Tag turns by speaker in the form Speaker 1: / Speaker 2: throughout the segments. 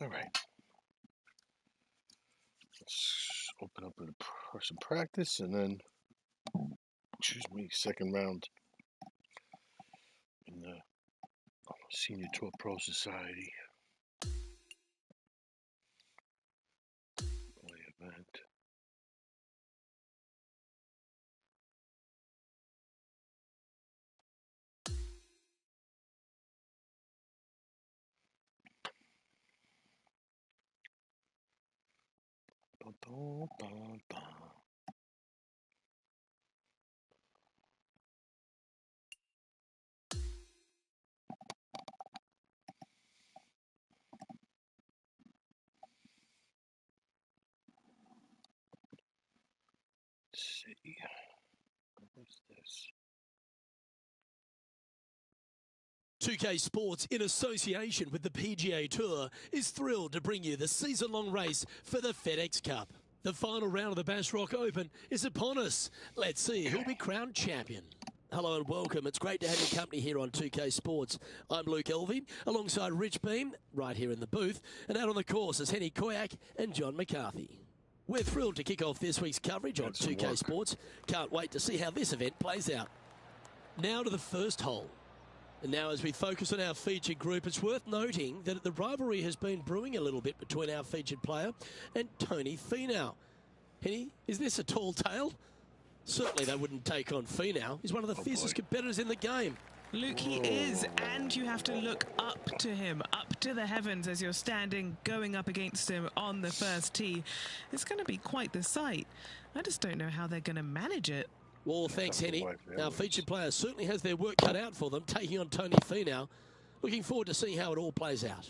Speaker 1: All right. Let's open up for some practice and then, second round in the Senior Tour Pro Society event. Let's see. What's this?
Speaker 2: 2K Sports, in association with the PGA Tour, is thrilled to bring you the season-long race for the FedEx Cup. The final round of the Bass Rock Open is upon us. Let's see who'll be crowned champion. Hello and welcome. It's great to have your company here on 2K Sports. I'm Luke Elvey, alongside Rich Beam, right here in the booth, and out on the course is Henny Koyak and John McCarthy. We're thrilled to kick off this week's coverage on 2K Sports. Can't wait to see how this event plays out. Now to the first hole. And now as we focus on our featured group, it's worth noting that the rivalry has been brewing a little bit between our featured player and Tony Finau. Henny, is this a tall tale? Certainly they wouldn't take on Finau. He's one of the fiercest competitors in the game.
Speaker 3: Luke, he is, and you have to look up to him, up to the heavens as you're standing, going up against him on the first tee. It's going to be quite the sight. I just don't know how they're going to manage it.
Speaker 2: Well, thanks, Henny. Our featured player certainly has their work cut out for them, taking on Tony Finau. Looking forward to seeing how it all plays out.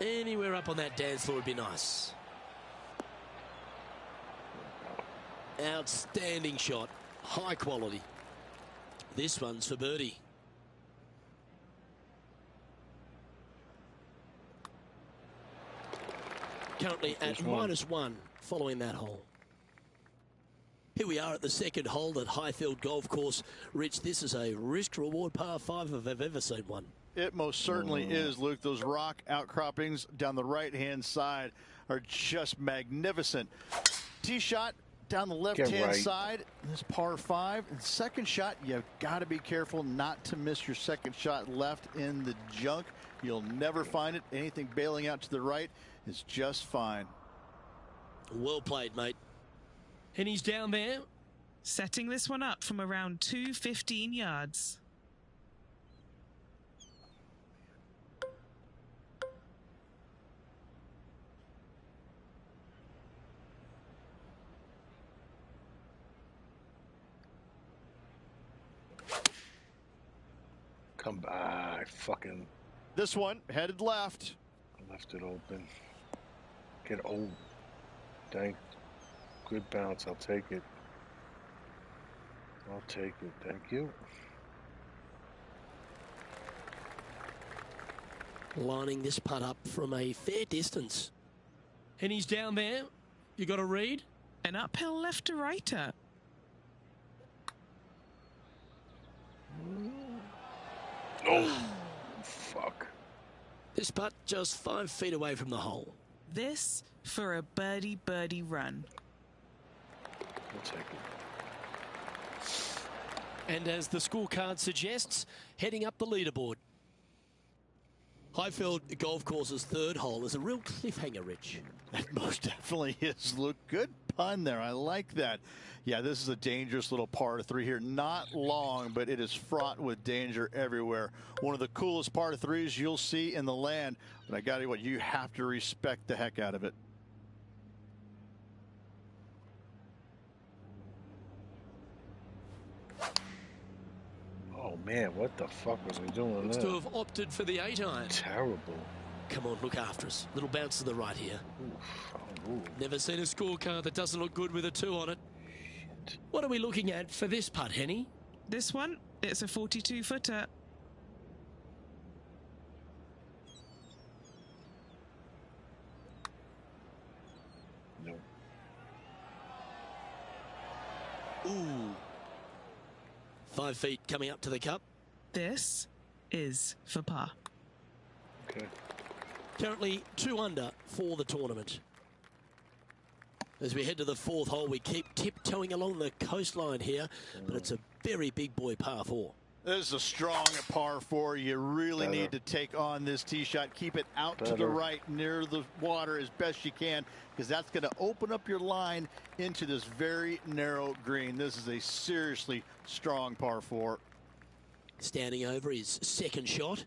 Speaker 2: Anywhere up on that dance floor would be nice. Outstanding shot. High quality. This one's for birdie. Currently at -1 following that hole. Here we are at the second hole at Highfield Golf Course. Rich, this is a risk-reward par 5 if I've ever seen one.
Speaker 4: It most certainly is, Luke. Those rock outcroppings down the right-hand side are just magnificent. Tee shot down the left-hand side. This par 5. And second shot, you've got to be careful not to miss your second shot left in the junk. You'll never find it. Anything bailing out to the right is just fine.
Speaker 2: Well played, mate. And he's down there.
Speaker 3: Setting this one up from around 215 yards.
Speaker 1: Come by, fucking.
Speaker 4: This one headed left.
Speaker 1: Left it open. Get old. Thank. Good bounce. I'll take it. I'll take it. Thank you.
Speaker 2: Lining this putt up from a fair distance. And he's down there. You got a read?
Speaker 3: An uphill left to righter.
Speaker 1: Oh, fuck.
Speaker 2: This putt just 5 feet away from the hole.
Speaker 3: This for a birdie run.
Speaker 1: I'll take it.
Speaker 2: And as the scorecard suggests, heading up the leaderboard. Highfield Golf Course's third hole is a real cliffhanger, Rich.
Speaker 4: That most definitely is, Luke. Good pun there. I like that. Yeah, this is a dangerous little par 3 here. Not long, but it is fraught with danger everywhere. One of the coolest par 3s you'll see in the land. But I got to tell you what, you have to respect the heck out of it.
Speaker 1: Oh, man, what the fuck was I doing
Speaker 2: Looks
Speaker 1: there?
Speaker 2: to have opted for the 8-iron.
Speaker 1: Terrible.
Speaker 2: Come on, look after us. Little bounce to the right here.
Speaker 1: Oof. Oh, ooh.
Speaker 2: Never seen a scorecard that doesn't look good with a 2 on it.
Speaker 1: Shit.
Speaker 2: What are we looking at for this putt, Henny?
Speaker 3: This one, it's a 42-footer.
Speaker 2: Ooh. 5 feet coming up to the cup.
Speaker 3: This is for par.
Speaker 1: Okay.
Speaker 2: Currently 2 under for the tournament. As we head to the 4th hole, we keep tiptoeing along the coastline here, but it's a very big boy par 4.
Speaker 4: This is a strong par 4. You really need to take on this tee shot. Keep it out to the right near the water as best you can, because that's going to open up your line into this very narrow green. This is a seriously strong par 4.
Speaker 2: Standing over his second shot.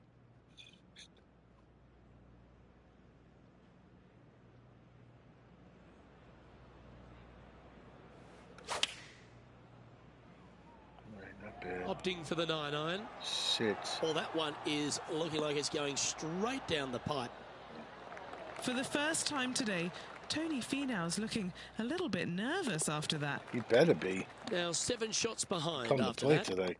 Speaker 2: Opting for the 9-iron.
Speaker 1: 6.
Speaker 2: Well, that one is looking like it's going straight down the pipe.
Speaker 3: For the first time today, Tony Finau's looking a little bit nervous after that.
Speaker 1: He better be.
Speaker 2: Now 7 shots behind
Speaker 1: Come to
Speaker 2: after
Speaker 1: play
Speaker 2: that.
Speaker 1: today.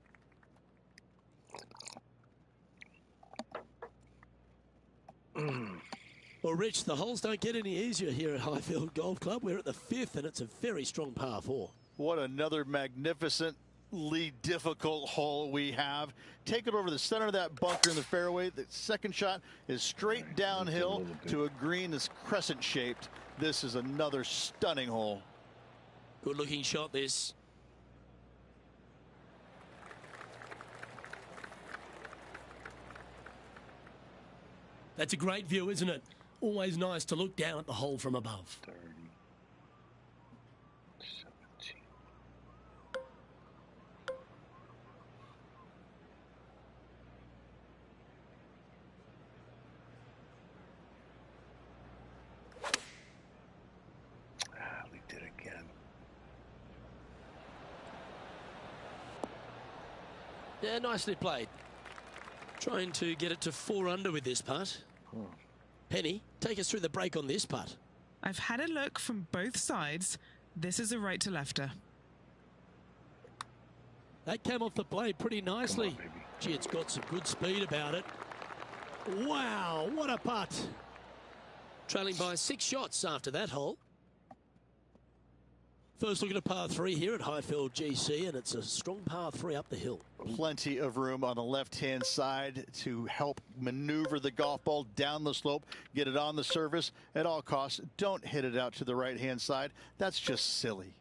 Speaker 2: Well, Rich, the holes don't get any easier here at Highfield Golf Club. We're at the 5th, and it's a very strong par 4.
Speaker 4: What another magnificently difficult hole we have. Take it over the center of that bunker in the fairway. The second shot is straight downhill to a green that's crescent shaped. This is another stunning hole.
Speaker 2: Good looking shot, this. That's a great view, isn't it? Always nice to look down at the hole from above.
Speaker 1: 30. 17. We did again.
Speaker 2: Yeah, nicely played. Trying to get it to 4 under with this putt. Penny, take us through the break on this putt.
Speaker 3: I've had a look from both sides. This is a right to lefter.
Speaker 2: That came off the blade pretty nicely.
Speaker 1: Come on, baby.
Speaker 2: Gee, it's got some good speed about it. Wow, what a putt. Trailing by 6 shots after that hole. First look at a par 3 here at Highfield GC, and it's a strong par 3 up the hill.
Speaker 4: Plenty of room on the left-hand side to help maneuver the golf ball down the slope, get it on the surface at all costs. Don't hit it out to the right-hand side. That's just silly.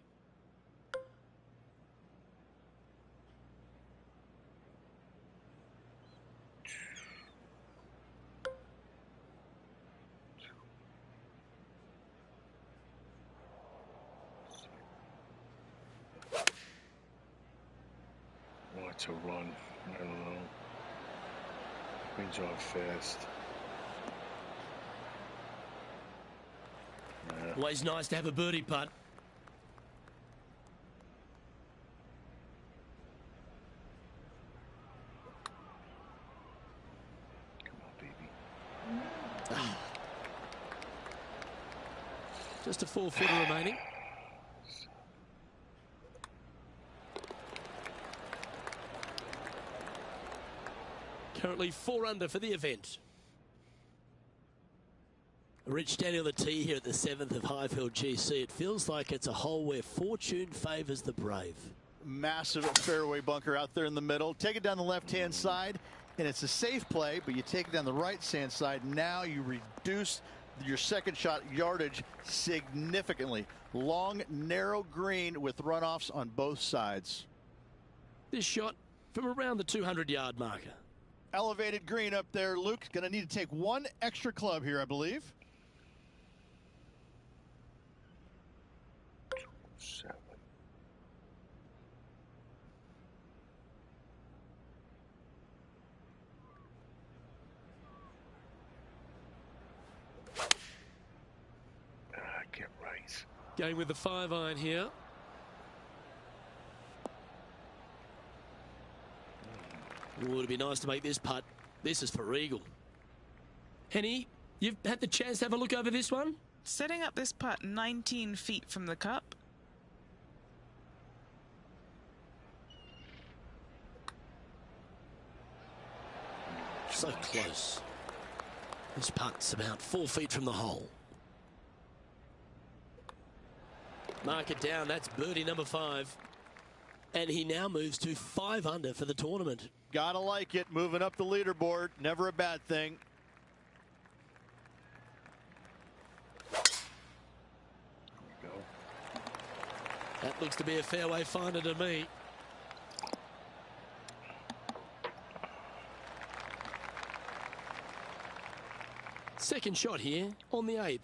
Speaker 1: To run, I don't know. Green's off fast.
Speaker 2: Always nice to have a birdie putt.
Speaker 1: Come on, baby.
Speaker 2: Just a 4-footer remaining. Currently 4 under for the event. Rich standing on the tee here at the 7th of Highfield GC. It feels like it's a hole where fortune favours the brave.
Speaker 4: Massive fairway bunker out there in the middle. Take it down the left-hand side, and it's a safe play, but you take it down the right-hand side. Now you reduce your second shot yardage significantly. Long, narrow green with runoffs on both sides.
Speaker 2: This shot from around the 200-yard marker.
Speaker 4: Elevated green up there. Luke going to need to take 1 extra club here, I believe.
Speaker 1: 7. Get right.
Speaker 2: Going with the 5-iron here. Ooh, it'd be nice to make this putt. This is for eagle. Henny, you've had the chance to have a look over this one?
Speaker 3: Setting up this putt 19 feet from the cup.
Speaker 2: So close. This putt's about 4 feet from the hole. Mark it down. That's birdie number 5. And he now moves to 5 under for the tournament.
Speaker 4: Gotta like it. Moving up the leaderboard. Never a bad thing.
Speaker 2: That looks to be a fairway finder to me. Second shot here on the 8th.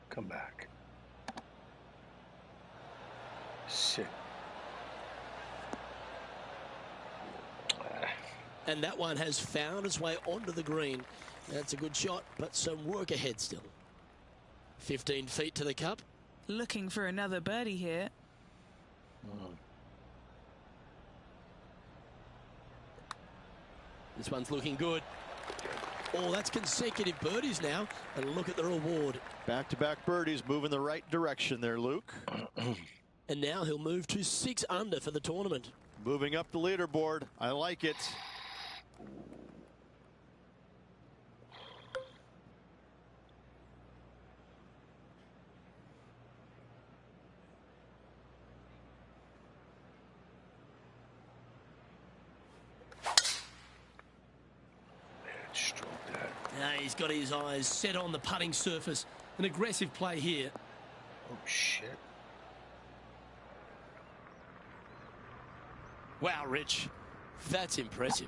Speaker 1: Come back. Shit.
Speaker 2: And that one has found its way onto the green. That's a good shot, but some work ahead still. 15 feet to the cup.
Speaker 3: Looking for another birdie here.
Speaker 2: This one's looking good. Oh, that's consecutive birdies now. And look at the reward.
Speaker 4: Back-to-back birdies, moving the right direction there, Luke.
Speaker 2: And now he'll move to 6 under for the tournament.
Speaker 4: Moving up the leaderboard. I like it.
Speaker 2: Now he's got his eyes set on the putting surface. An aggressive play here.
Speaker 1: Oh, shit.
Speaker 2: Wow, Rich. That's impressive.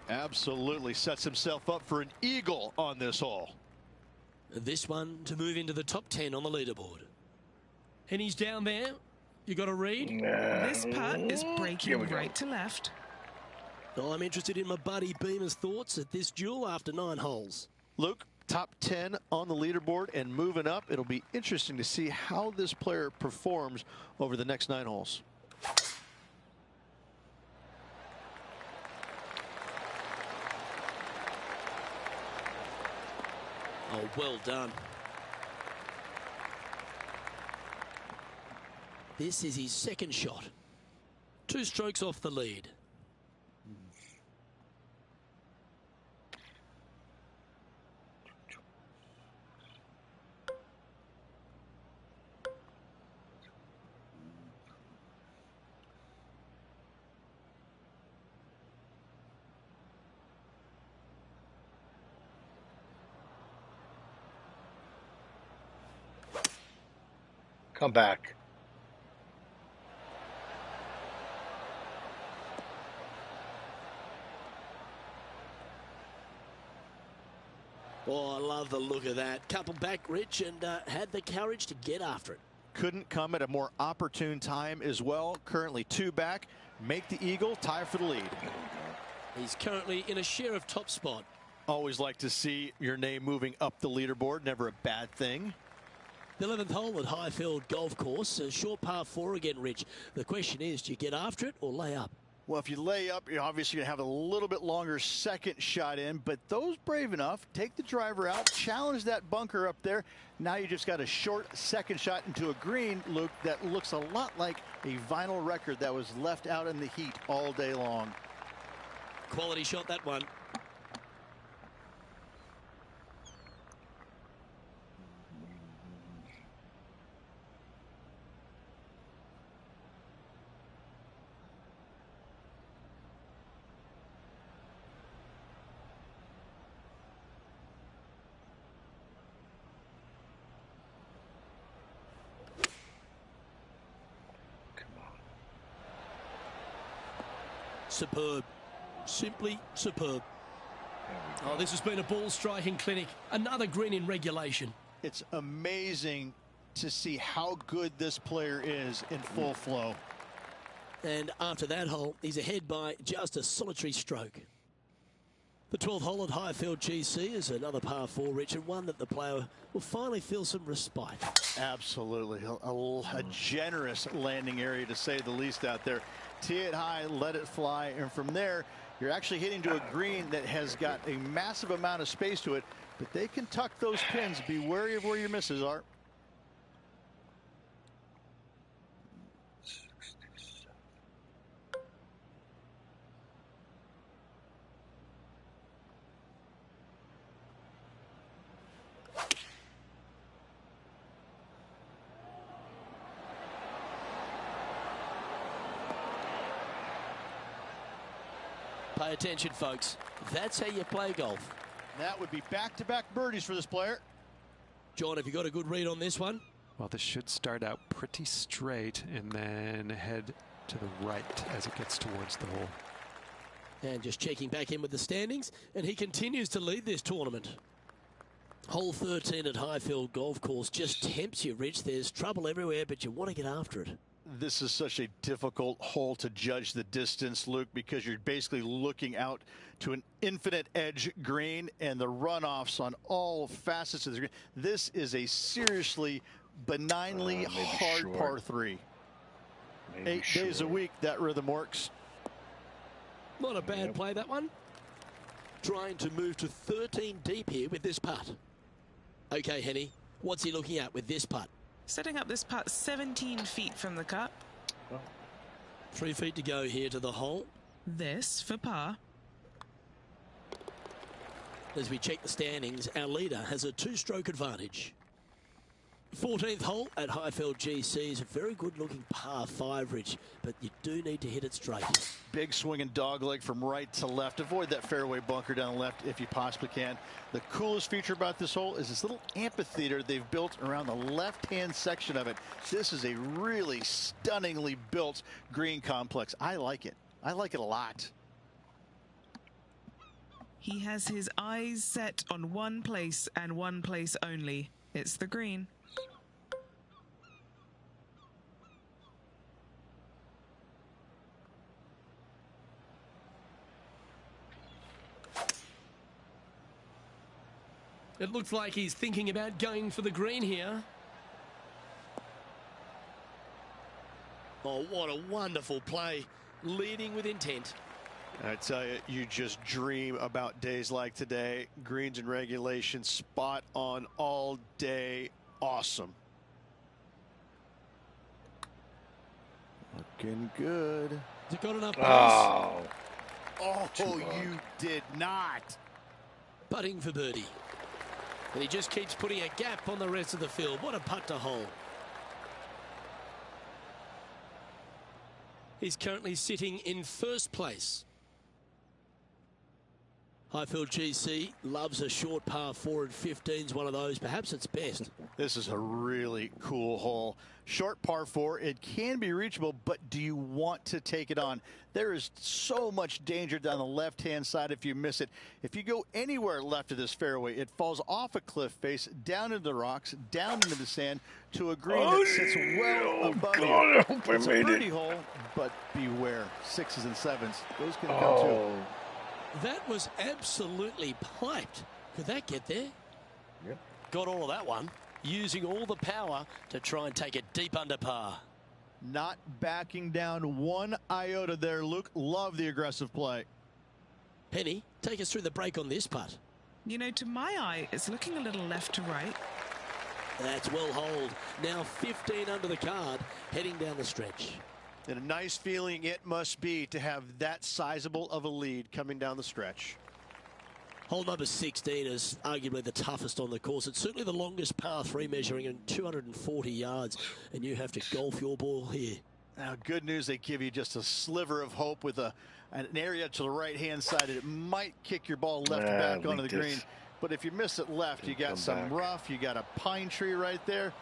Speaker 4: Absolutely sets himself up for an eagle on this hole.
Speaker 2: This one to move into the top 10 on the leaderboard. And he's down there. You got to read?
Speaker 3: This putt is breaking right to left.
Speaker 2: Well, I'm interested in my buddy Beamer's thoughts at this duel after 9 holes.
Speaker 4: Luke, top 10 on the leaderboard and moving up. It'll be interesting to see how this player performs over the next 9 holes.
Speaker 2: Oh, well done. This is his second shot. 2 strokes off the lead.
Speaker 1: Come back.
Speaker 2: Oh, I love the look of that. Couple back, Rich, and had the courage to get after it.
Speaker 4: Couldn't come at a more opportune time as well. Currently 2 back. Make the eagle, tie for the lead.
Speaker 2: He's currently in a share of top spot.
Speaker 4: Always like to see your name moving up the leaderboard. Never a bad thing.
Speaker 2: The 11th hole at Highfield Golf Course, a short par 4 again, Rich. The question is, do you get after it or lay up?
Speaker 4: Well, if you lay up, you're obviously going to have a little bit longer second shot in, but those brave enough, take the driver out, challenge that bunker up there. Now you just got a short second shot into a green, Luke, that looks a lot like a vinyl record that was left out in the heat all day long.
Speaker 2: Quality shot, that one. Superb. Simply superb. Oh, this has been a ball striking clinic. Another green in regulation.
Speaker 4: It's amazing to see how good this player is in full flow.
Speaker 2: And after that hole, he's ahead by just a solitary stroke. The 12th hole at Highfield GC is another par 4, Rich, and one that the player will finally feel some respite.
Speaker 4: Absolutely. A generous landing area, to say the least, out there. Tee it high, let it fly, and from there, you're actually hitting to a green that has got a massive amount of space to it, but they can tuck those pins. Be wary of where your misses are.
Speaker 2: Pay attention, folks. That's how you play golf.
Speaker 4: That would be back-to-back birdies for this player.
Speaker 2: John, have you got a good read on this one?
Speaker 5: Well, this should start out pretty straight and then head to the right as it gets towards the hole.
Speaker 2: And just checking back in with the standings, and he continues to lead this tournament. Hole 13 at Highfield Golf Course just tempts you, Rich. There's trouble everywhere, but you want to get after it.
Speaker 4: This is such a difficult hole to judge the distance, Luke, because you're basically looking out to an infinite edge green and the runoffs on all facets of the green. This is a seriously benignly hard
Speaker 1: short.
Speaker 4: par 3.
Speaker 1: Maybe
Speaker 4: 8 days a week, that rhythm works.
Speaker 2: Not a bad play, that one. Trying to move to 13 deep here with this putt. Okay, Henny, what's he looking at with this putt?
Speaker 3: Setting up this putt 17 feet from the cup.
Speaker 2: 3 feet to go here to the hole.
Speaker 3: This for par.
Speaker 2: As we check the standings, our leader has a 2-stroke advantage. 14th hole at Highfield GC is a very good-looking par 5, Rich, but you do need to hit it straight.
Speaker 4: Big swinging dog leg from right to left. Avoid that fairway bunker down the left if you possibly can. The coolest feature about this hole is this little amphitheater they've built around the left-hand section of it. This is a really stunningly built green complex. I like it. I like it a lot.
Speaker 3: He has his eyes set on one place and one place only. It's the green.
Speaker 2: It looks like he's thinking about going for the green here. Oh, what a wonderful play. Leading with intent.
Speaker 6: I tell you, you just dream about days like today. Greens and regulation, spot on all day. Awesome.
Speaker 4: Looking good.
Speaker 2: Has it got enough pace?
Speaker 4: Oh,
Speaker 1: Too hard.
Speaker 4: you did not.
Speaker 2: Putting for birdie. And he just keeps putting a gap on the rest of the field. What a putt to hole. He's currently sitting in first place. Highfield GC loves a short par 4 and 15's one of those. Perhaps it's best.
Speaker 4: This is a really cool hole. Short par 4. It can be reachable, but do you want to take it on? There is so much danger down the left-hand side if you miss it. If you go anywhere left of this fairway, it falls off a cliff face, down into the rocks, down into the sand, to a green that sits well above you. It's a birdie hole, but beware. 6s and 7s. Those can come too.
Speaker 2: That was absolutely piped. Could that get there?
Speaker 1: Yep.
Speaker 2: Got all of that one. Using all the power to try and take it deep under par.
Speaker 4: Not backing down one iota there, Luke. Love the aggressive play.
Speaker 2: Penny, take us through the break on this putt.
Speaker 3: You know, to my eye, it's looking a little left to right.
Speaker 2: That's well holed. Now 15 under the card, heading down the stretch.
Speaker 6: And a nice feeling it must be to have that sizable of a lead coming down the stretch.
Speaker 2: Hole number 16 is arguably the toughest on the course. It's certainly the longest par 3, measuring in 240 yards, and you have to golf your ball here.
Speaker 4: Now, good news, they give you just a sliver of hope with an area to the right-hand side. It might kick your ball left back onto the green. But if you miss it left, you got some rough, you got a pine tree right there.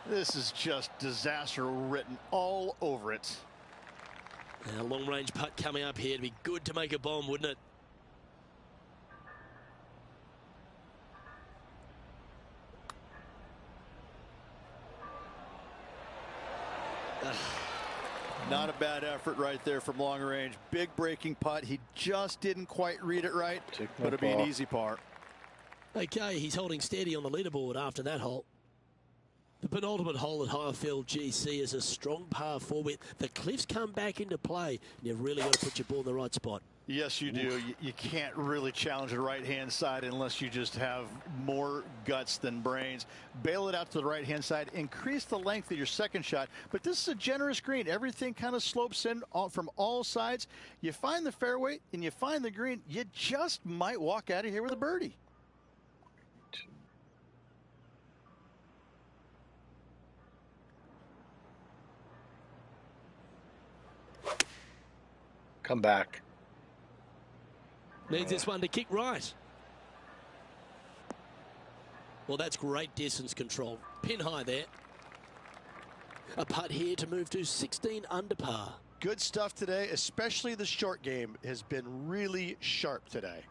Speaker 4: This is just disaster written all over it.
Speaker 2: Now, long-range putt coming up here. It'd be good to make a bomb, wouldn't it?
Speaker 4: Not a bad effort right there from long range. Big breaking putt. He just didn't quite read it right, but it'll be an easy par.
Speaker 2: Okay, he's holding steady on the leaderboard after that hole. The penultimate hole at Highfield GC is a strong par 4 with the cliffs come back into play. And you've really got to put your ball in the right spot.
Speaker 4: Yes, you do. You can't really challenge the right-hand side unless you just have more guts than brains. Bail it out to the right-hand side. Increase the length of your second shot. But this is a generous green. Everything kind of slopes in from all sides. You find the fairway and you find the green. You just might walk out of here with a birdie.
Speaker 1: Come back.
Speaker 2: Needs this one to kick right. Well, that's great distance control. Pin high there. A putt here to move to 16 under par.
Speaker 6: Good stuff today, especially the short game has been really sharp today.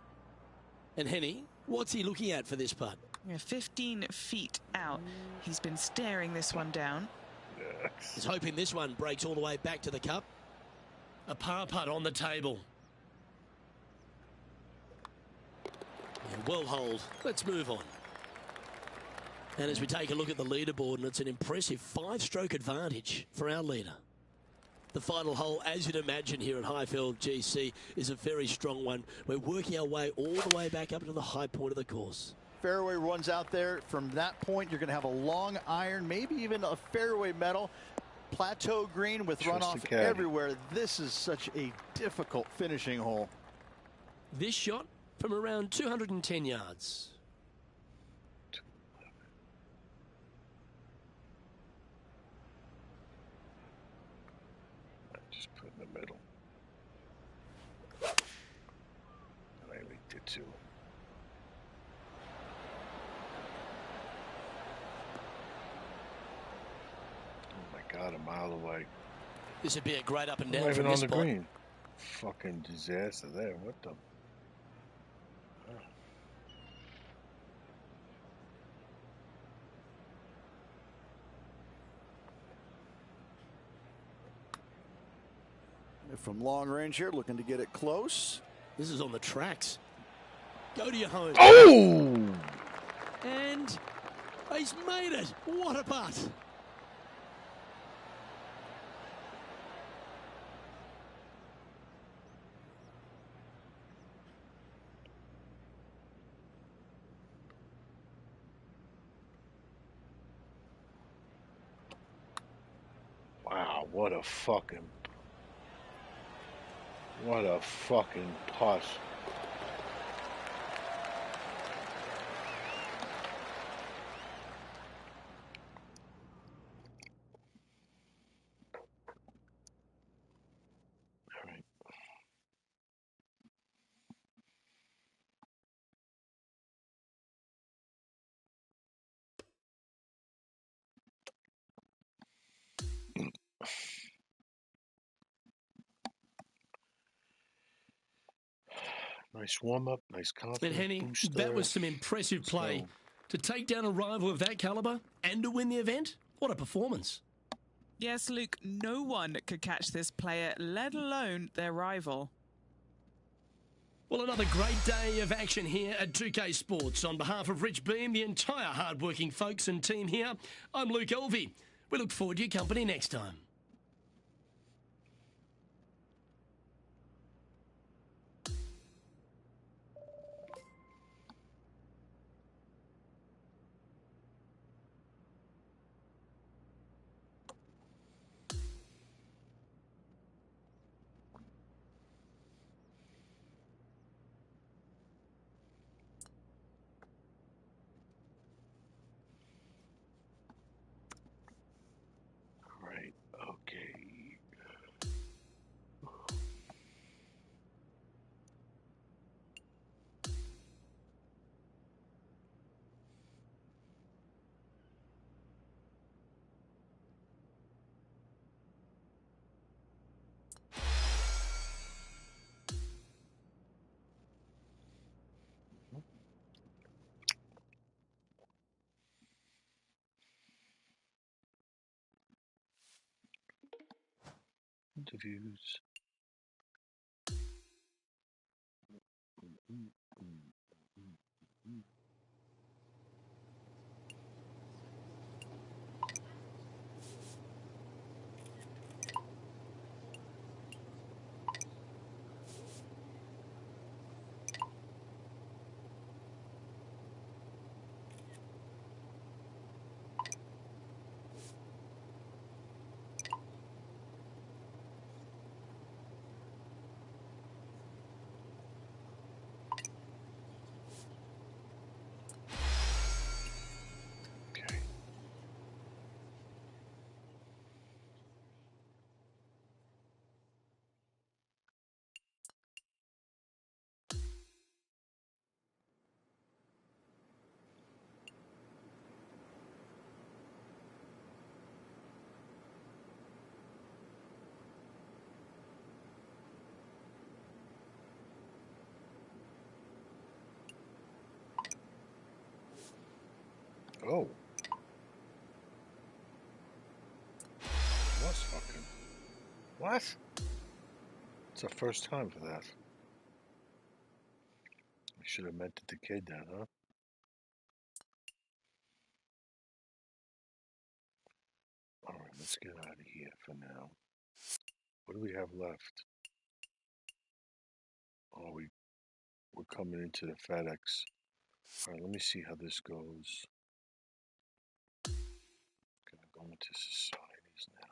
Speaker 2: And Henny, what's he looking at for this putt?
Speaker 3: Yeah, 15 feet out. He's been staring this one down.
Speaker 2: He's hoping this one breaks all the way back to the cup. A par putt on the table. Yeah, well holed. Let's move on. And as we take a look at the leaderboard, and it's an impressive 5-stroke advantage for our leader. The final hole, as you'd imagine here at Highfield GC, is a very strong one. We're working our way all the way back up to the high point of the course.
Speaker 4: Fairway runs out there. From that point, you're going to have a long iron, maybe even a fairway metal. Plateau green with runoff everywhere. This is such a difficult finishing hole.
Speaker 2: This shot from around 210 yards.
Speaker 1: Just put in the middle. And I leaked it too. Oh my God, a mile away.
Speaker 2: This would be a great up and down
Speaker 1: Not even
Speaker 2: from this
Speaker 1: on the
Speaker 2: spot.
Speaker 1: green. Fucking disaster there. What the?
Speaker 4: From long range here, looking to get it close.
Speaker 2: This is on the tracks. Go to your home.
Speaker 1: Oh!
Speaker 2: And he's made it. What a putt.
Speaker 1: Wow, what a fucking putt. All right. Nice warm-up, nice confidence
Speaker 2: And Henny,
Speaker 1: booster.
Speaker 2: that was some impressive play. To take down a rival of that caliber and to win the event, what a performance.
Speaker 3: Yes, Luke, no one could catch this player, let alone their rival.
Speaker 2: Well, another great day of action here at 2K Sports. On behalf of Rich Beam, the entire hard-working folks and team here, I'm Luke Elvey. We look forward to your company next time.
Speaker 1: Right, okay. Interviews. go. What's fucking... What? It's the first time for that. I should have meant the kid then, huh? Alright, let's get out of here for now. What do we have left? Oh, we're coming into the FedEx. Alright, let me see how this goes. Gonna go into societies now.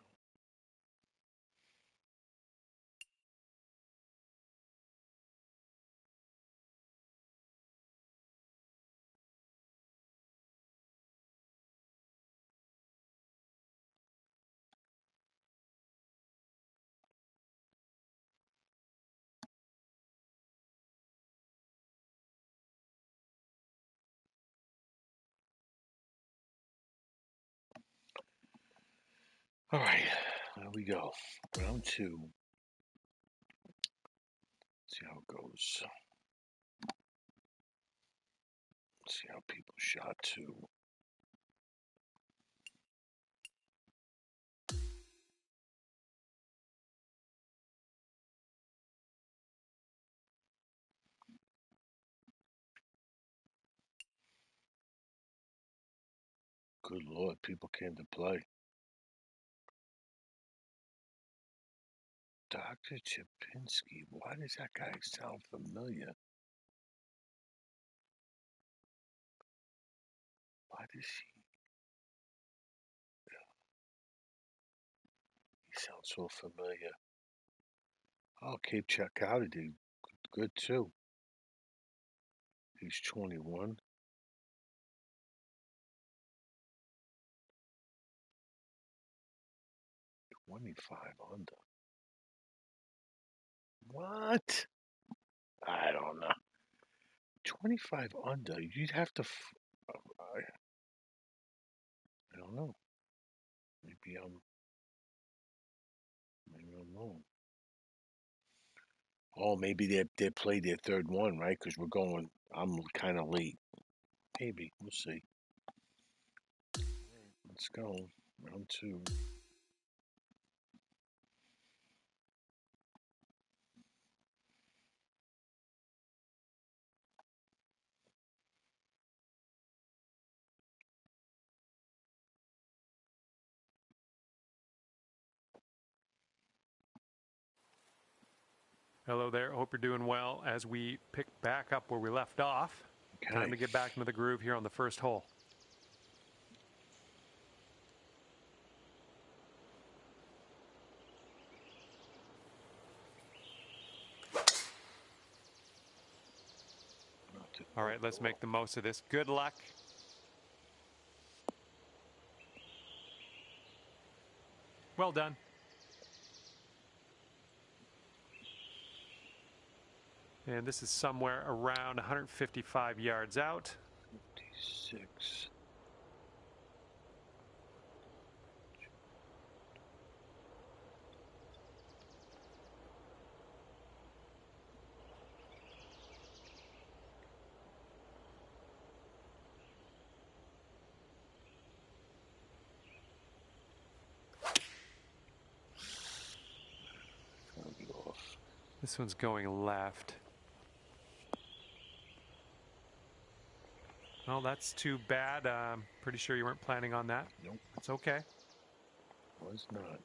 Speaker 1: Alright, there we go. Round 2. See how it goes. See how people shot too. Good Lord, people came to play. Dr. Chapinski, why does that guy sound familiar? Why does he sounds so familiar? Oh, Cape Chakotay did good too. He's 21. $25 under. What? I don't know. 25 under. You'd have to. I don't know. Maybe I'm wrong. Oh, maybe they played their third one, right? Because I'm kind of late. Maybe. We'll see. Let's go. Round 2.
Speaker 5: Hello there. Hope you're doing well as we pick back up where we left off.
Speaker 1: Okay.
Speaker 5: Time to get back into the groove here on the first hole. All right, let's make the most of this. Good luck. Well done. And this is somewhere around 155 yards out.
Speaker 1: 56.
Speaker 5: This one's going left. Well, that's too bad. Pretty sure you weren't planning on that.
Speaker 1: Nope.
Speaker 5: That's okay.
Speaker 1: Was not.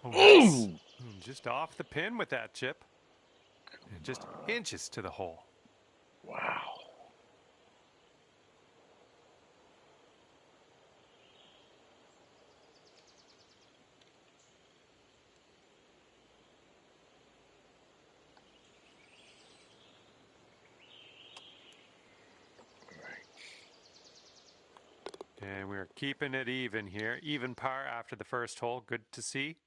Speaker 5: Oh, just off the pin with that chip. And just inches to the hole.
Speaker 1: Wow.
Speaker 5: And we're keeping it even here. Even par after the first hole. Good to see.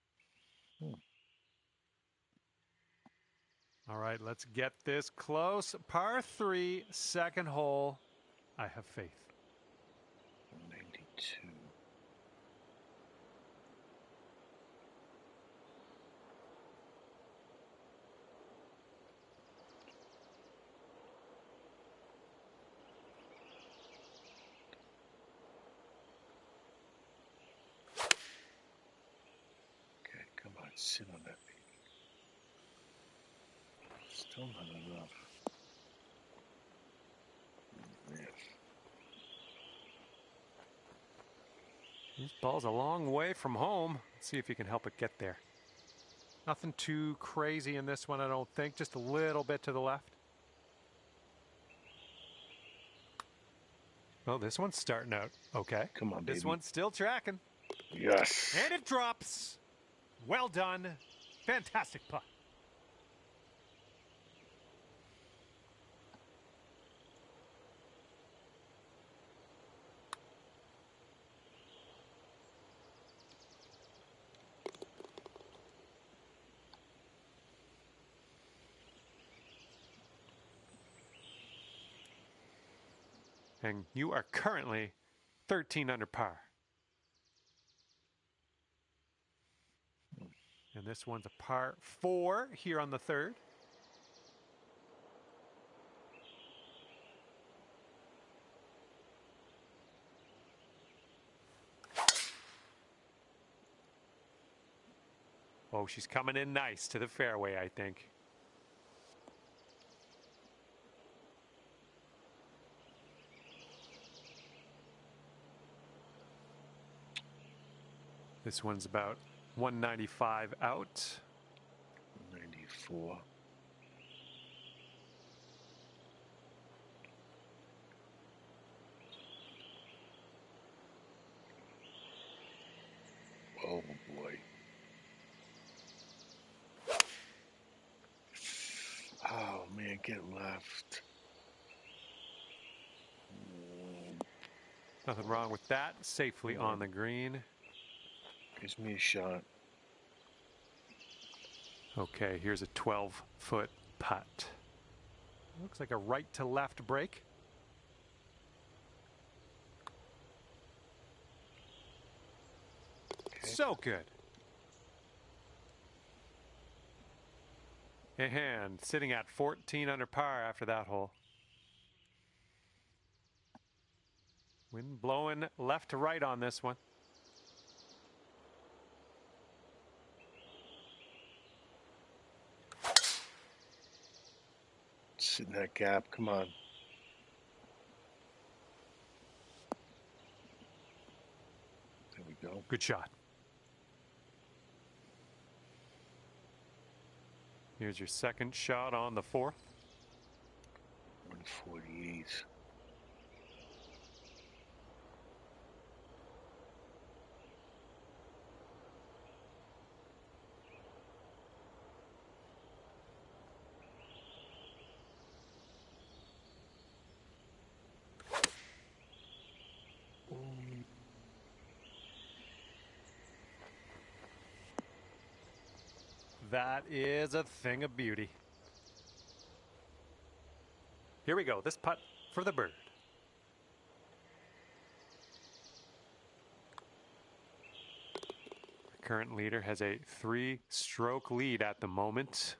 Speaker 5: All right, let's get this close. Par 3, second hole. I have faith.
Speaker 1: 92. Sit on that baby. Still not enough. Man.
Speaker 5: This ball's a long way from home. Let's see if you can help it get there. Nothing too crazy in this one, I don't think. Just a little bit to the left. Oh, this one's starting out okay.
Speaker 1: Come on, baby.
Speaker 5: This one's still tracking.
Speaker 1: Yes.
Speaker 5: And it drops. Well done. Fantastic putt. And you are currently 13 under par. And this one's a par 4 here on the third. Oh, she's coming in nice to the fairway, I think. This one's about 195 out.
Speaker 1: 94. Oh boy. Oh man, get left.
Speaker 5: Nothing wrong with that. Safely on the green.
Speaker 1: Gives me a shot.
Speaker 5: Okay, here's a 12-foot putt. Looks like a right to left break.
Speaker 1: Okay.
Speaker 5: So good. And sitting at 14 under par after that hole. Wind blowing left to right on this one.
Speaker 1: Sit in that gap. Come on. There we go.
Speaker 5: Good shot. Here's your second shot on the fourth.
Speaker 1: 148.
Speaker 5: That is a thing of beauty. Here we go. This putt for the bird. The current leader has a 3-stroke lead at the moment.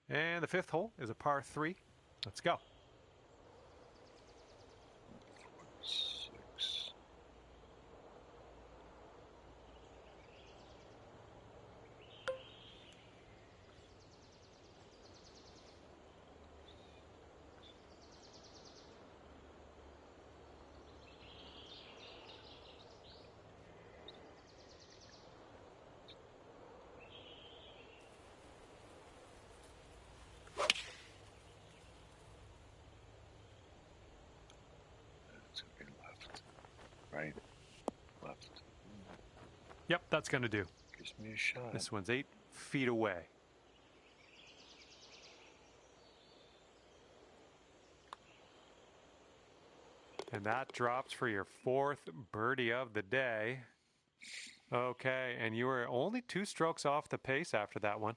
Speaker 5: And the fifth hole is a par 3. Let's go.
Speaker 1: 6. That's okay, left. Right. Left.
Speaker 5: Yep, that's going to do.
Speaker 1: Gives me a shot.
Speaker 5: This one's 8 feet away. And that drops for your 4th birdie of the day. Okay, and you were only 2 strokes off the pace after that one.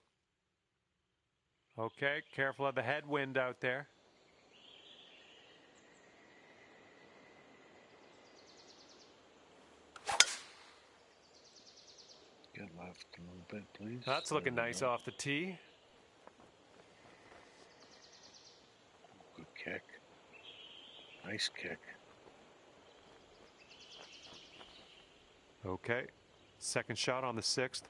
Speaker 5: Okay, careful of the headwind out there.
Speaker 1: Get left a little bit, please.
Speaker 5: That's looking
Speaker 1: There we
Speaker 5: nice
Speaker 1: go.
Speaker 5: off the tee.
Speaker 1: Good kick. Nice kick.
Speaker 5: Okay. Second shot on the 6th.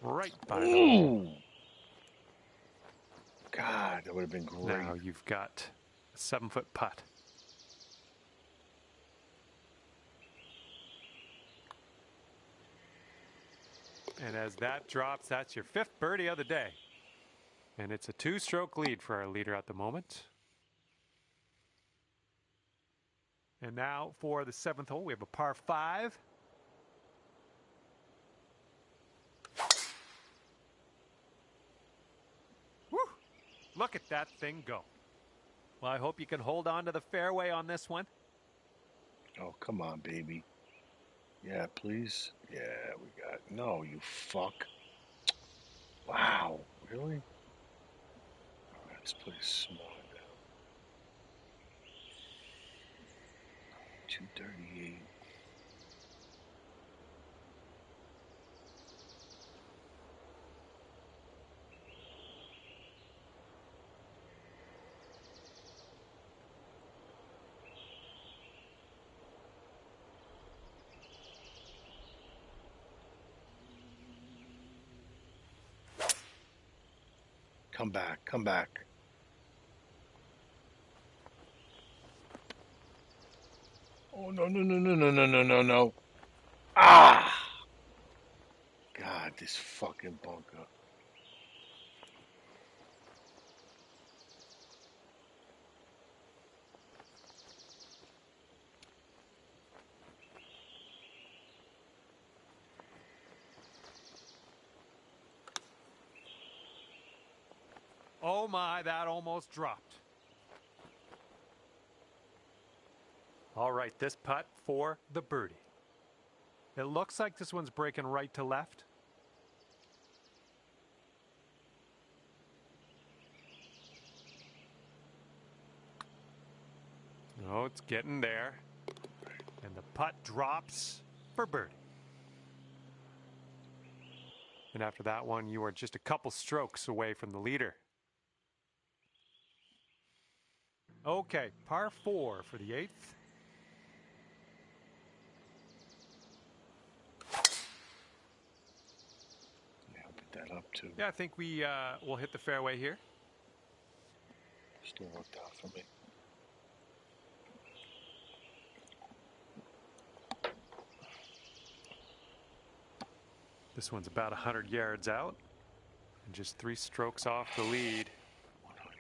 Speaker 5: Right by the hole.
Speaker 1: God, that would have been great.
Speaker 5: Now you've got a 7-foot putt. And as that drops, that's your 5th birdie of the day. And it's a 2-stroke lead for our leader at the moment. And now for the 7th hole, we have a par 5. Woo! Look at that thing go. Well, I hope you can hold on to the fairway on this one.
Speaker 1: Oh, come on, baby. Yeah, please. Yeah, we got... No, you fuck. Wow. Really? All right, let's play small now. 238. Come back, come back. Oh, no, no, no, no, no, no, no, no, no. Ah! God, this fucking bunker.
Speaker 5: Oh my, that almost dropped. All right, this putt for the birdie. It looks like this one's breaking right to left. Oh, it's getting there. And the putt drops for birdie. And after that one, you are just a couple strokes away from the leader. Okay, par 4 for the 8th.
Speaker 1: Yeah, I'll put that up too.
Speaker 5: Yeah, I think we will hit the fairway here.
Speaker 1: Still worked out for me.
Speaker 5: This one's about 100 yards out and just 3 strokes off the lead.
Speaker 1: 100.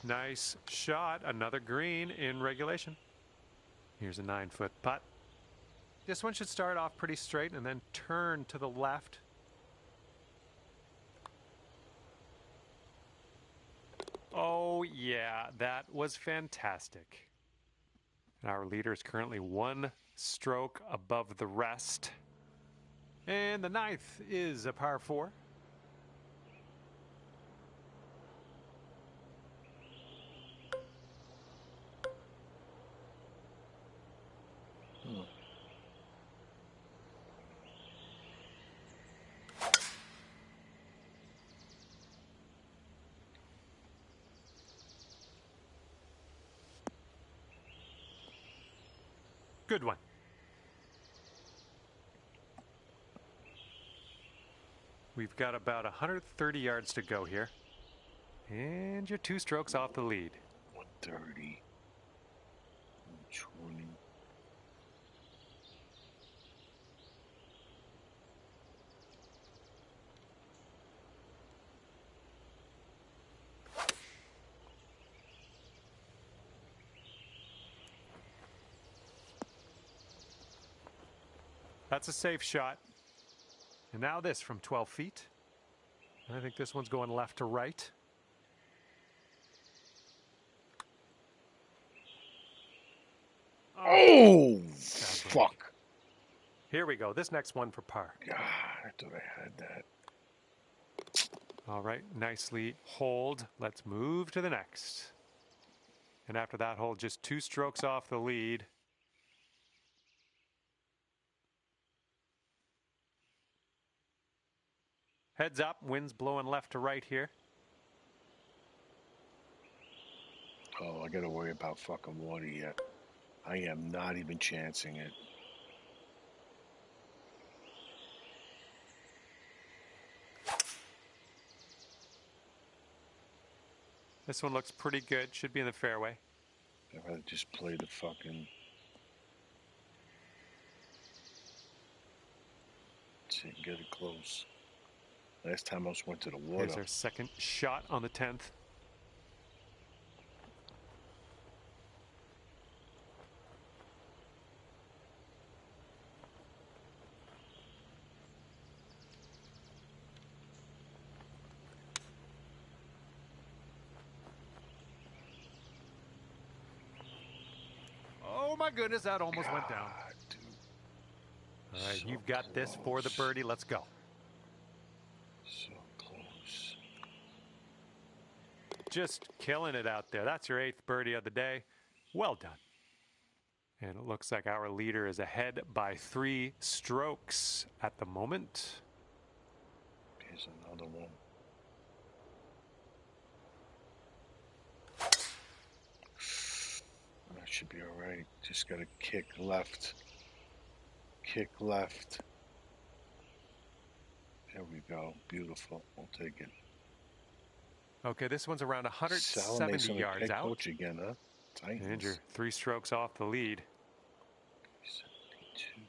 Speaker 5: Nice shot. Another green in regulation. Here's a 9-foot putt. This one should start off pretty straight and then turn to the left. Oh, yeah, that was fantastic. Our leader is currently 1 stroke above the rest. And the 9th is a par 4. Good one. We've got about 130 yards to go here. And you're 2 strokes off the lead.
Speaker 1: 130. 120.
Speaker 5: That's a safe shot. And now this from 12 feet. I think this one's going left to right.
Speaker 1: Oh, fuck.
Speaker 5: Here we go. This next one for par.
Speaker 1: God, I thought I had that.
Speaker 5: All right, nicely holed. Let's move to the next. And after that hole, just 2 strokes off the lead. Heads up, wind's blowing left to right here.
Speaker 1: Oh, I got to worry about fucking water yet. I am not even chancing it.
Speaker 5: This one looks pretty good. Should be in the fairway.
Speaker 1: I'd rather just play the fucking... See, get it close. Last time I just went to the water.
Speaker 5: Here's our second shot on the 10th. Oh my goodness, that almost went down.
Speaker 1: Dude.
Speaker 5: All right,
Speaker 1: So
Speaker 5: you've got this for the birdie. Let's go.
Speaker 1: So close.
Speaker 5: Just killing it out there. That's your 8th birdie of the day. Well done. And it looks like our leader is ahead by 3 strokes at the moment.
Speaker 1: Here's another one. That should be all right. Just got to kick left. Kick left. There we go. Beautiful. We'll take it.
Speaker 5: Okay, this one's around 170 yards out.
Speaker 1: Coach again, huh? Titans.
Speaker 5: And you're 3 strokes off the lead.
Speaker 1: 72.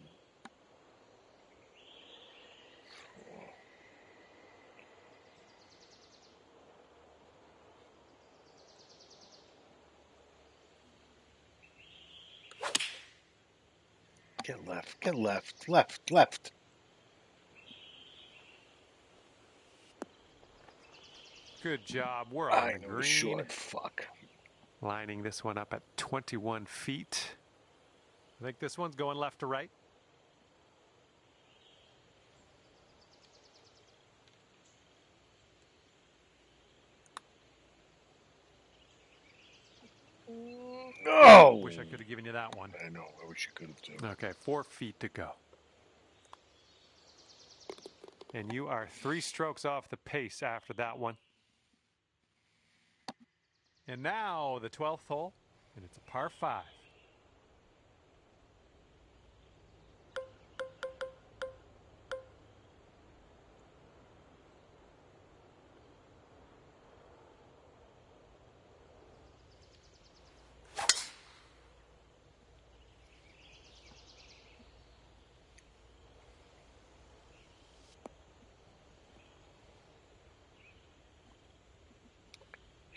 Speaker 1: 4. Get left. Get left. Left. Left.
Speaker 5: Good job. We're on the green.
Speaker 1: Short. Fuck.
Speaker 5: Lining this one up at 21 feet. I think this one's going left to right.
Speaker 1: No!
Speaker 5: Wish I could have given you that one.
Speaker 1: I know. I wish you could have too.
Speaker 5: Okay, 4 feet to go. And you are 3 strokes off the pace after that one. And now the 12th hole, and it's a par 5.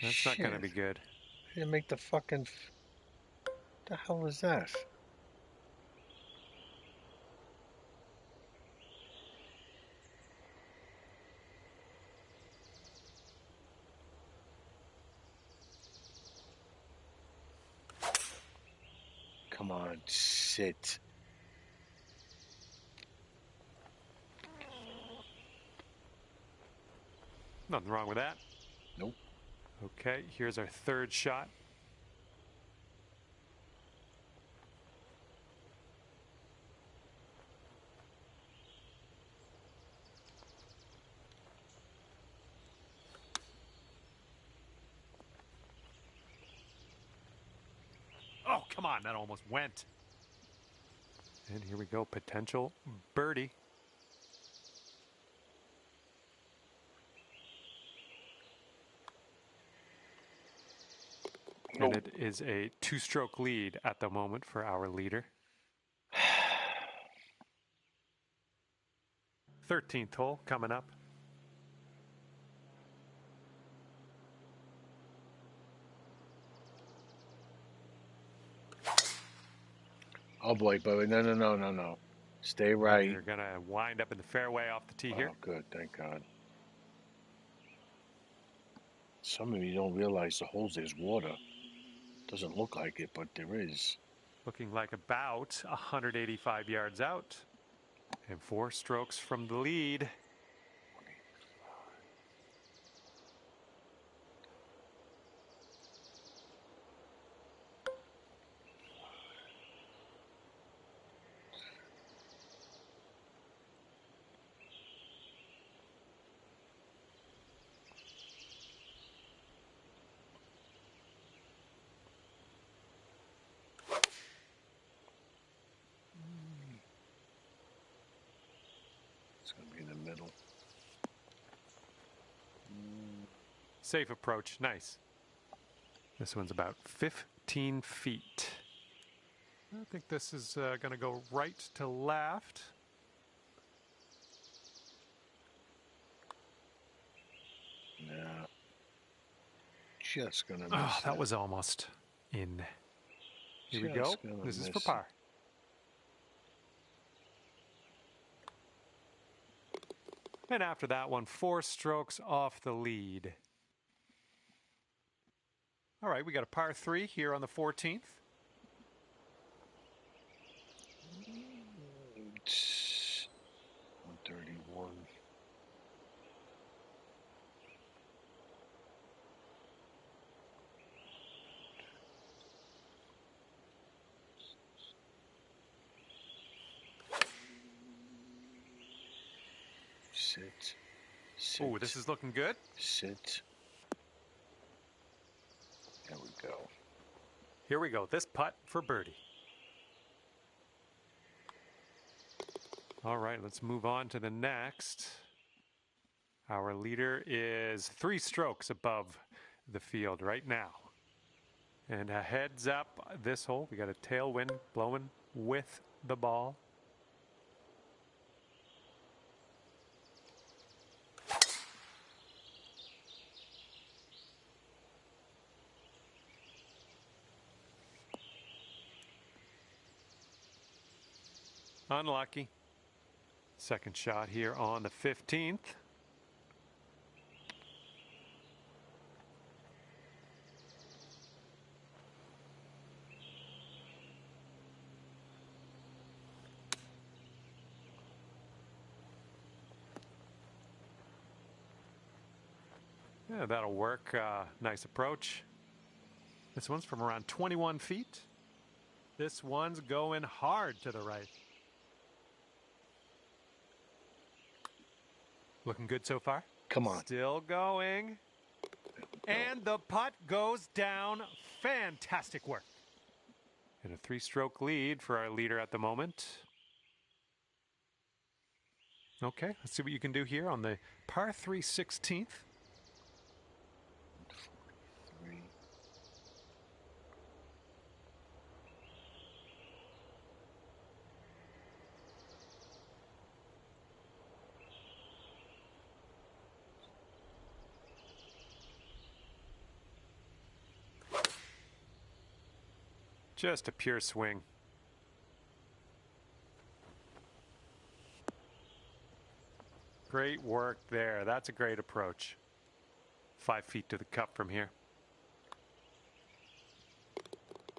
Speaker 5: That's not going to be good.
Speaker 1: I didn't make the fucking... The hell was that? Come on, sit.
Speaker 5: Nothing wrong with that.
Speaker 1: Nope.
Speaker 5: Okay, here's our 3rd shot. Oh, come on, that almost went. And here we go, potential birdie.
Speaker 1: Nope.
Speaker 5: And it is a 2-stroke lead at the moment for our leader. 13th hole coming up.
Speaker 1: Oh boy, Bubba. No. Stay right.
Speaker 5: You're going to wind up in the fairway off the tee here.
Speaker 1: Oh, good. Thank God. Some of you don't realize the holes there's water. Doesn't look like it, but there is.
Speaker 5: Looking like about 185 yards out. And 4 strokes from the lead.
Speaker 1: It's going to be in the middle.
Speaker 5: Safe approach. Nice. This one's about 15 feet. I think this is going to go right to left.
Speaker 1: No. Just going to miss.
Speaker 5: Oh, that was almost in. Here we go. This is for par. And after that one, 4 strokes off the lead. All right, we got a par 3 here on the 14th.
Speaker 1: It's 131. Sit.
Speaker 5: Oh, this is looking good.
Speaker 1: Sit. There we go.
Speaker 5: Here we go. This putt for birdie. All right, let's move on to the next. Our leader is 3 strokes above the field right now. And a heads up this hole. We got a tailwind blowing with the ball. Unlucky. Second shot here on the 15th. Yeah, that'll work. Nice approach. This one's from around 21 feet. This one's going hard to the right. Looking good so far.
Speaker 1: Come on.
Speaker 5: Still going. And the putt goes down. Fantastic work. And a 3-stroke lead for our leader at the moment. Okay, let's see what you can do here on the par 3 16th.
Speaker 1: 43.
Speaker 5: Just a pure swing. Great work there. That's a great approach. 5 feet to the cup from here.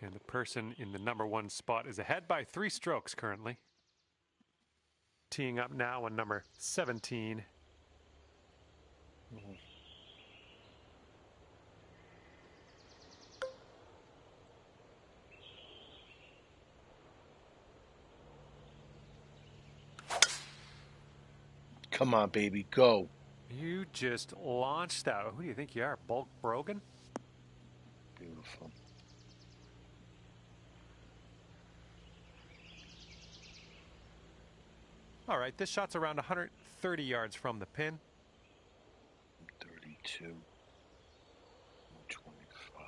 Speaker 5: And the person in the number 1 spot is ahead by 3 strokes currently. Teeing up now on number 17.
Speaker 1: Come on, baby, go.
Speaker 5: You just launched out. Who do you think you are, Bulk Brogan?
Speaker 1: Beautiful.
Speaker 5: All right, this shot's around 130 yards from the pin.
Speaker 1: 32. 25.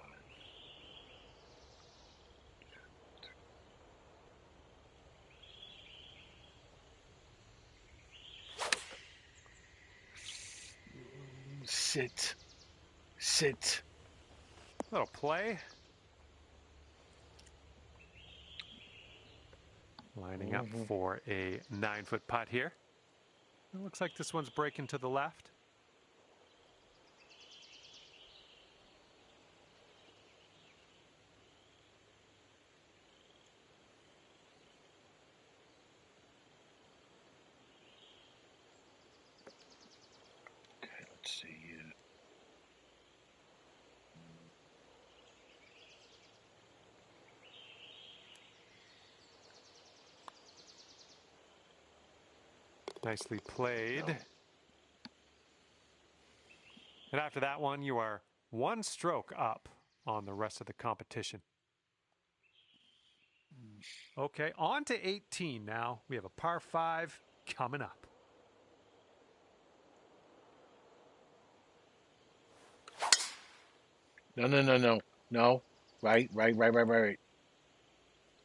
Speaker 1: Sit. Sit.
Speaker 5: Little play. Lining up for a 9-foot putt here. It looks like this one's breaking to the left. Nicely played. And after that one, you are one stroke up on the rest of the competition. Okay, on to 18 now. We have a par 5 coming up.
Speaker 1: No. Right.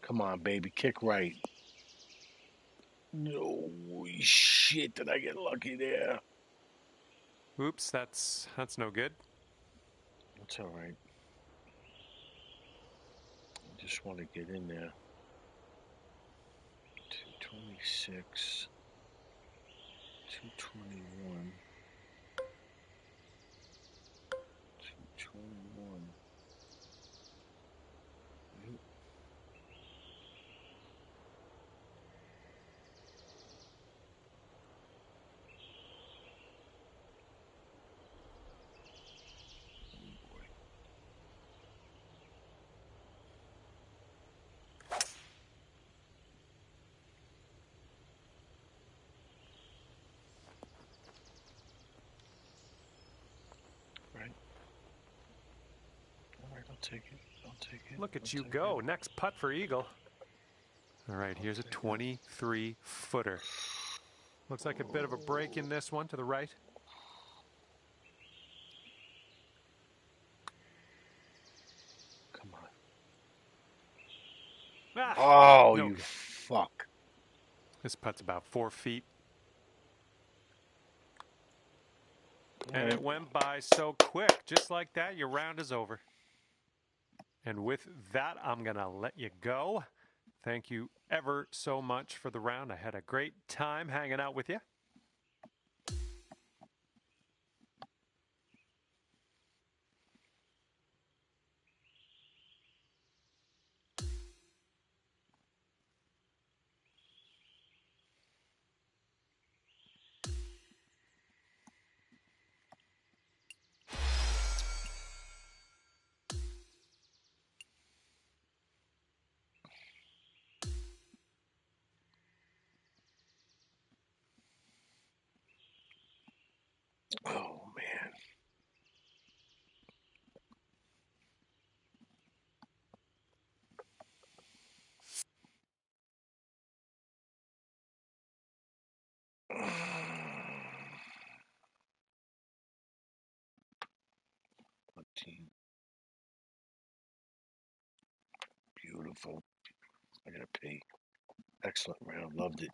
Speaker 1: Come on, baby. Kick right. No shit, did I get lucky there?
Speaker 5: Oops, that's no good.
Speaker 1: That's all right. I just want to get in there. 226. 221. 221. Yep. I'll take it.
Speaker 5: Look at you go. Next putt for Eagle. All right, here's a 23-footer. Looks like a bit of a break in this one to the right.
Speaker 1: Come on.
Speaker 5: Ah,
Speaker 1: oh,
Speaker 5: no
Speaker 1: you
Speaker 5: good.
Speaker 1: fuck.
Speaker 5: This putt's about 4 feet. And it went by so quick. Just like that, your round is over. And with that, I'm going to let you go. Thank you ever so much for the round. I had a great time hanging out with you.
Speaker 1: Oh, man. Beautiful. I gotta pee. Excellent round. Loved it.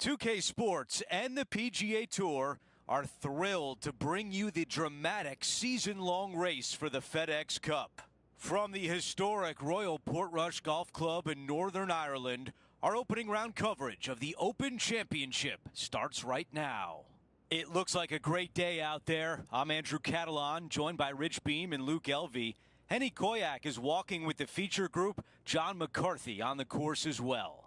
Speaker 7: 2K Sports and the PGA Tour are thrilled to bring you the dramatic season-long race for the FedEx Cup. From the historic Royal Portrush Golf Club in Northern Ireland, our opening round coverage of the Open Championship starts right now. It looks like a great day out there. I'm Andrew Catalan, joined by Rich Beam and Luke Elvey. Henny Koyak is walking with the feature group, John McCarthy on the course as well.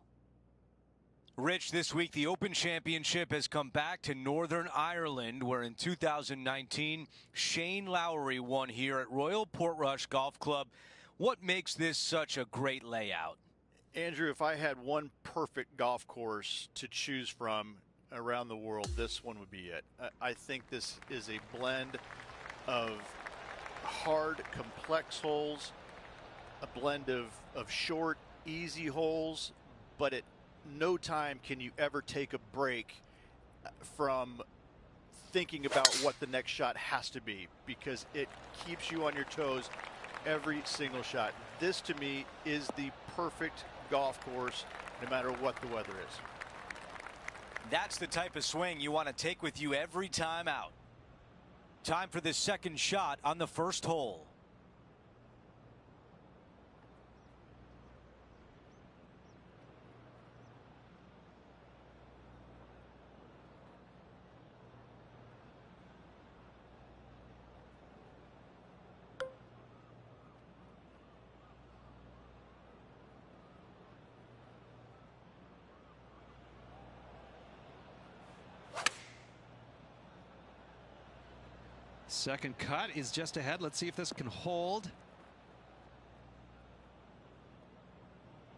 Speaker 7: Rich, this week the Open Championship has come back to Northern Ireland, where in 2019, Shane Lowry won here at Royal Portrush Golf Club. What makes this such a great layout?
Speaker 4: Andrew, if I had one perfect golf course to choose from around the world, this one would be it. I think this is a blend of hard, complex holes, a blend of short, easy holes, but at no time can you ever take a break from thinking about what the next shot has to be, because it keeps you on your toes every single shot. This, to me, is the perfect golf course no matter what the weather is.
Speaker 7: That's the type of swing you want to take with you every time out. Time for the second shot on the first hole.
Speaker 8: Second cut is just ahead. Let's see if this can hold.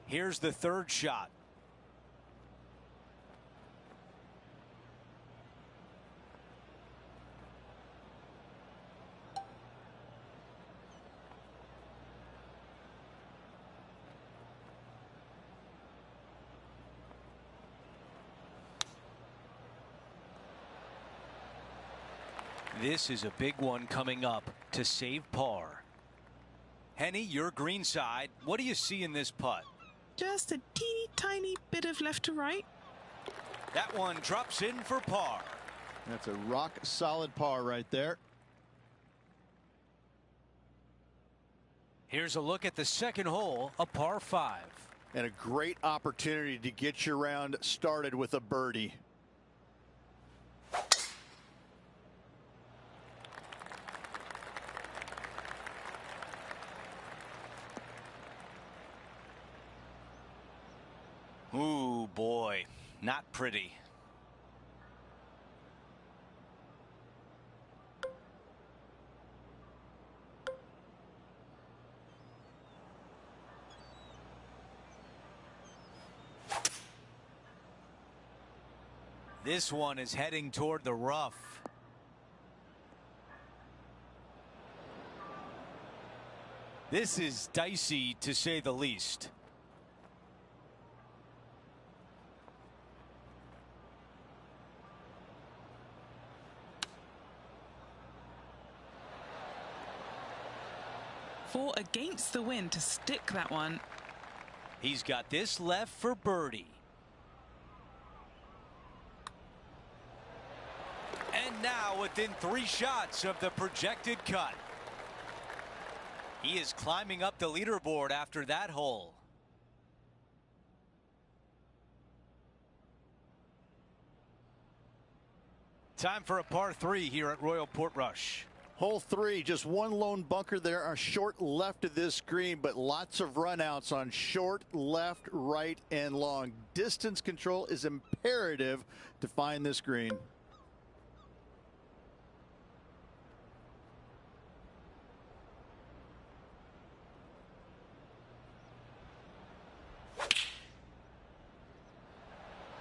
Speaker 7: Here's the third shot. This is a big one coming up to save par. Henny, your green side. What do you see in this putt?
Speaker 3: Just a teeny tiny bit of left to right.
Speaker 7: That one drops in for par.
Speaker 4: That's a rock solid par right there.
Speaker 7: Here's a look at the second hole, a par 5.
Speaker 4: And a great opportunity to get your round started with a birdie.
Speaker 7: Ooh, boy, not pretty. This one is heading toward the rough. This is dicey, to say the least.
Speaker 3: Four against the wind to stick that one.
Speaker 7: He's got this left for birdie. And now within 3 shots of the projected cut. He is climbing up the leaderboard after that hole. Time for a par 3 here at Royal Portrush.
Speaker 4: Hole 3, just one lone bunker there, a short left of this green, but lots of runouts on short, left, right, and long. Distance control is imperative to find this green.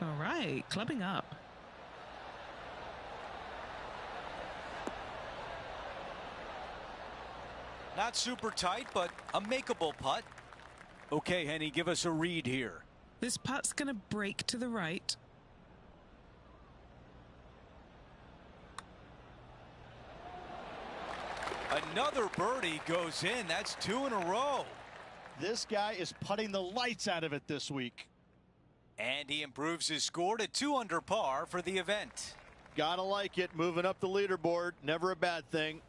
Speaker 3: All right, clubbing up.
Speaker 7: Not super tight, but a makeable putt. Okay, Henny, give us a read here.
Speaker 3: This putt's going to break to the right.
Speaker 7: Another birdie goes in. That's 2 in a row.
Speaker 4: This guy is putting the lights out of it this week.
Speaker 7: And he improves his score to 2 under par for the event.
Speaker 4: Gotta like it, moving up the leaderboard, never a bad thing.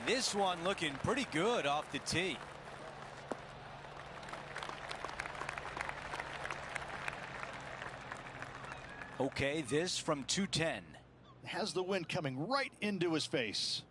Speaker 7: This one looking pretty good off the tee. Okay, this from 210.
Speaker 4: Has the wind coming right into his face.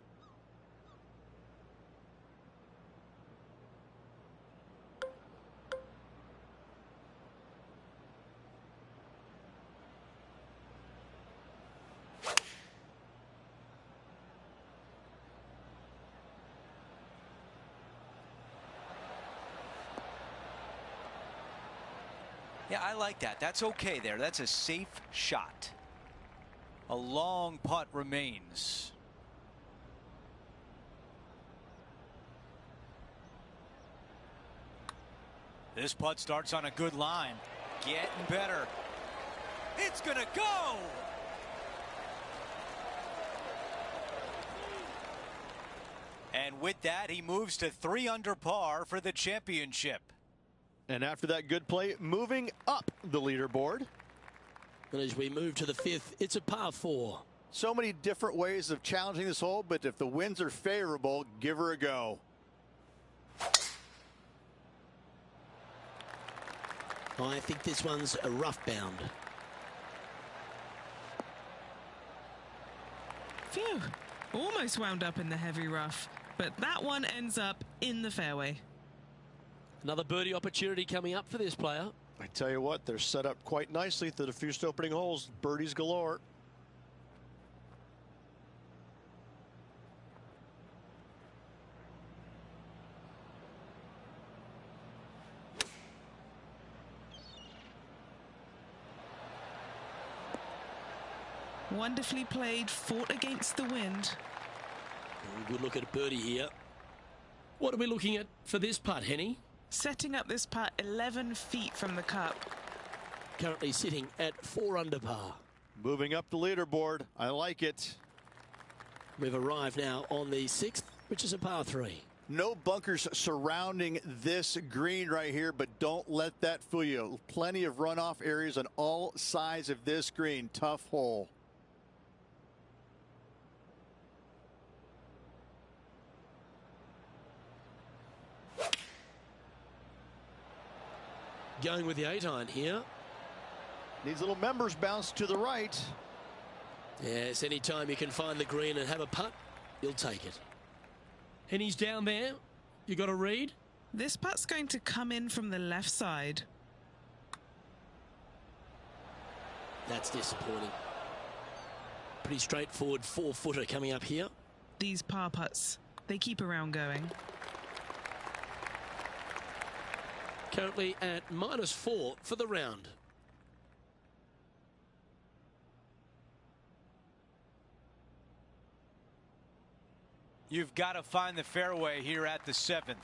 Speaker 7: Yeah, I like that. That's okay there. That's a safe shot. A long putt remains. This putt starts on a good line. Getting better. It's gonna go! And with that, he moves to 3 under par for the championship.
Speaker 4: And after that good play, moving up the leaderboard.
Speaker 2: And as we move to the 5th, it's a par 4.
Speaker 4: So many different ways of challenging this hole, but if the winds are favorable, give her a go.
Speaker 2: I think this one's a rough bound.
Speaker 3: Phew. Almost wound up in the heavy rough, but that one ends up in the fairway.
Speaker 2: Another birdie opportunity coming up for this player.
Speaker 6: I tell you what, they're set up quite nicely through the first opening holes. Birdies galore.
Speaker 3: Wonderfully played, fought against the wind.
Speaker 2: Good look at a birdie here. What are we looking at for this putt, Henny?
Speaker 3: Setting up this putt 11 feet from the cup.
Speaker 2: Currently sitting at 4 under par.
Speaker 4: Moving up the leaderboard. I like it.
Speaker 2: We've arrived now on the 6th, which is a par 3.
Speaker 4: No bunkers surrounding this green right here, but don't let that fool you. Plenty of runoff areas on all sides of this green. Tough hole.
Speaker 2: Going with the 8-iron here.
Speaker 4: Needs a little members bounce to the right.
Speaker 2: Yes, anytime you can find the green and have a putt, you'll take it. And he's down there. You got a read?
Speaker 3: This putt's going to come in from the left side.
Speaker 2: That's disappointing. Pretty straightforward 4-footer coming up here.
Speaker 3: These par putts, they keep around going.
Speaker 2: Currently at -4 for the round.
Speaker 7: You've got to find the fairway here at the 7th.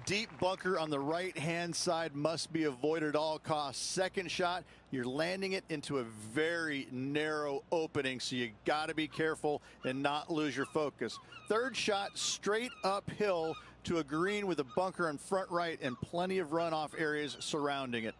Speaker 4: Deep bunker on the right-hand side must be avoided at all costs. Second shot, you're landing it into a very narrow opening, so you got to be careful and not lose your focus. Third shot, straight uphill to a green with a bunker on front right and plenty of runoff areas surrounding it.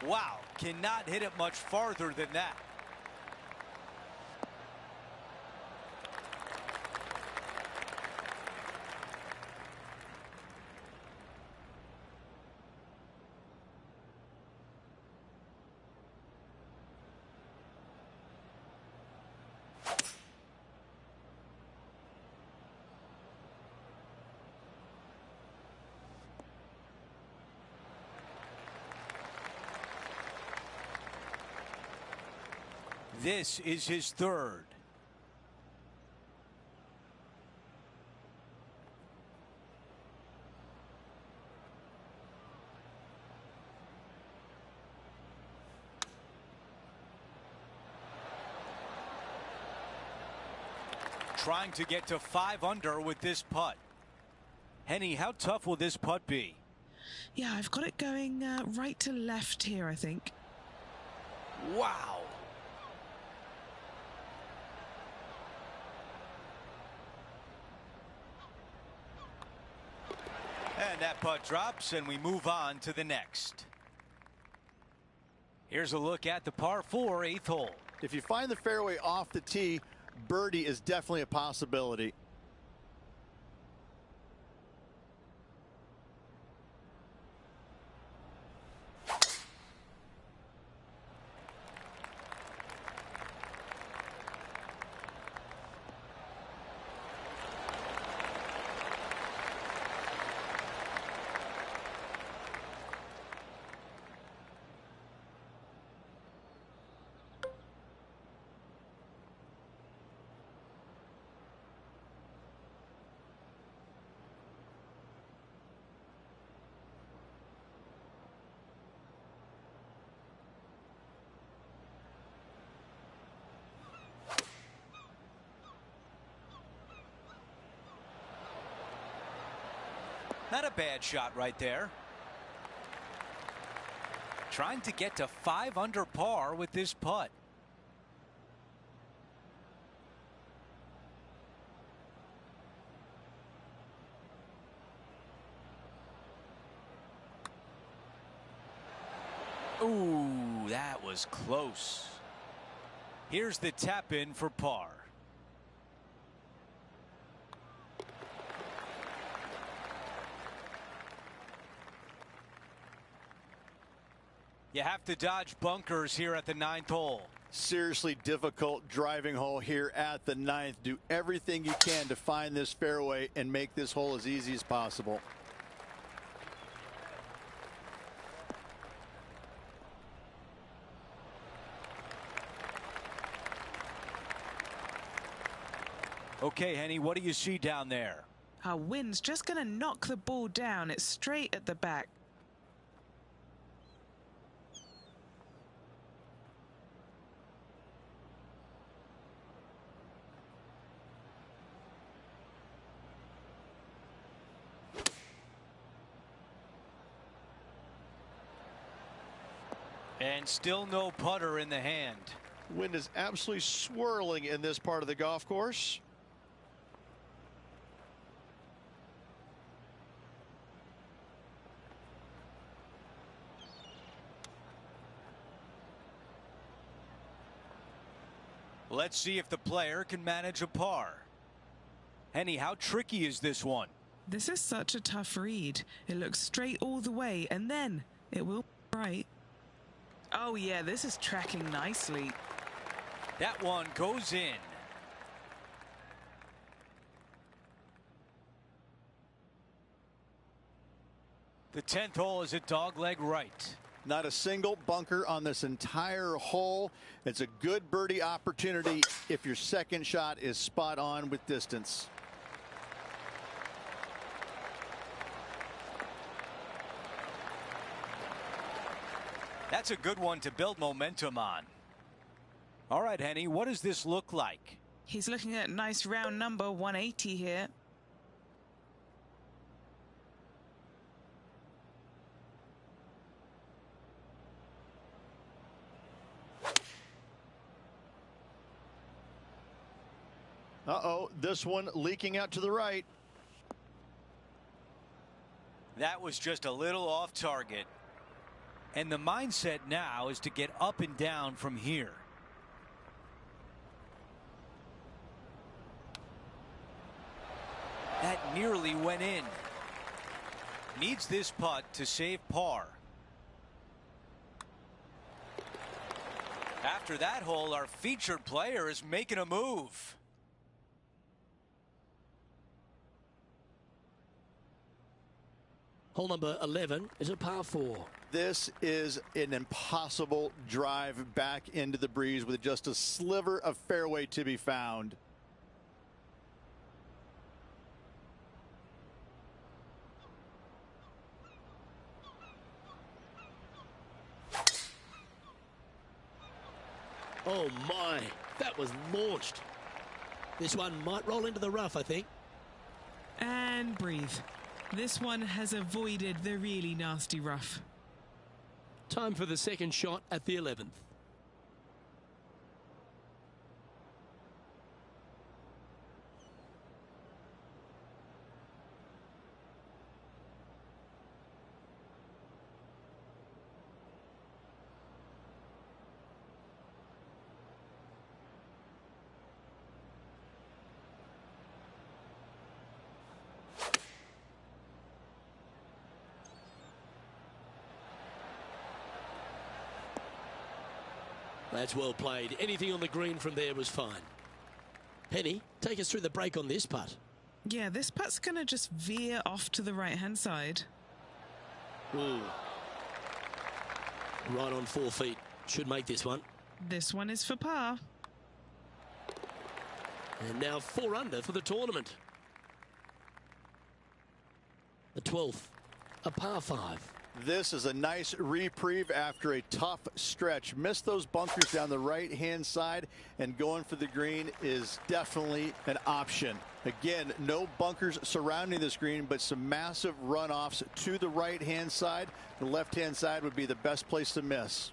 Speaker 7: Wow, cannot hit it much farther than that. This is his third. trying to get to 5 under with this putt. Henny, how tough will this putt be?
Speaker 3: Yeah, I've got it going right to left here, I think.
Speaker 7: Wow. And that putt drops, and we move on to the next. Here's a look at the par 4 8th hole.
Speaker 4: If you find the fairway off the tee, birdie is definitely a possibility.
Speaker 7: Not a bad shot right there. Trying to get to 5 under par with this putt. Ooh, that was close. Here's the tap in for par. You have to dodge bunkers here at the 9th hole.
Speaker 4: Seriously difficult driving hole here at the 9th. Do everything you can to find this fairway and make this hole as easy as possible.
Speaker 7: Okay, Henny, what do you see down there?
Speaker 3: Our wind's just going to knock the ball down. It's straight at the back.
Speaker 7: And still no putter in the hand.
Speaker 6: Wind is absolutely swirling in this part of the golf course.
Speaker 7: Let's see if the player can manage a par. Henny, how tricky is this one?
Speaker 3: This is such a tough read. It looks straight all the way, and then it will be right. Oh yeah, this is tracking nicely.
Speaker 7: That one goes in. The 10th hole is a dogleg right.
Speaker 4: Not a single bunker on this entire hole. It's a good birdie opportunity if your second shot is spot on with distance.
Speaker 7: That's a good one to build momentum on. All right, Henny, what does this look like?
Speaker 3: He's looking at a nice round number 180 here.
Speaker 4: Uh-oh, this one leaking out to the right.
Speaker 7: That was just a little off target. And the mindset now is to get up and down from here. That nearly went in. Needs this putt to save par. After that hole, our featured player is making a move.
Speaker 2: Hole number 11 is a par 4.
Speaker 4: This is an impossible drive back into the breeze with just a sliver of fairway to be found.
Speaker 2: Oh my, that was launched. This one might roll into the rough, I think.
Speaker 3: And breathe. This one has avoided the really nasty rough.
Speaker 2: Time for the second shot at the 11th. That's well played. Anything on the green from there was fine. Penny, take us through the break on this putt.
Speaker 3: Yeah, this putt's going to just veer off to the right-hand side.
Speaker 2: Ooh. Right on 4 feet. Should make this one.
Speaker 3: This one is for par.
Speaker 2: And now 4 under for the tournament. The 12th, a par 5.
Speaker 4: This is a nice reprieve after a tough stretch. Missed those bunkers down the right-hand side, and going for the green is definitely an option. Again, no bunkers surrounding this green, but some massive runoffs to the right-hand side. The left-hand side would be the best place to miss.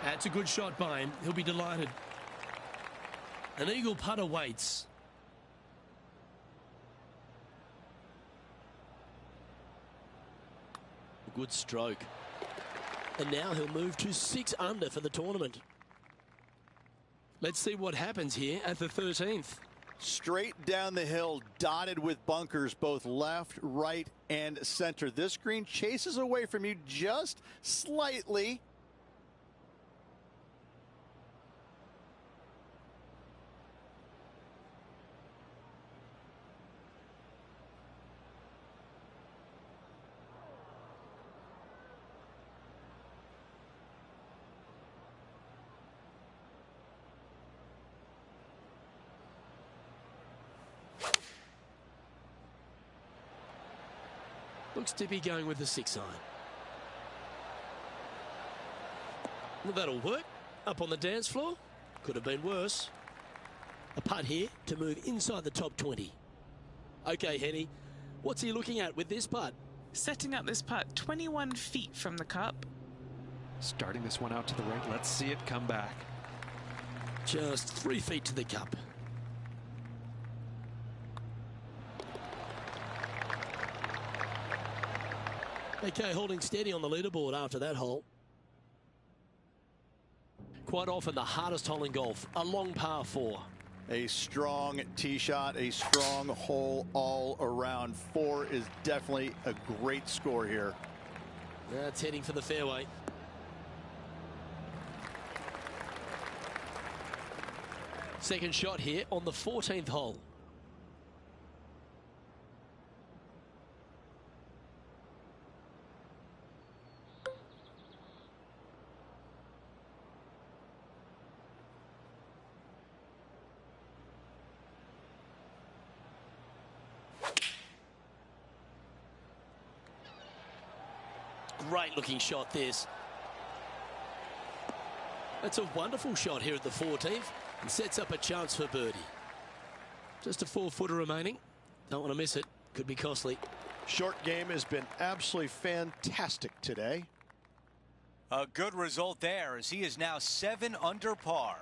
Speaker 2: That's a good shot by him. He'll be delighted. An eagle putt awaits. Good stroke. And now he'll move to 6 under for the tournament. Let's see what happens here at the 13th.
Speaker 4: Straight down the hill, dotted with bunkers, both left, right, and center. This green chases away from you just slightly.
Speaker 2: Looks to be going with the 6 iron. Well, that'll work. Up on the dance floor. Could have been worse. A putt here to move inside the top 20. Okay, Henny. What's he looking at with this putt?
Speaker 3: Setting up this putt 21 feet from the cup.
Speaker 8: Starting this one out to the right. Let's see it come back.
Speaker 2: Just 3 feet to the cup. Okay, holding steady on the leaderboard after that hole. Quite often the hardest hole in golf, a long par 4.
Speaker 4: A strong tee shot, a strong hole all around. 4 is definitely a great score here.
Speaker 2: That's heading for the fairway. Second shot here on the 14th hole. Great looking shot this. That's a wonderful shot here at the 14th and sets up a chance for birdie. Just a 4-footer remaining. Don't want to miss it. Could be costly.
Speaker 6: Short game has been absolutely fantastic today.
Speaker 7: A good result there as he is now 7 under par.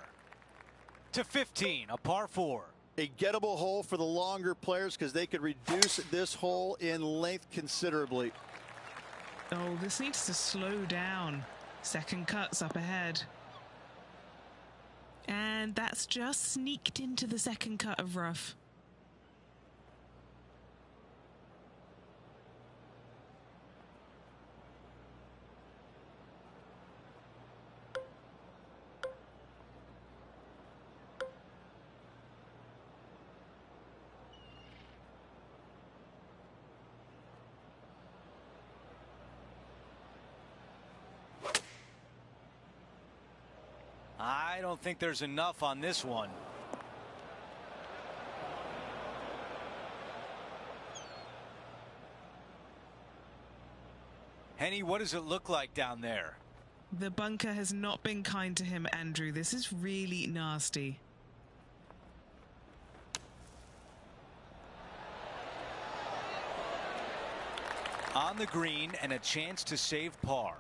Speaker 7: To 15, a par 4.
Speaker 4: A gettable hole for the longer players because they could reduce this hole in length considerably.
Speaker 3: Oh, this needs to slow down. Second cut's up ahead. And that's just sneaked into the second cut of rough.
Speaker 7: I don't think there's enough on this one. Henny, what does it look like down there?
Speaker 3: The bunker has not been kind to him, Andrew. This is really nasty.
Speaker 7: On the green and a chance to save par.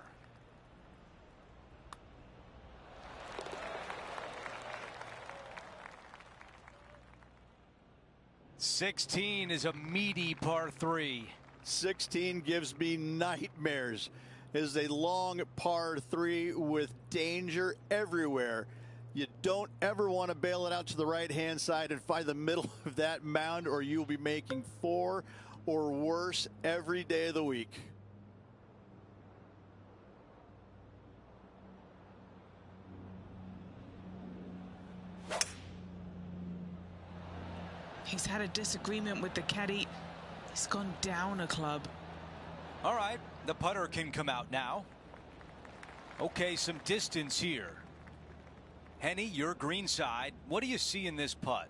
Speaker 7: #16 is a meaty par 3.
Speaker 4: 16 gives me nightmares. It is a long par 3 with danger everywhere. You don't ever want to bail it out to the right-hand side and find the middle of that mound, or you'll be making 4 or worse every day of the week.
Speaker 3: He's had a disagreement with the caddy. He's gone down a club.
Speaker 7: All right, the putter can come out now. Okay, some distance here. Henny, your green side. What do you see in this putt?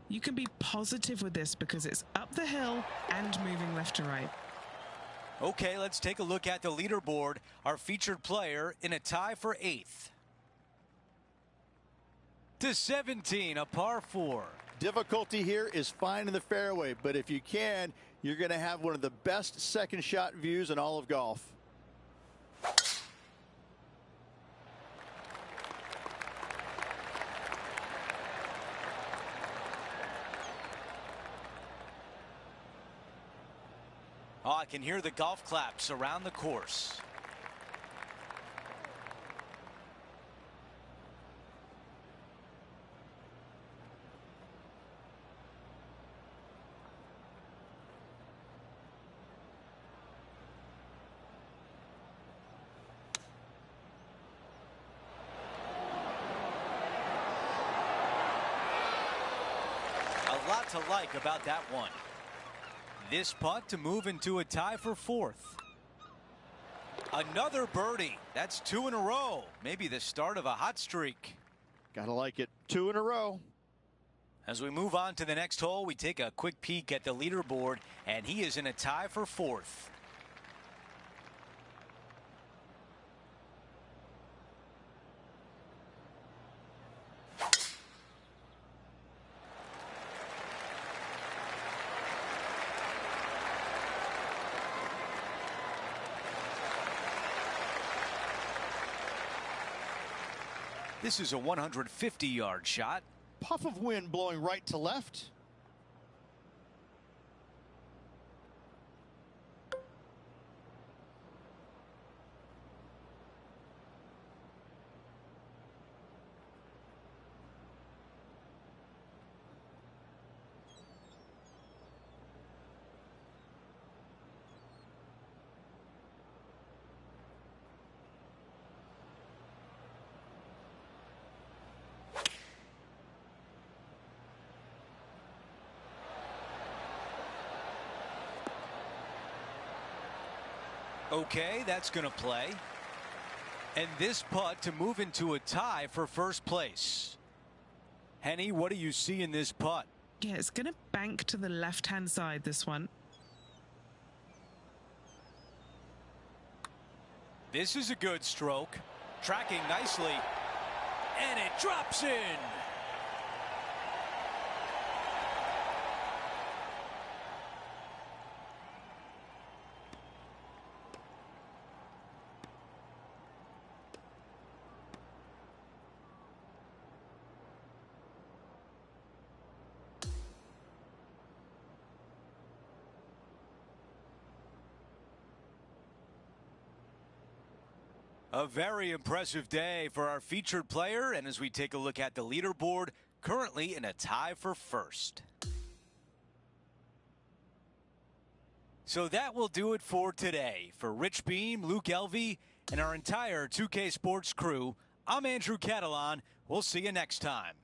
Speaker 3: You can be positive with this because it's up the hill and moving left to right.
Speaker 7: Okay, let's take a look at the leaderboard. Our featured player in a tie for 8th. #17, a par 4.
Speaker 4: Difficulty here is finding the fairway, but if you can, you're going to have one of the best second shot views in all of golf.
Speaker 7: Oh, I can hear the golf claps around the course. A lot to like about that one. This putt to move into a tie for 4th. Another birdie. That's 2 in a row. Maybe the start of a hot streak.
Speaker 4: Gotta like it. 2 in a row.
Speaker 7: As we move on to the next hole, we take a quick peek at the leaderboard, and he is in a tie for 4th. This is a 150-yard shot.
Speaker 4: Puff of wind blowing right to left.
Speaker 7: Okay, that's going to play. And this putt to move into a tie for first place. Henny, what do you see in this putt?
Speaker 3: Yeah, it's going to bank to the left-hand side, this one.
Speaker 7: This is a good stroke. Tracking nicely. And it drops in. A very impressive day for our featured player, and as we take a look at the leaderboard, currently in a tie for first. So that will do it for today. For Rich Beam, Luke Elvey, and our entire 2K Sports crew, I'm Andrew Catalan. We'll see you next time.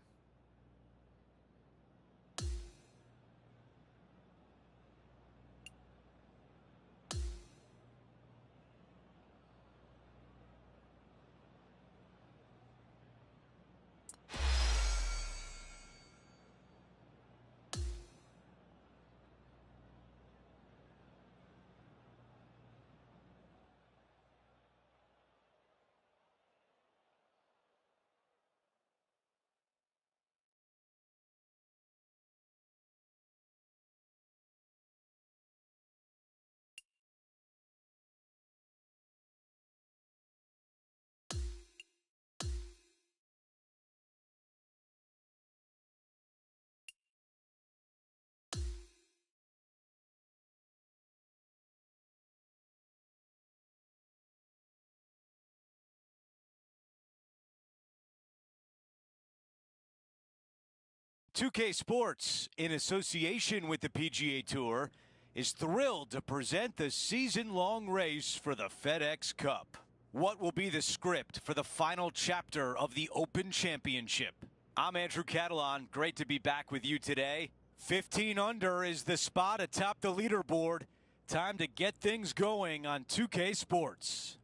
Speaker 7: 2K Sports, in association with the PGA Tour, is thrilled to present the season-long race for the FedEx Cup. What will be the script for the final chapter of the Open Championship? I'm Andrew Catalan. Great to be back with you today. 15 under is the spot atop the leaderboard. Time to get things going on 2K Sports.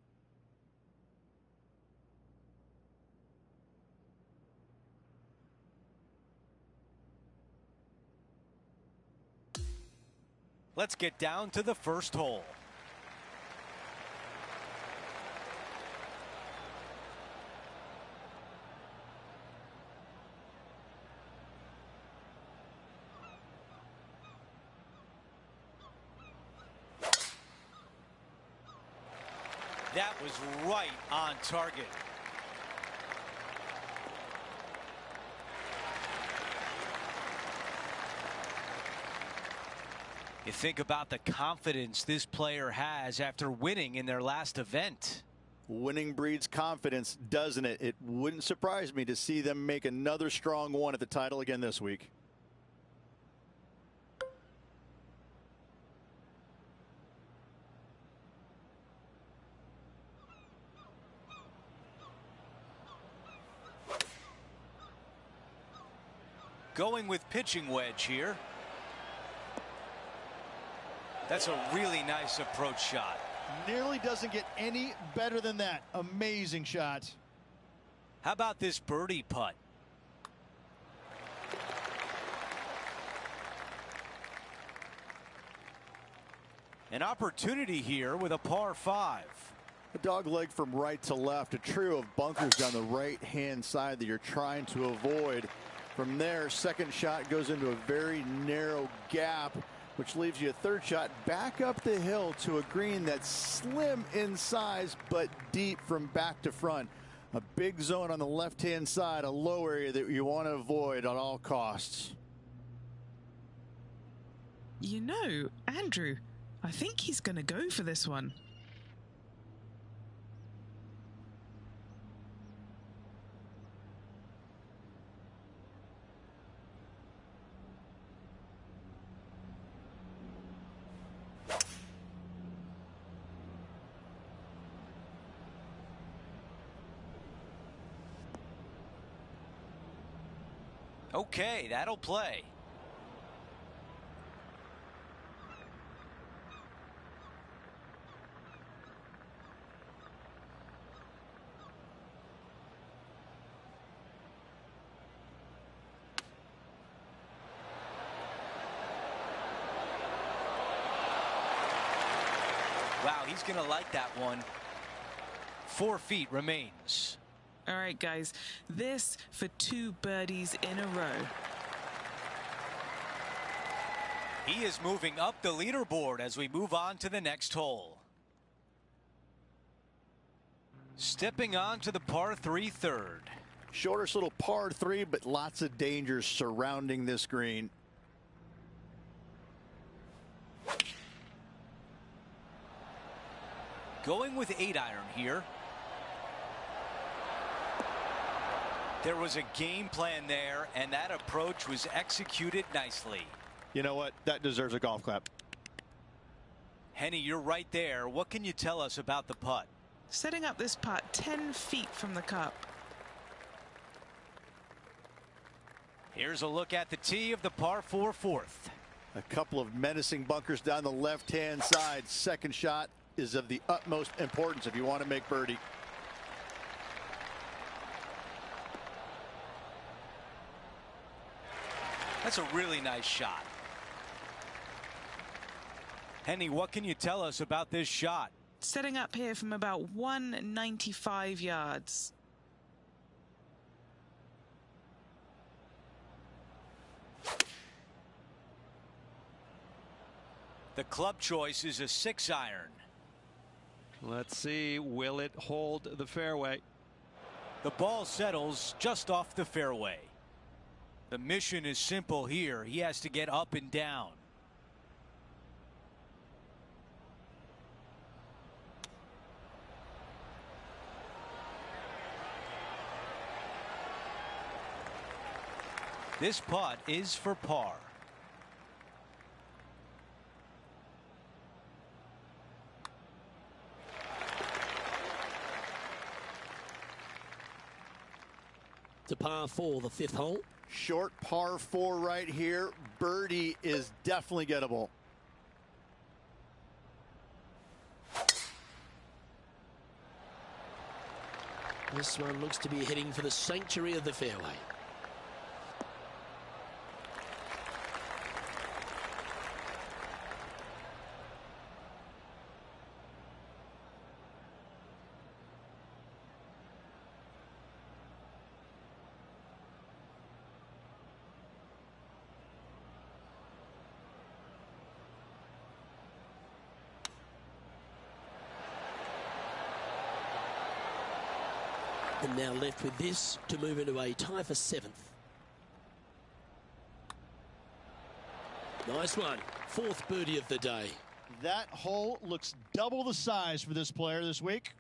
Speaker 7: Let's get down to the first hole. That was right on target. You think about the confidence this player has after winning in their last event.
Speaker 4: Winning breeds confidence, doesn't it? It wouldn't surprise me to see them make another strong one at the title again this week.
Speaker 7: Going with pitching wedge here. That's a really nice approach shot.
Speaker 4: Nearly doesn't get any better than that. Amazing shot.
Speaker 7: How about this birdie putt? An opportunity here with a par 5.
Speaker 4: A dog leg from right to left. A trio of bunkers down the right-hand side that you're trying to avoid. From there, second shot goes into a very narrow gap, which leaves you a third shot back up the hill to a green that's slim in size but deep from back to front. A big zone on the left-hand side, a low area that you want to avoid at all costs.
Speaker 3: You know, Andrew, I think he's going to go for this one.
Speaker 7: Okay, that'll play. Wow, he's going to like that one. 4 feet remains.
Speaker 3: All right, guys, this for 2 birdies in a row.
Speaker 7: He is moving up the leaderboard as we move on to the next hole. Stepping on to the par 3 third.
Speaker 4: Shortest little par 3, but lots of dangers surrounding this green.
Speaker 7: Going with 8-iron here. There was a game plan there, and that approach was executed nicely.
Speaker 4: You know what? That deserves a golf clap.
Speaker 7: Henny, you're right there. What can you tell us about the putt?
Speaker 3: Setting up this putt 10 feet from the cup.
Speaker 7: Here's a look at the tee of the par 4 fourth.
Speaker 4: A couple of menacing bunkers down the left-hand side. Second shot is of the utmost importance if you want to make birdie.
Speaker 7: That's a really nice shot. Henny, what can you tell us about this shot?
Speaker 3: Setting up here from about 195 yards.
Speaker 7: The club choice is a 6-iron.
Speaker 8: Let's see, will it hold the fairway?
Speaker 7: The ball settles just off the fairway. The mission is simple here. He has to get up and down. This putt is for par.
Speaker 2: To par 4, the 5th hole.
Speaker 4: Short par 4 right here. Birdie is definitely gettable.
Speaker 2: This one looks to be heading for the sanctuary of the fairway. And now left with this to move into a tie for 7th. Nice one. 4th birdie of the day.
Speaker 4: That hole looks double the size for this player this week.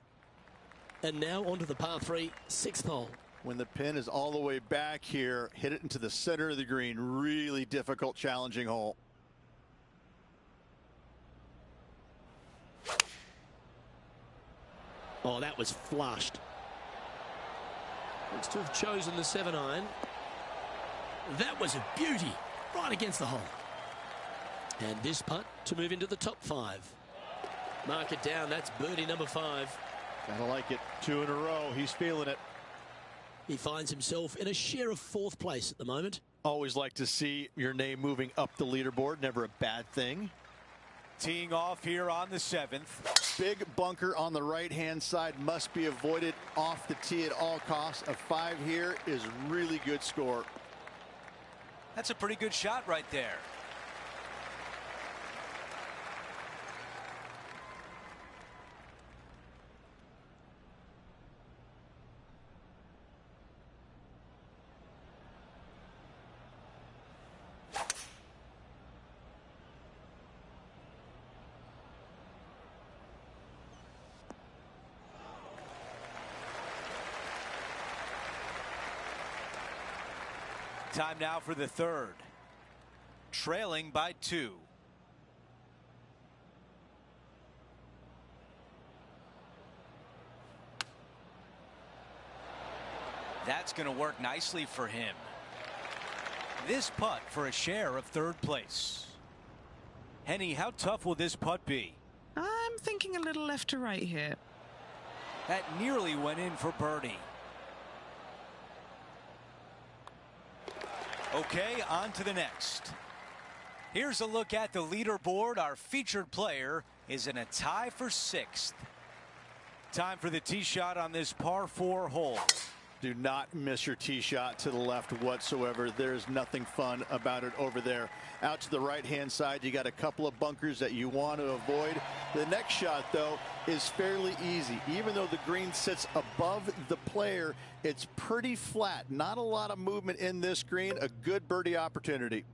Speaker 2: And now onto the par 3, 6th hole.
Speaker 4: When the pin is all the way back here, hit it into the center of the green. Really difficult, challenging hole.
Speaker 2: Oh, that was flushed. Looks to have chosen the 7-iron. That was a beauty, right against the hole. And this putt to move into the top 5. Mark it down, that's birdie number 5.
Speaker 4: Gotta like it. 2 in a row. He's feeling it.
Speaker 2: He finds himself in a share of 4th place at the moment.
Speaker 4: Always like to see your name moving up the leaderboard. Never a bad thing.
Speaker 7: Teeing off here on the 7th.
Speaker 4: Big bunker on the right-hand side must be avoided off the tee at all costs. A 5 here is really good score.
Speaker 7: That's a pretty good shot right there. Time now for the 3rd. Trailing by 2. That's going to work nicely for him. This putt for a share of 3rd place. Henny, how tough will this putt be?
Speaker 3: I'm thinking a little left to right here.
Speaker 7: That nearly went in for birdie. Okay, on to the next. Here's a look at the leaderboard. Our featured player is in a tie for 6th. Time for the tee shot on this par 4 hole.
Speaker 4: Do not miss your tee shot to the left whatsoever. There's nothing fun about it over there. Out to the right-hand side, you got a couple of bunkers that you want to avoid. The next shot, though, is fairly easy. Even though the green sits above the player, it's pretty flat. Not a lot of movement in this green. A good birdie opportunity.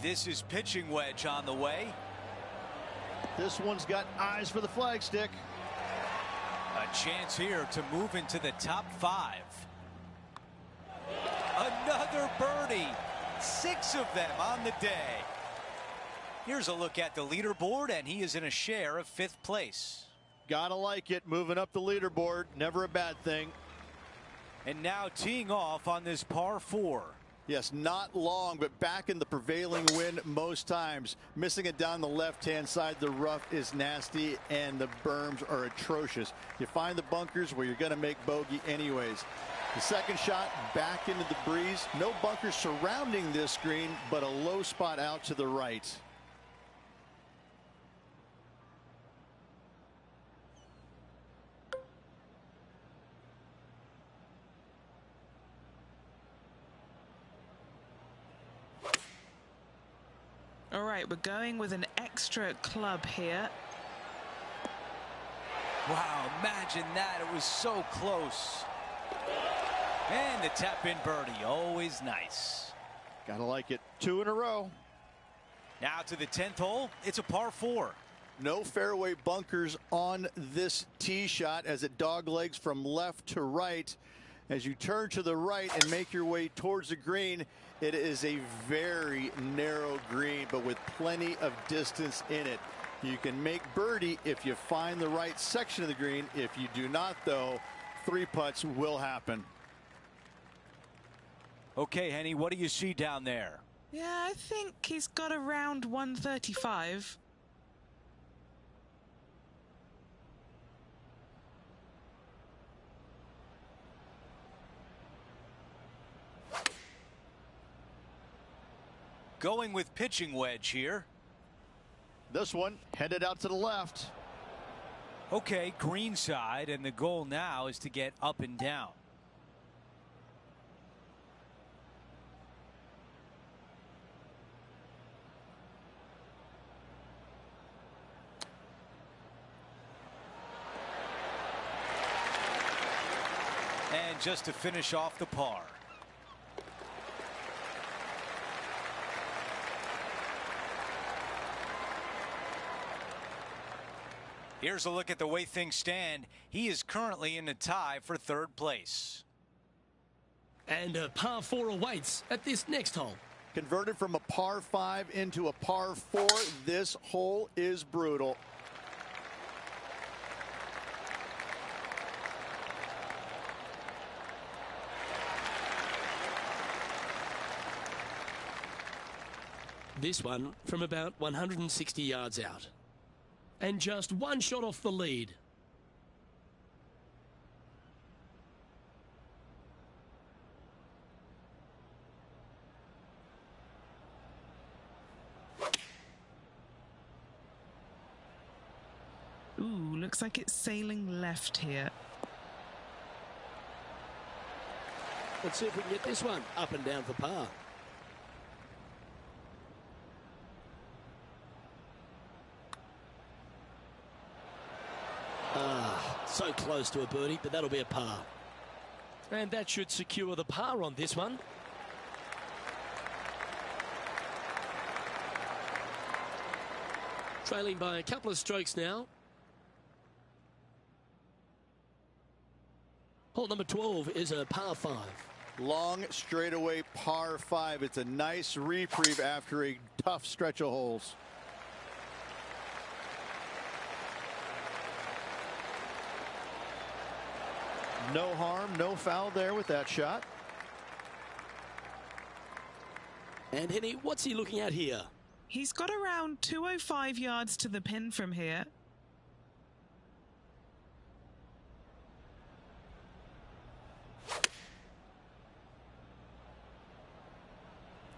Speaker 7: This is pitching wedge on the way.
Speaker 4: This one's got eyes for the flagstick.
Speaker 7: A chance here to move into the top 5. Another birdie. 6 of them on the day. Here's a look at the leaderboard, and he is in a share of 5th place.
Speaker 4: Gotta like it. Moving up the leaderboard. Never a bad thing.
Speaker 7: And now teeing off on this par 4.
Speaker 4: Yes, not long, but back in the prevailing wind most times. Missing it down the left-hand side. The rough is nasty, and the berms are atrocious. You find the bunkers where you're going to make bogey anyways. The second shot back into the breeze. No bunkers surrounding this green, but a low spot out to the right.
Speaker 3: All right, we're going with an extra club here.
Speaker 7: Wow, imagine that. It was so close. And the tap-in birdie, always nice.
Speaker 4: Gotta like it. 2 in a row.
Speaker 7: Now to the 10th hole. It's a par 4.
Speaker 4: No fairway bunkers on this tee shot as it doglegs from left to right. As you turn to the right and make your way towards the green, it is a very narrow green, but with plenty of distance in it. You can make birdie if you find the right section of the green. If you do not, though, 3 putts will happen.
Speaker 7: Okay, Henny, what do you see down there?
Speaker 3: Yeah, I think he's got around 135.
Speaker 7: Going with pitching wedge here.
Speaker 4: This one headed out to the left.
Speaker 7: Okay, green side, and the goal now is to get up and down. And just to finish off the par. Here's a look at the way things stand. He is currently in a tie for 3rd place.
Speaker 2: And a par 4 awaits at this next hole.
Speaker 4: Converted from a par 5 into a par 4. This hole is brutal.
Speaker 2: This one from about 160 yards out. And just one shot off the lead.
Speaker 3: Ooh, looks like it's sailing left here.
Speaker 2: Let's see if we can get this one up and down for par. So close to a birdie, but that'll be a par. And that should secure the par on this one. Trailing by a couple of strokes now. Hole number 12 is a par 5.
Speaker 4: Long straightaway par 5. It's a nice reprieve after a tough stretch of holes. No harm, no foul there with that shot.
Speaker 2: And Henny, what's he looking at here?
Speaker 3: He's got around 205 yards to the pin from here.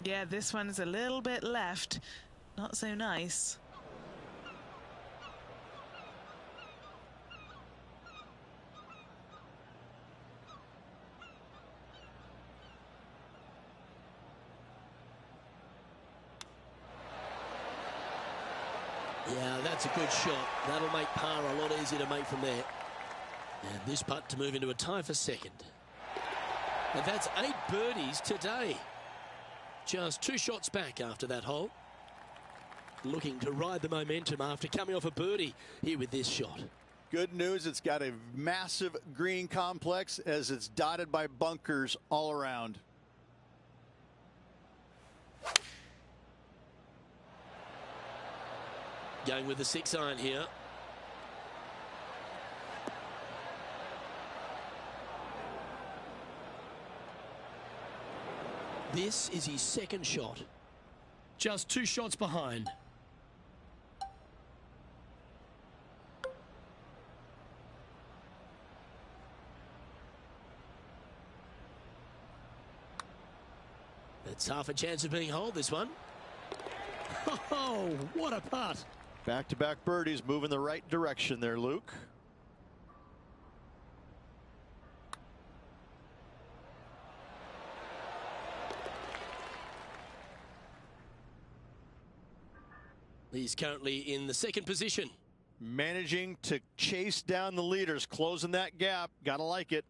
Speaker 3: Yeah, this one's a little bit left. Not so nice.
Speaker 2: Yeah, that's a good shot. That'll make par a lot easier to make from there. And this putt to move into a tie for 2nd. And that's 8 birdies today. Just 2 shots back after that hole. Looking to ride the momentum after coming off a birdie here with this shot.
Speaker 4: Good news, it's got a massive green complex as it's dotted by bunkers all around.
Speaker 2: Going with the 6-iron here. This is his 2nd shot. Just 2 shots behind. It's half a chance of being holed, this one. Oh, what a putt.
Speaker 4: Back-to-back birdies moving the right direction there, Luke.
Speaker 2: He's currently in the 2nd position.
Speaker 4: Managing to chase down the leaders, closing that gap. Gotta like it.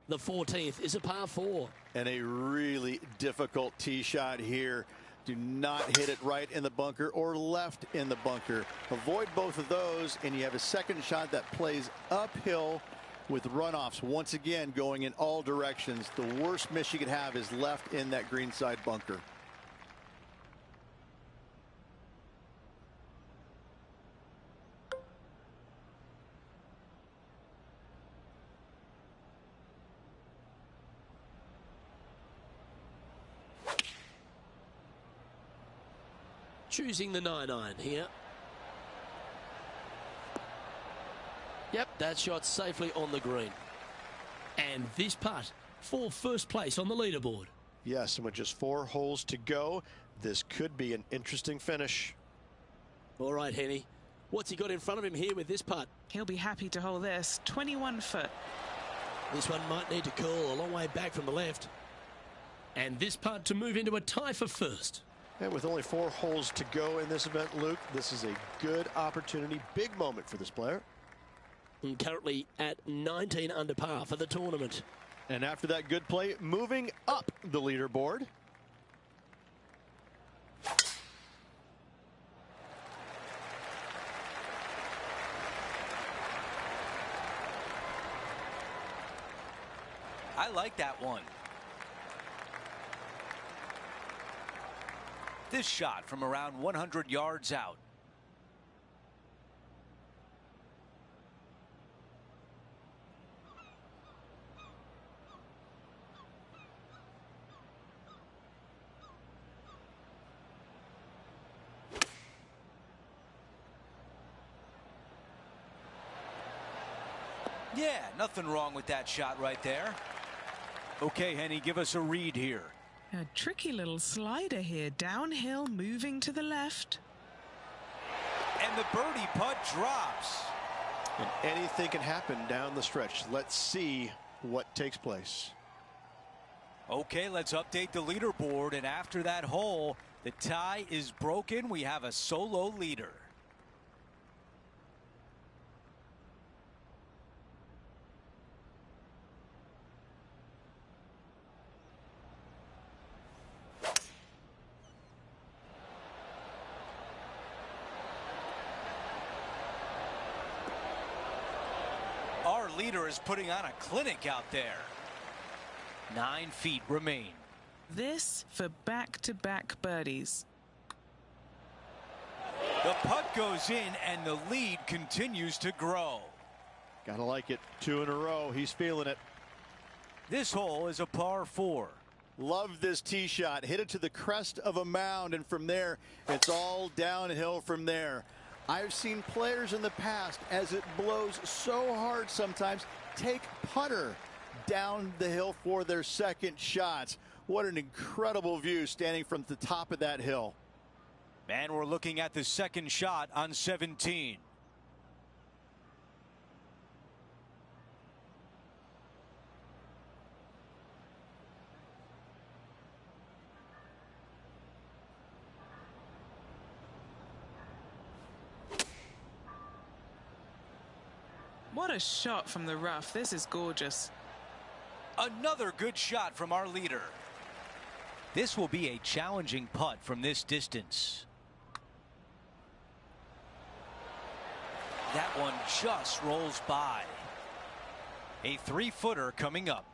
Speaker 2: The 14th is a par 4.
Speaker 4: And a really difficult tee shot here. Do not hit it right in the bunker or left in the bunker. Avoid both of those, and you have a second shot that plays uphill with runoffs. Once again, going in all directions. The worst miss you could have is left in that greenside bunker.
Speaker 2: Choosing the 9-iron here. Yep, that shot safely on the green. And this putt for first place on the leaderboard.
Speaker 6: Yes, and with just 4 holes to go, this could be an interesting finish.
Speaker 2: All right, Henny. What's he got in front of him here with this putt?
Speaker 3: He'll be happy to hold this. 21 foot.
Speaker 2: This one might need to curl a long way back from the left. And this putt to move into a tie for first.
Speaker 6: And with only 4 holes to go in this event, Luke, this is a good opportunity, big moment for this player.
Speaker 2: And currently at 19 under par for the tournament.
Speaker 6: And after that good play, moving up the leaderboard.
Speaker 7: I like that one. This shot from around 100 yards out. Yeah, nothing wrong with that shot right there. Okay, Henny, give us a read here.
Speaker 3: A tricky little slider here. Downhill, moving to the left.
Speaker 7: And the birdie putt drops.
Speaker 6: And anything can happen down the stretch. Let's see what takes place.
Speaker 7: Okay, let's update the leaderboard. And after that hole, the tie is broken. We have a solo leader. Our leader is putting on a clinic out there. 9 feet remain.
Speaker 3: This for back-to-back birdies.
Speaker 7: The putt goes in and the lead continues to grow.
Speaker 6: Gotta like it. 2 in a row. He's feeling it.
Speaker 7: This hole is a par 4.
Speaker 4: Love this tee shot. Hit it to the crest of a mound, and from there, it's all downhill from there. I've seen players in the past, as it blows so hard sometimes, take putter down the hill for their second shots. What an incredible view standing from the top of that hill.
Speaker 7: And we're looking at the second shot on 17.
Speaker 3: What a shot from the rough. This is gorgeous.
Speaker 7: Another good shot from our leader. This will be a challenging putt from this distance. That one just rolls by. A 3-footer coming up.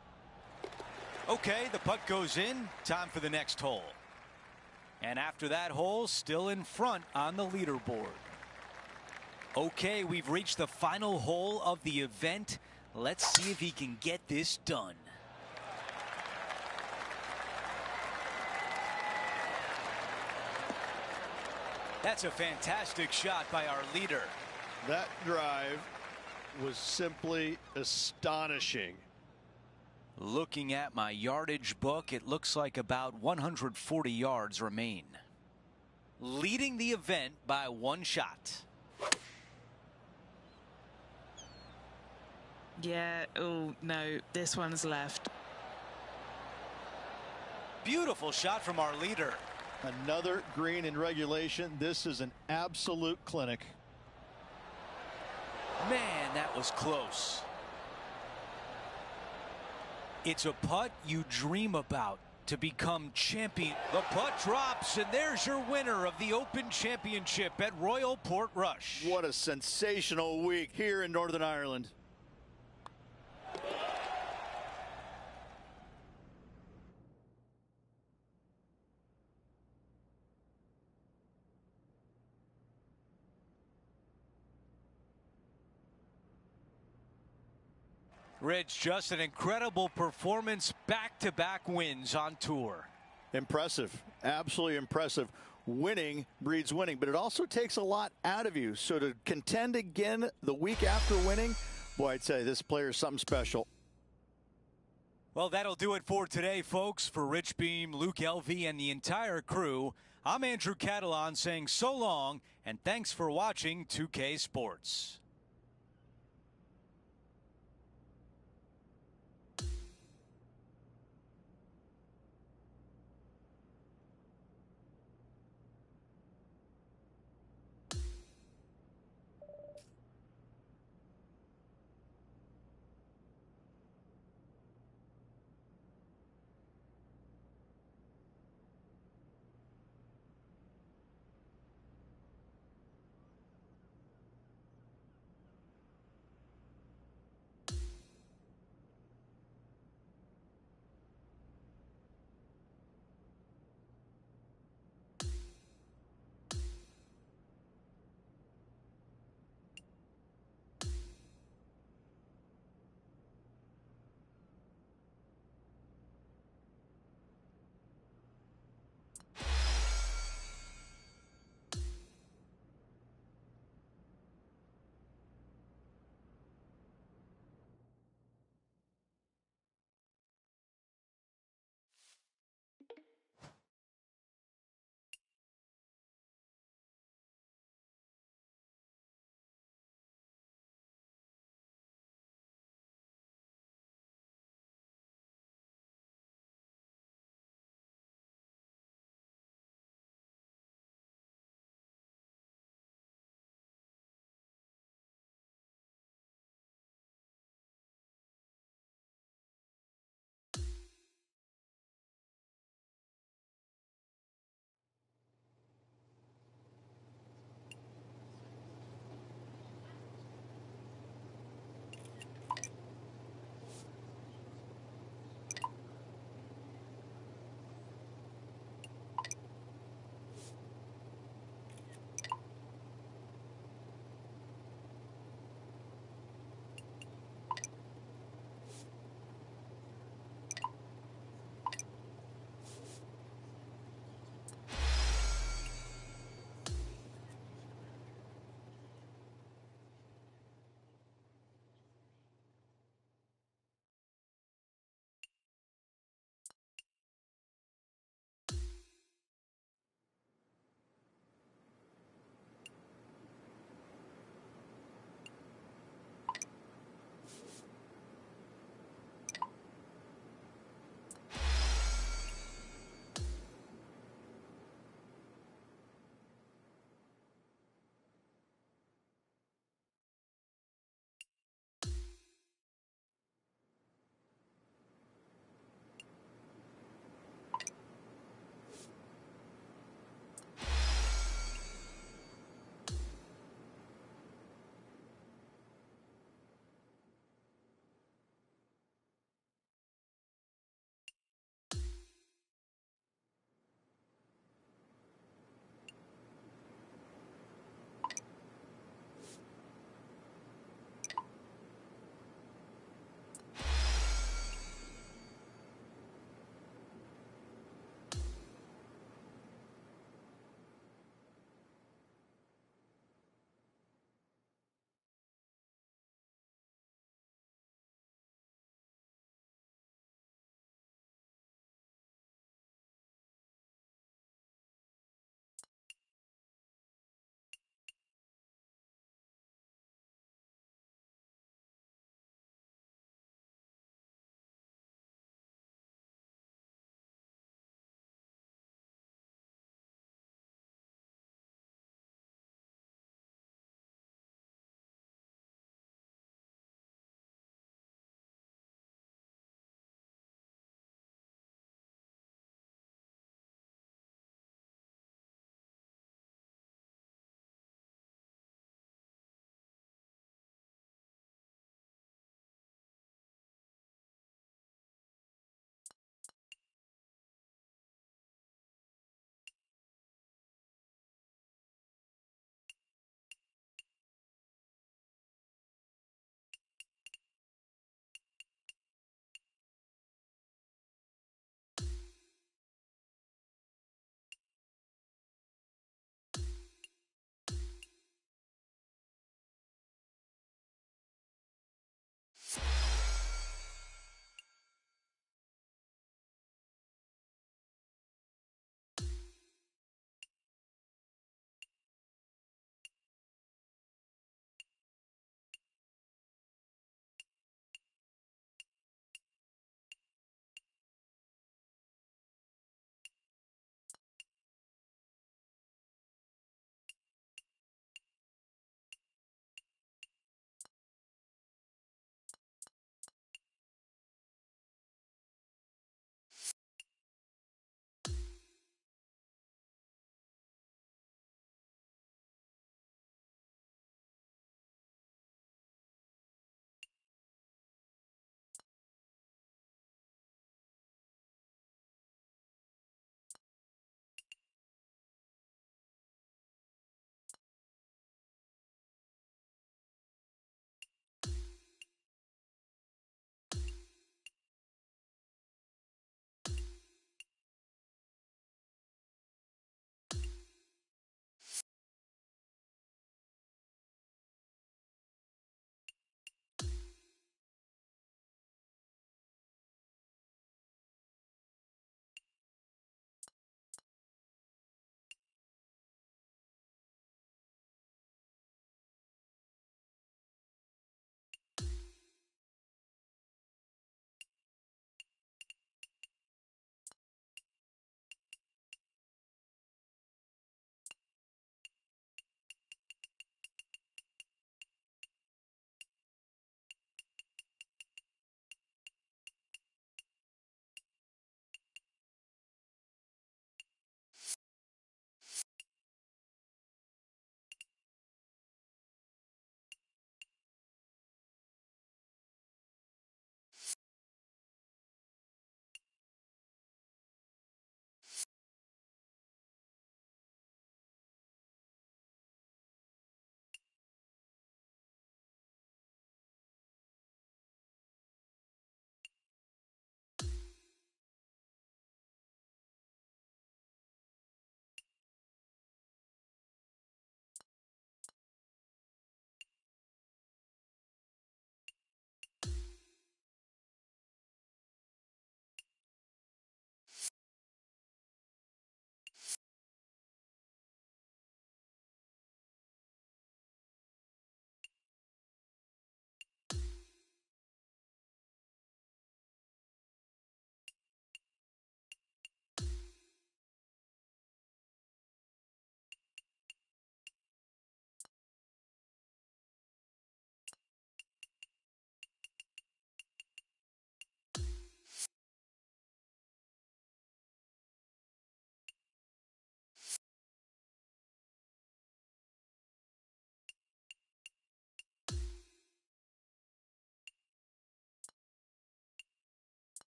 Speaker 7: Okay, the putt goes in. Time for the next hole. And after that hole, still in front on the leaderboard. Okay, we've reached the final hole of the event. Let's see if he can get this done. That's a fantastic shot by our leader.
Speaker 6: That drive was simply astonishing.
Speaker 7: Looking at my yardage book, it looks like about 140 yards remain. Leading the event by 1 shot.
Speaker 3: Yeah, oh no, this one's left.
Speaker 7: Beautiful shot from our leader.
Speaker 4: Another green in regulation. This is an absolute clinic.
Speaker 7: Man, that was close. It's a putt you dream about. to become champion. The putt drops, and there's your winner of the Open Championship at Royal Portrush.
Speaker 4: What a sensational week here in Northern Ireland.
Speaker 7: Rich, just an incredible performance, back-to-back wins on tour.
Speaker 4: Impressive, absolutely impressive. Winning breeds winning, but it also takes a lot out of you. So to contend again the week after winning, boy, I'd say this player is something special.
Speaker 7: Well, that'll do it for today, folks. For Rich Beam, Luke Elvey, and the entire crew, I'm Andrew Catalan saying so long, and thanks for watching 2K Sports.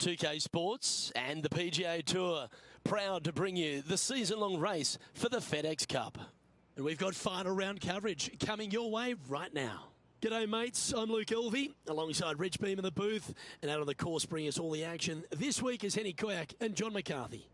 Speaker 2: 2K Sports and the PGA Tour, proud to bring you the season-long race for the FedEx Cup. And we've got final round coverage coming your way right now. G'day mates, I'm Luke Elvey, alongside Rich Beam in the booth, and out on the course bringing us all the action this week is Henny Koyak and John McCarthy.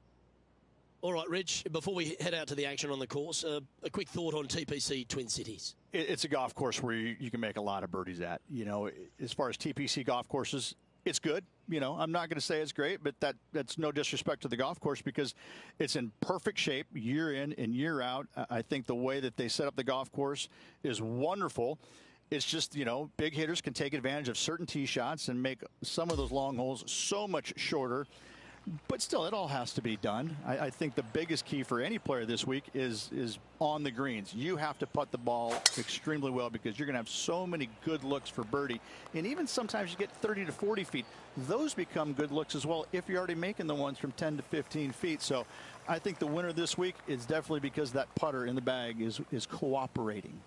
Speaker 2: All right, Rich, before we head out to the action on the course, a quick thought on TPC Twin Cities.
Speaker 4: It's a golf course where you can make a lot of birdies at. You know, as far as TPC golf courses, it's good. You know, I'm not going to say it's great, but that's no disrespect to the golf course because it's in perfect shape year in and year out. I think the way that they set up the golf course is wonderful. It's just, you know, big hitters can take advantage of certain tee shots and make some of those long holes so much shorter. But still, it all has to be done. I think the biggest key for any player this week is on the greens. You have to putt the ball extremely well because you're going to have so many good looks for birdie. And even sometimes you get 30 to 40 feet. Those become good looks as well if you're already making the ones from 10 to 15 feet. So I think the winner this week is definitely because that putter in the bag is cooperating.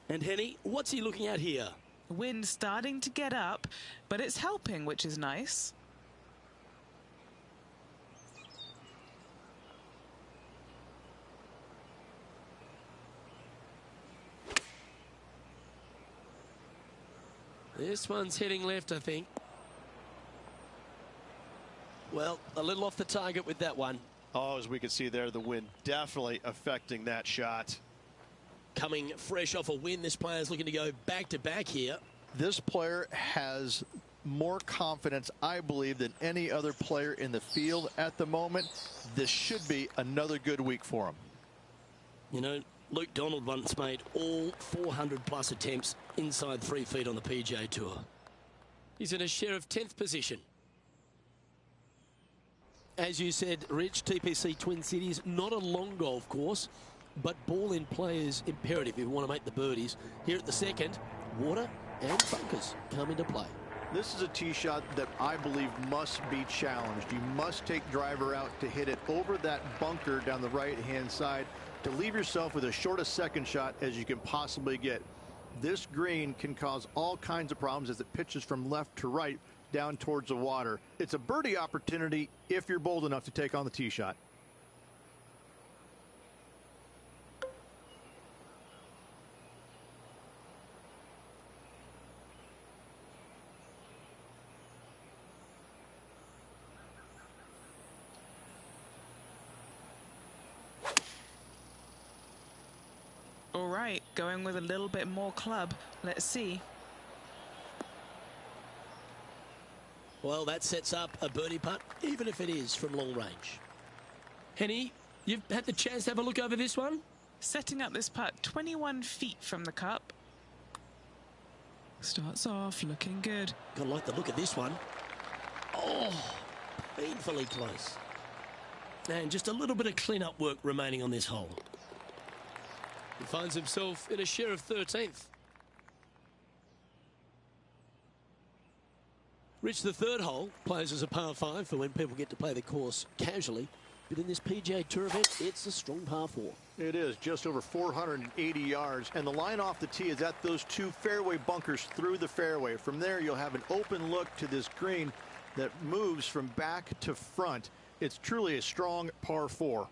Speaker 2: And Henny, what's he looking at here?
Speaker 3: Wind starting to get up, but it's helping, which is nice.
Speaker 2: This one's heading left, I think. Well, a little off the target with that one.
Speaker 6: Oh, as we can see there, the wind definitely affecting that shot.
Speaker 2: Coming fresh off a win, this player's looking to go back-to-back here.
Speaker 4: This player has more confidence, I believe, than any other player in the field at the moment. This should be another good week for him.
Speaker 2: You know, Luke Donald once made all 400-plus attempts inside 3 feet on the PGA Tour. He's in a share of 10th position. As you said, Rich, TPC Twin Cities, not a long golf course, but ball in play is imperative if you want to make the birdies. Here at the second, water and bunkers come into play.
Speaker 4: This is a tee shot that I believe must be challenged. You must take driver out to hit it over that bunker down the right-hand side to leave yourself with as short a second shot as you can possibly get. This green can cause all kinds of problems as it pitches from left to right down towards the water. It's a birdie opportunity if you're bold enough to take on the tee shot.
Speaker 3: All right, going with a little bit more club. Let's see.
Speaker 2: Well, that sets up a birdie putt, even if it is from long range. Henny, you've had the chance to have a look over this one?
Speaker 3: Setting up this putt 21 feet from the cup. Starts off looking good.
Speaker 2: Gotta like the look of this one. Oh, painfully close. And just a little bit of clean-up work remaining on this hole. He finds himself in a share of 13th. Rich, the third hole plays as a par 5 for when people get to play the course casually. But in this PGA Tour event, it's a strong par 4.
Speaker 4: It is just over 480 yards, and the line off the tee is at those 2 fairway bunkers through the fairway. From there, you'll have an open look to this green that moves from back to front. It's truly a strong par 4.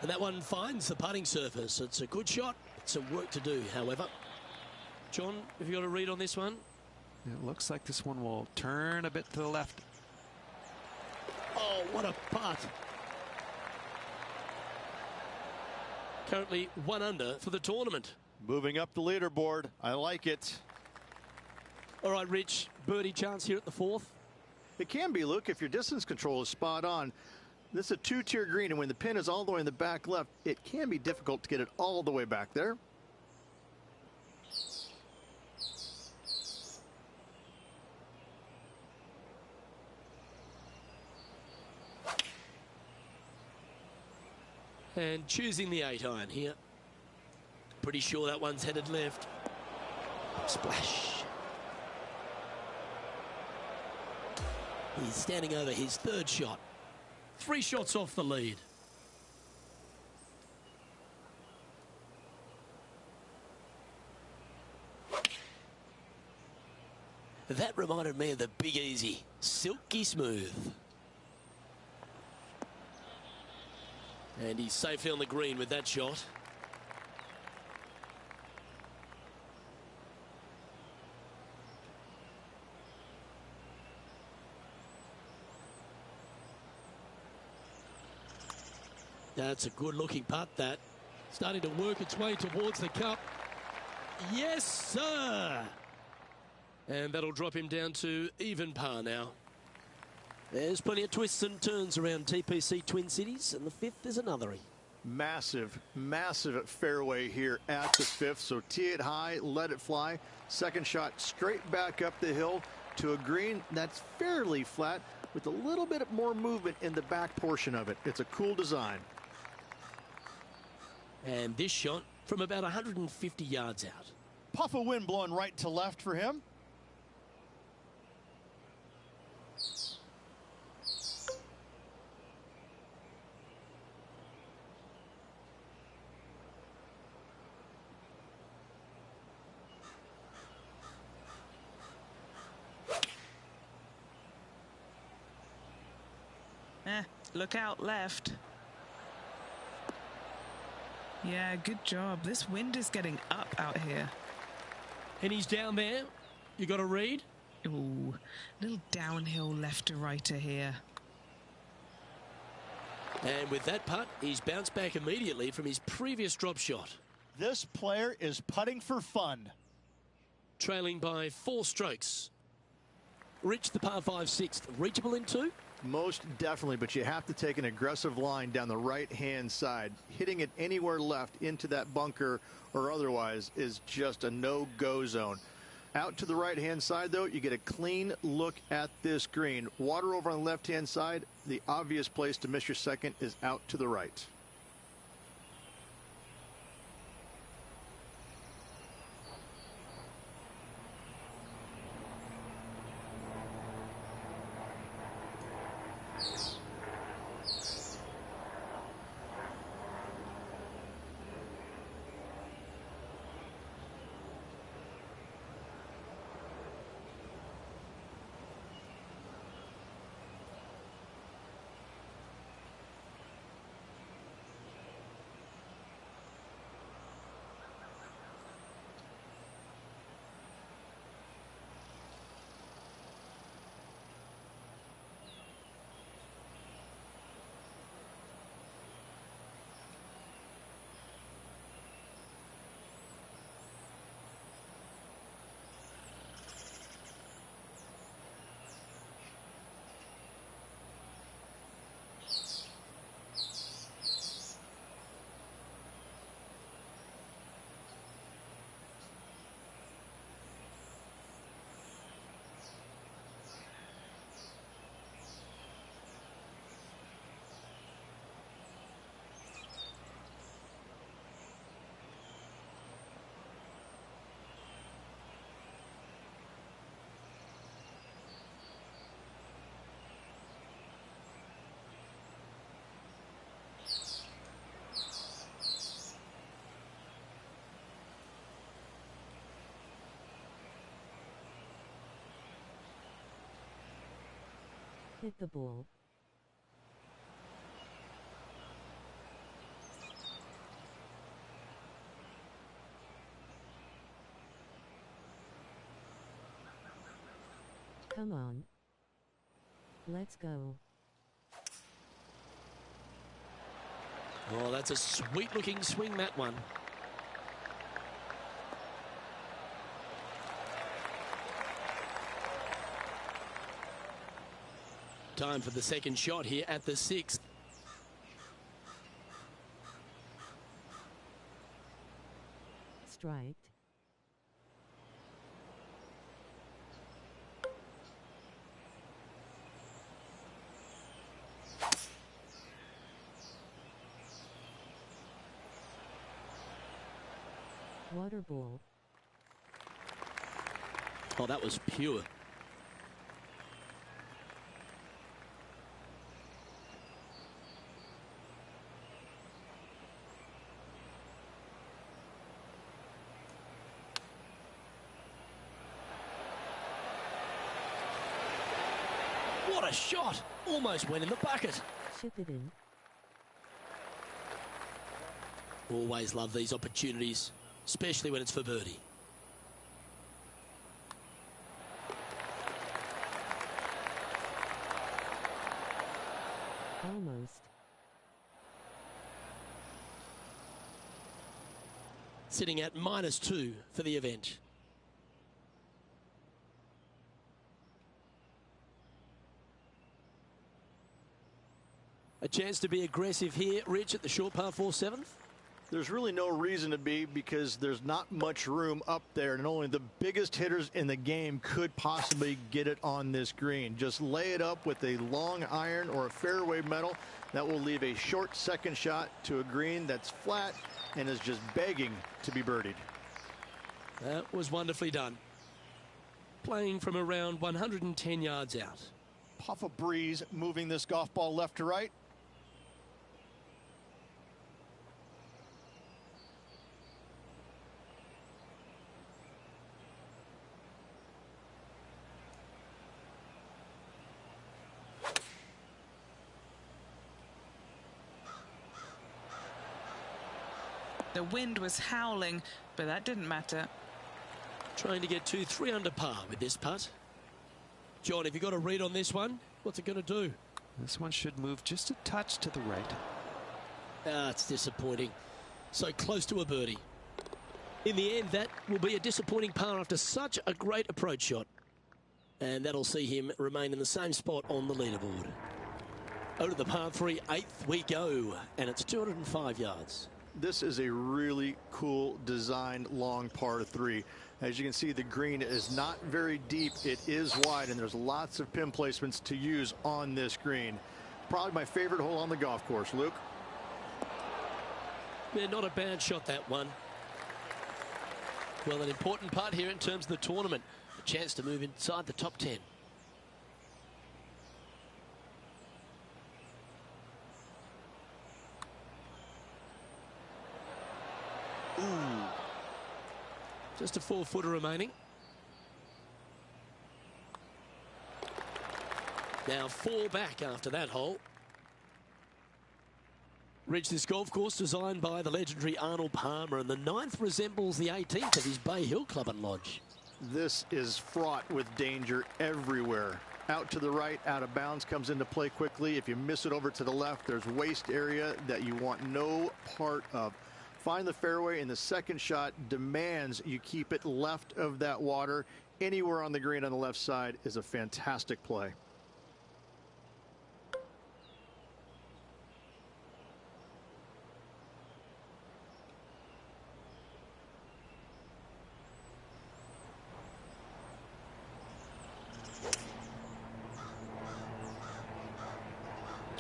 Speaker 2: And that one finds the putting surface. It's a good shot. Some work to do, however. John, have you got a read on this one?
Speaker 8: It looks like this one will turn a bit to the left.
Speaker 2: Oh, what a putt. Currently 1 under for the tournament.
Speaker 4: Moving up the leaderboard. I like it.
Speaker 2: All right, Rich, birdie chance here at the 4th.
Speaker 4: It can be, Luke, if your distance control is spot on. This is a 2-tier green, and when the pin is all the way in the back left, it can be difficult to get it all the way back there.
Speaker 2: And choosing the 8-iron here. Pretty sure that one's headed left. Splash. He's standing over his third shot. 3 shots off the lead. That reminded me of the Big Easy. Silky smooth. And he's safely on the green with that shot. That's a good-looking putt, that. Starting to work its way towards the cup. Yes, sir! And that'll drop him down to even par now. There's plenty of twists and turns around TPC Twin Cities, and the 5th is another.
Speaker 4: Massive, massive fairway here at the 5th. So tee it high, let it fly. Second shot straight back up the hill to a green that's fairly flat with a little bit more movement in the back portion of it. It's a cool design.
Speaker 2: And this shot from about 150 yards out.
Speaker 4: Puff of wind blowing right to left for him.
Speaker 3: Look out left. Yeah, good job. This wind is getting up out here.
Speaker 2: And he's down there. You got a read?
Speaker 3: Ooh, little downhill left to righter here.
Speaker 2: And with that putt, he's bounced back immediately from his previous drop shot.
Speaker 4: This player is putting for fun.
Speaker 2: Trailing by 4 strokes. Rich, the par 5 6th. Reachable in 2?
Speaker 4: Most definitely, but you have to take an aggressive line down the right-hand side. Hitting it anywhere left into that bunker or otherwise is just a no-go zone. Out to the right-hand side, though, you get a clean look at this green. Water over on the left-hand side. The obvious place to miss your second is out to the right.
Speaker 9: Hit the ball. Come on. Let's go.
Speaker 2: Oh, that's a sweet-looking swing, that one. Time for the second shot here at the 6th.
Speaker 9: Striked. Water ball.
Speaker 2: Oh, that was pure. What a shot! Almost went in the bucket.
Speaker 9: Chip it in.
Speaker 2: Always love these opportunities, especially when it's for birdie.
Speaker 9: Almost.
Speaker 2: Sitting at -2 for the event. A chance to be aggressive here, Rich, at the short par 4 7th.
Speaker 4: There's really no reason to be, because there's not much room up there, and only the biggest hitters in the game could possibly get it on this green. Just lay it up with a long iron or a fairway metal. That will leave a short second shot to a green that's flat and is just begging to be birdied.
Speaker 2: That was wonderfully done. Playing from around 110 yards out.
Speaker 4: Puff of breeze moving this golf ball left to right.
Speaker 3: The wind was howling, but that didn't matter.
Speaker 2: Trying to get to 3 under par with this putt. John, have you got a read on this one? What's it going to do?
Speaker 8: This one should move just a touch to the right.
Speaker 2: Ah, it's disappointing. So close to a birdie. In the end, that will be a disappointing par after such a great approach shot. And that'll see him remain in the same spot on the leaderboard. Over to the par 3, 8th we go. And it's 205 yards.
Speaker 4: This is a really cool designed long par 3. As you can see, the green is not very deep. It is wide, and there's lots of pin placements to use on this green. Probably my favorite hole on the golf course. Luke?
Speaker 2: Yeah, not a bad shot, that one. Well, an important part here in terms of the tournament. A chance to move inside the top 10. Ooh. Just a 4-footer remaining. Now 4 back after that hole. Reached this golf course designed by the legendary Arnold Palmer, and the 9th resembles the 18th of his Bay Hill Club and Lodge.
Speaker 4: This is fraught with danger everywhere. Out to the right, out of bounds, comes into play quickly. If you miss it over to the left, there's waste area that you want no part of. Find the fairway, and the second shot demands you keep it left of that water. Anywhere on the green on the left side is a fantastic play.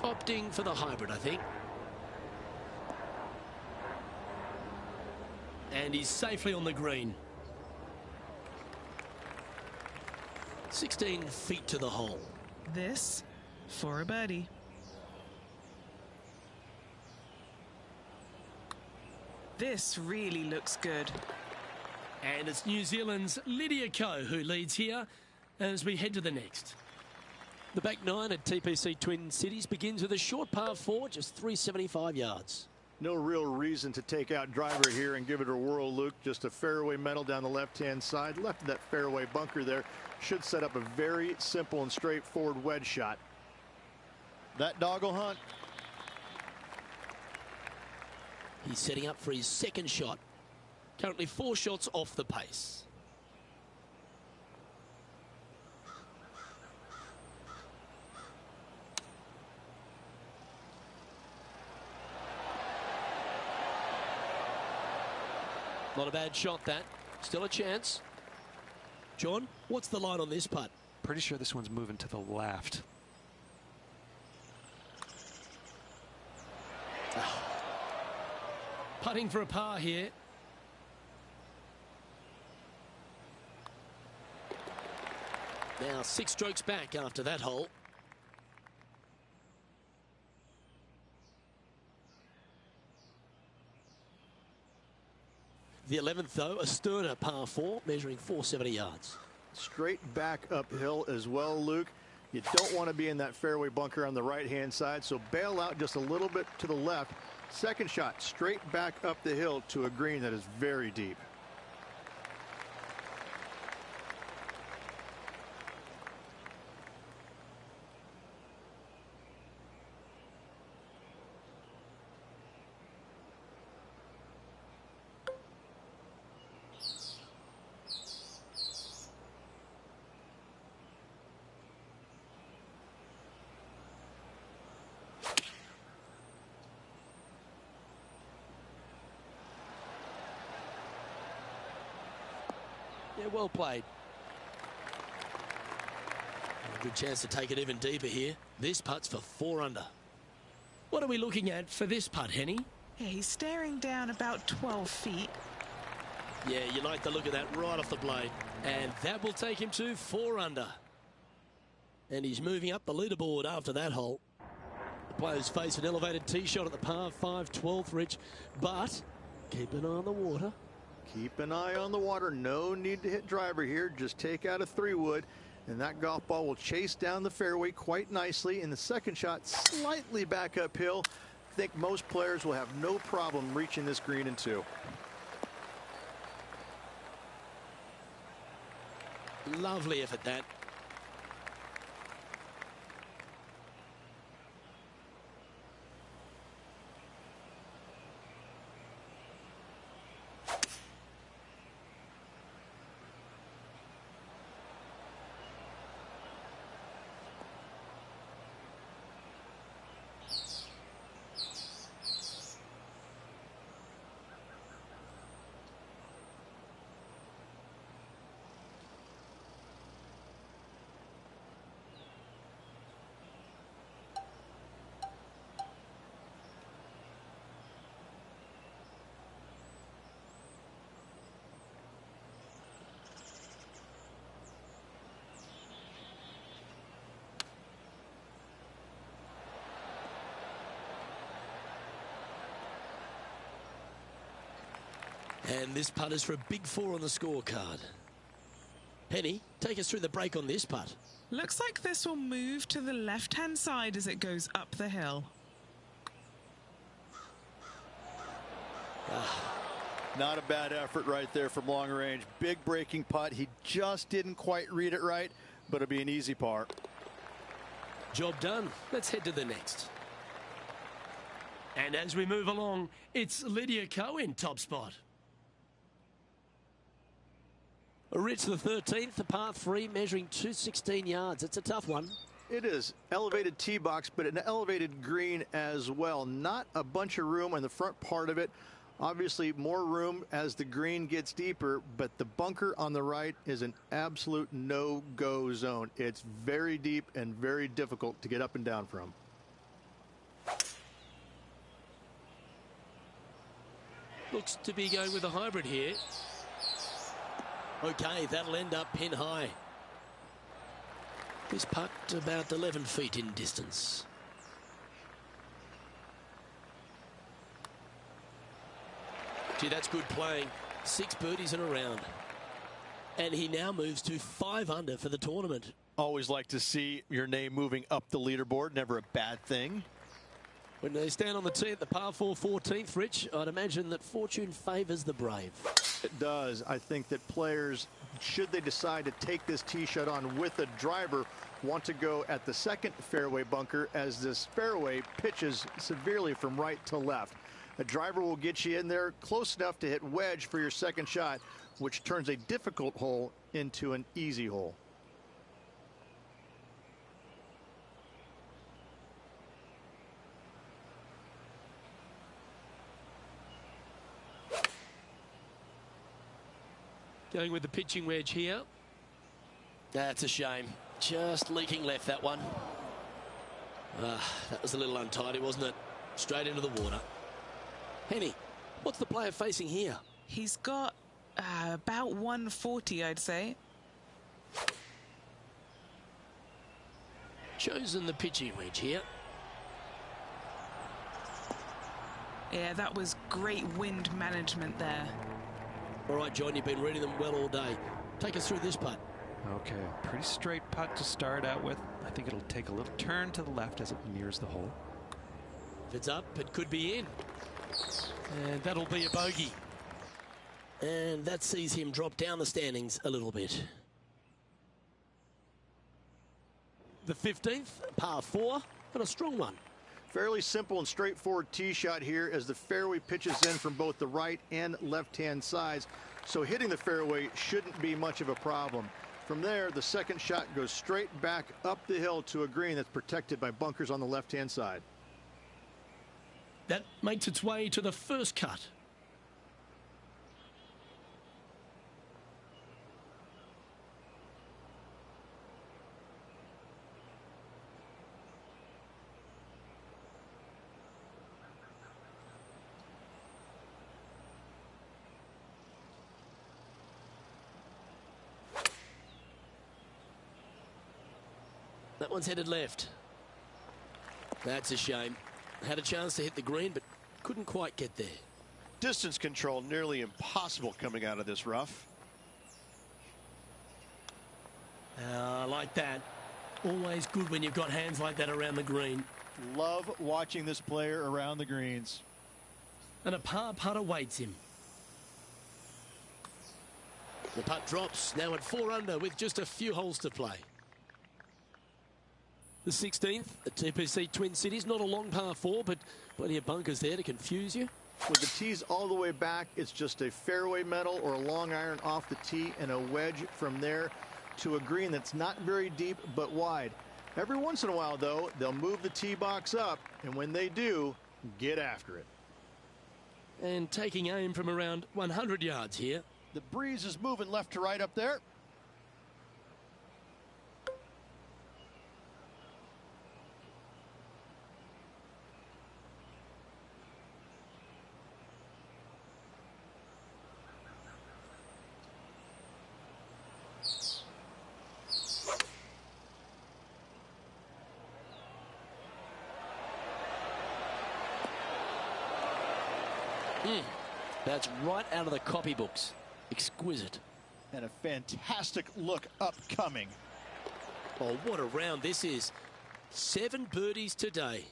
Speaker 2: Opting for the hybrid, I think. And he's safely on the green. 16 feet to the hole.
Speaker 3: This for a birdie. This really looks good.
Speaker 2: And it's New Zealand's Lydia Ko who leads here as we head to the next. The back 9 at TPC Twin Cities begins with a short par 4, just 375 yards.
Speaker 4: No real reason to take out driver here and give it a whirl, Luke. Just a fairway metal down the left-hand side. Left of that fairway bunker there should set up a very simple and straightforward wedge shot. That dog will hunt.
Speaker 2: He's setting up for his second shot. Currently 4 shots off the pace. Not a bad shot, that. Still a chance. John, what's the line on this putt?
Speaker 8: Pretty sure this one's moving to the left.
Speaker 2: Putting for a par here. Now 6 strokes back after that hole. The 11th, though, a sterner par 4, measuring 470 yards.
Speaker 4: Straight back uphill as well, Luke. You don't want to be in that fairway bunker on the right-hand side, so bail out just a little bit to the left. Second shot, straight back up the hill to a green that is very deep.
Speaker 2: Yeah, well played. A good chance to take it even deeper here. This putt's for 4 under. What are we looking at for this putt, Henny?
Speaker 3: Yeah, he's staring down about 12 feet.
Speaker 2: Yeah, you like the look of that right off the blade. And that will take him to 4 under. And he's moving up the leaderboard after that hole. The players face an elevated tee shot at the par 5 12th, Rich. But keep an eye on the water.
Speaker 4: Keep an eye on the water. No need to hit driver here. Just take out a 3-wood, and that golf ball will chase down the fairway quite nicely. In the second shot, slightly back uphill. I think most players will have no problem reaching this green in 2.
Speaker 2: Lovely effort, that. And this putt is for a big 4 on the scorecard. Penny, take us through the break on this putt.
Speaker 3: Looks like this will move to the left-hand side as it goes up the hill.
Speaker 4: Not a bad effort right there from long range. Big breaking putt. He just didn't quite read it right, but it'll be an easy par.
Speaker 2: Job done. Let's head to the next. And as we move along, it's Lydia Ko in top spot. Rich, the 13th, the par 3, measuring 216 yards. It's a tough one.
Speaker 4: It is. Elevated tee box, but an elevated green as well. Not a bunch of room on the front part of it. Obviously, more room as the green gets deeper, but the bunker on the right is an absolute no-go zone. It's very deep and very difficult to get up and down from.
Speaker 2: Looks to be going with a hybrid here. Okay, that'll end up pin high. This putt about 11 feet in distance. Gee, that's good playing. 6 birdies in a round. And he now moves to 5 under for the tournament.
Speaker 4: Always like to see your name moving up the leaderboard. Never a bad thing.
Speaker 2: When they stand on the tee at the par 4 14th, Rich, I'd imagine that fortune favours the brave.
Speaker 4: It does. I think that players, should they decide to take this tee shot on with a driver, want to go at the second fairway bunker as this fairway pitches severely from right to left. A driver will get you in there close enough to hit wedge for your second shot, which turns a difficult hole into an easy hole.
Speaker 2: Going with the pitching wedge here. That's a shame. Just leaking left, that one. That was a little untidy, wasn't it? Straight into the water. Henny, what's the player facing here?
Speaker 3: He's got about 140, I'd say.
Speaker 2: chosen the pitching wedge here.
Speaker 3: Yeah, that was great wind management there.
Speaker 2: All right, John, you've been reading them well all day. Take us through this putt.
Speaker 8: Okay, pretty straight putt to start out with. I think it'll take a little turn to the left as it nears the hole.
Speaker 2: If it's up, it could be in. And that'll be a bogey. And that sees him drop down the standings a little bit. The 15th, par 4, and a strong one.
Speaker 4: Fairly simple and straightforward tee shot here as the fairway pitches in from both the right and left-hand sides. So hitting the fairway shouldn't be much of a problem. From there, the second shot goes straight back up the hill to a green that's protected by bunkers on the left-hand side.
Speaker 2: That makes its way to the first cut. That one's headed left. That's a shame. Had a chance to hit the green, but couldn't quite get there.
Speaker 6: Distance control nearly impossible coming out of this rough.
Speaker 2: Like that. Always good when you've got hands like that around the green.
Speaker 4: Love watching this player around the greens.
Speaker 2: And a par putt awaits him. The putt drops, now at 4 under with just a few holes to play. The 16th, at TPC Twin Cities, not a long par 4, but plenty of bunkers there to confuse you.
Speaker 4: With the tees all the way back, it's just a fairway metal or a long iron off the tee and a wedge from there to a green that's not very deep but wide. Every once in a while, though, they'll move the tee box up, and when they do, get after it.
Speaker 2: And taking aim from around 100 yards here.
Speaker 4: The breeze is moving left to right up there.
Speaker 2: That's right out of the copybooks. Exquisite.
Speaker 4: And a fantastic look upcoming.
Speaker 2: Oh, what a round this is. 7 birdies today.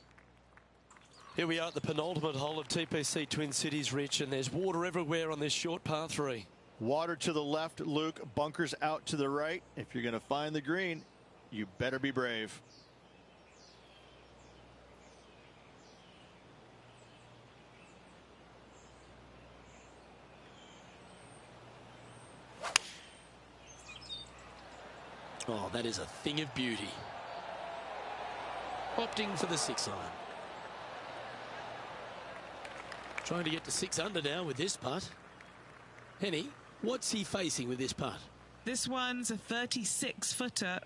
Speaker 2: Here we are at the penultimate hole of TPC Twin Cities, Rich, and there's water everywhere on this short par 3.
Speaker 4: Water to the left, Luke. Bunkers out to the right. If you're going to find the green, you better be brave.
Speaker 2: Oh, that is a thing of beauty. Opting for the 6 iron. Trying to get to 6 under now with this putt. Henny, what's he facing with this putt?
Speaker 3: This one's a 36-footer.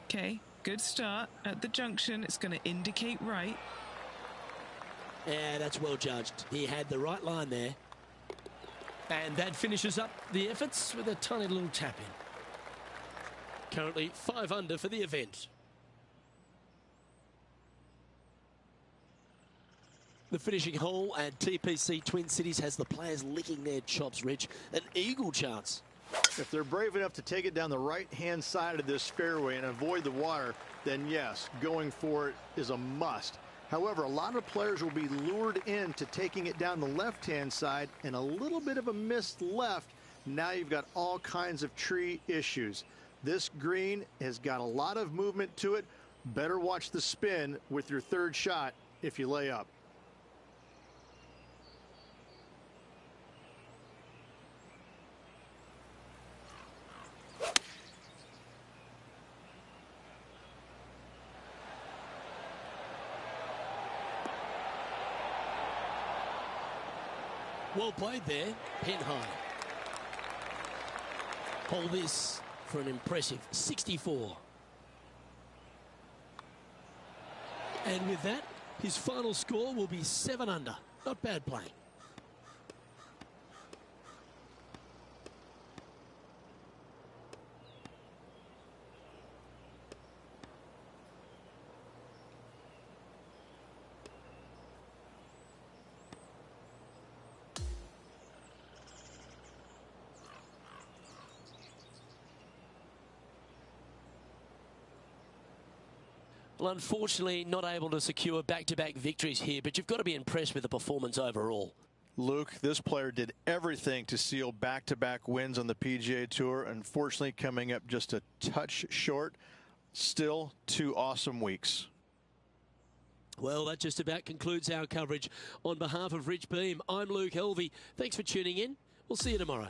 Speaker 3: Okay, good start at the junction. It's going to indicate right.
Speaker 2: Yeah, that's well judged. He had the right line there. And that finishes up the efforts with a tiny little tap in. Currently 5 under for the event. The finishing hole at TPC Twin Cities has the players licking their chops, Rich. An eagle chance.
Speaker 4: If they're brave enough to take it down the right-hand side of this fairway and avoid the water, then yes, going for it is a must. However, a lot of players will be lured into taking it down the left-hand side, and a little bit of a missed left. Now you've got all kinds of tree issues. This green has got a lot of movement to it. Better watch the spin with your third shot if you lay up.
Speaker 2: Well played there, pin high. Hold this for an impressive 64. And with that, His final score will be 7 under. Not bad playing. Well, unfortunately, not able to secure back-to-back victories here, but you've got to be impressed with the performance overall.
Speaker 4: Luke, this player did everything to seal back-to-back wins on the PGA Tour. Unfortunately, coming up just a touch short. Still 2 awesome weeks.
Speaker 2: Well, that just about concludes our coverage. On behalf of Rich Beam, I'm Luke Helvey. Thanks for tuning in. We'll see you tomorrow.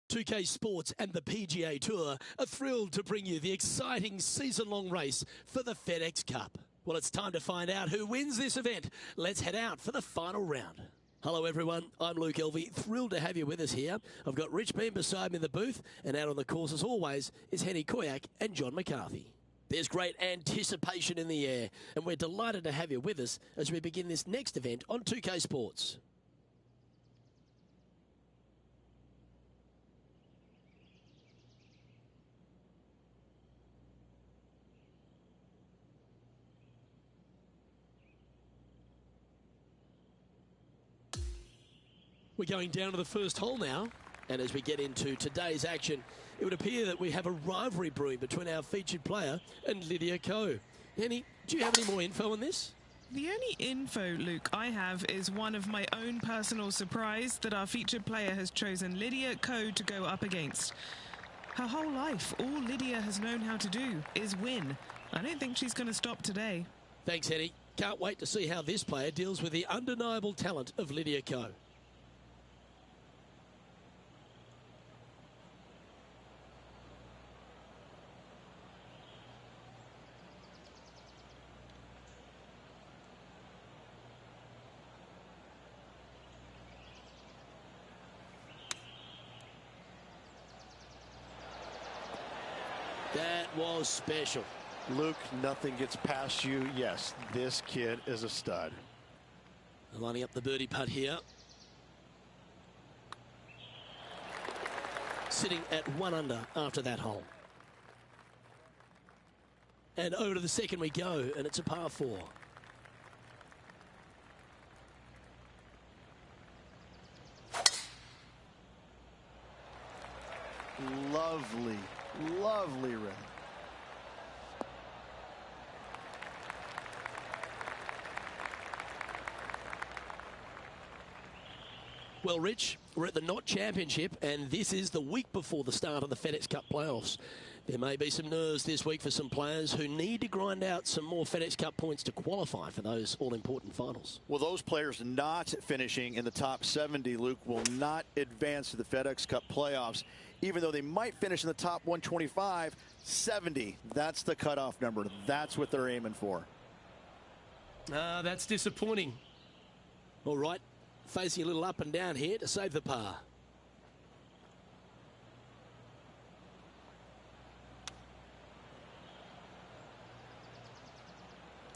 Speaker 2: 2K Sports and the PGA Tour are thrilled to bring you the exciting season-long race for the FedEx Cup. Well, it's time to find out who wins this event. Let's head out for the final round. Hello, everyone. I'm Luke Elvey. Thrilled to have you with us here. I've got Rich Beam beside me in the booth, and out on the course, as always, is Henny Koyak and John McCarthy. There's great anticipation in the air, and we're delighted to have you with us as we begin this next event on 2K Sports. We're going down to the first hole now, and as we get into today's action, it would appear that we have a rivalry brewing between our featured player and Lydia Ko. Henny, do you have any more info on this?
Speaker 3: The only info, Luke, I have is one of my own personal surprise that our featured player has chosen Lydia Ko to go up against. Her whole life, all Lydia has known how to do is win. I don't think she's going to stop today.
Speaker 2: Thanks, Henny. Can't wait to see how this player deals with the undeniable talent of Lydia Ko. That was special.
Speaker 6: Luke, nothing gets past you. Yes, this kid is a stud.
Speaker 2: Lining up the birdie putt here. Sitting at 1 under after that hole. And over to the second we go, and it's a par 4.
Speaker 6: Lovely, lovely red.
Speaker 2: Well, Rich, we're at the Knott Championship, and this is the week before the start of the FedEx Cup playoffs. There may be some nerves this week for some players who need to grind out some more FedEx Cup points to qualify for those all-important finals.
Speaker 4: Well, those players not finishing in the top 70, Luke, will not advance to the FedEx Cup playoffs. Even though they might finish in the top 125, 70, that's the cutoff number. That's what they're aiming for.
Speaker 2: That's disappointing. All right, facing a little up and down here to save the par.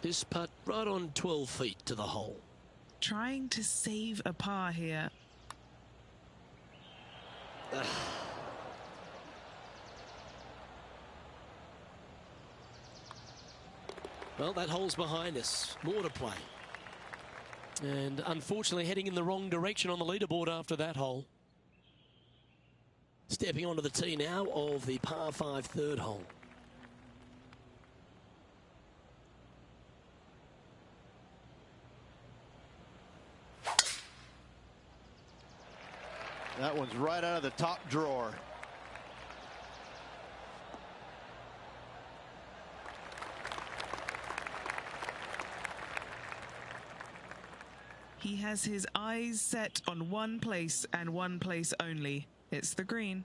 Speaker 2: This putt right on 12 feet to the hole.
Speaker 3: Trying to save a par here.
Speaker 2: Well, that hole's behind us. More to play. And unfortunately heading in the wrong direction on the leaderboard after that hole. Stepping onto the tee now of the par 5 third hole.
Speaker 4: That one's right out of the top drawer.
Speaker 3: He has his eyes set on one place and one place only. It's the green.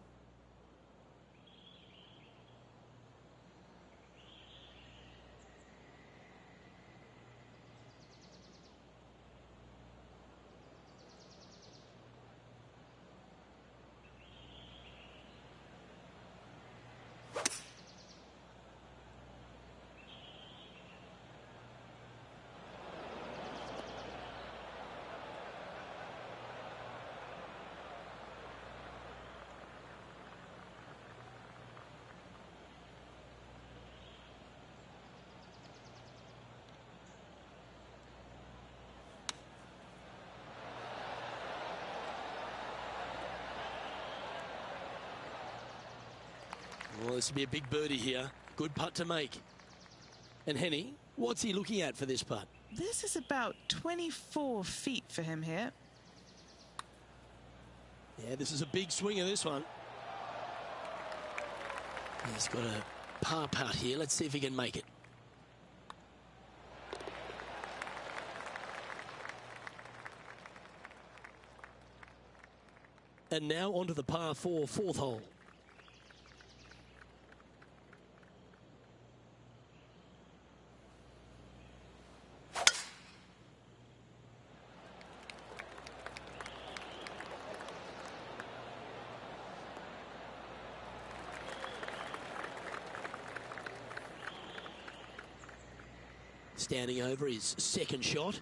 Speaker 2: Well, this will be a big birdie here. Good putt to make. And Henny, what's he looking at for this putt?
Speaker 3: This is about 24 feet for him here.
Speaker 2: Yeah, this is a big swing of this one. He's got a par putt here. Let's see if he can make it. And now onto the par 4 fourth hole. Standing over his second shot.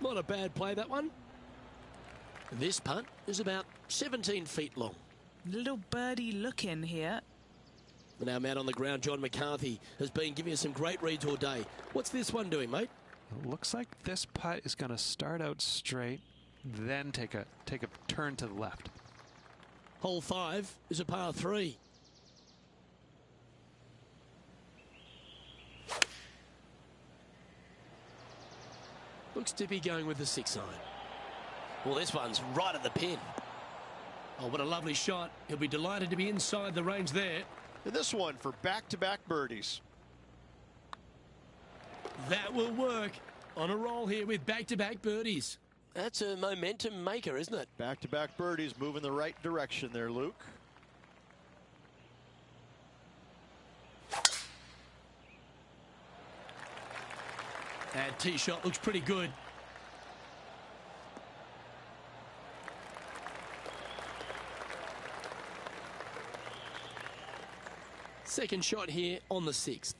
Speaker 2: Not a bad play, that one. This putt is about 17 feet long.
Speaker 3: Little birdie look in here.
Speaker 2: And our man on the ground, John McCarthy, has been giving us some great reads all day. What's this one doing, mate?
Speaker 8: It looks like this putt is going to start out straight, then take a turn to the left.
Speaker 2: Hole 5 is a par 3. Looks to be going with the 6 iron. Well, this one's right at the pin. Oh, what a lovely shot. He'll be delighted to be inside the range there.
Speaker 6: And this one for back-to-back birdies.
Speaker 2: That will work. On a roll here with back-to-back birdies. That's a momentum maker, isn't it?
Speaker 4: Back-to-back birdies, moving the right direction there, Luke.
Speaker 2: That tee shot looks pretty good. Second shot here on the 6th.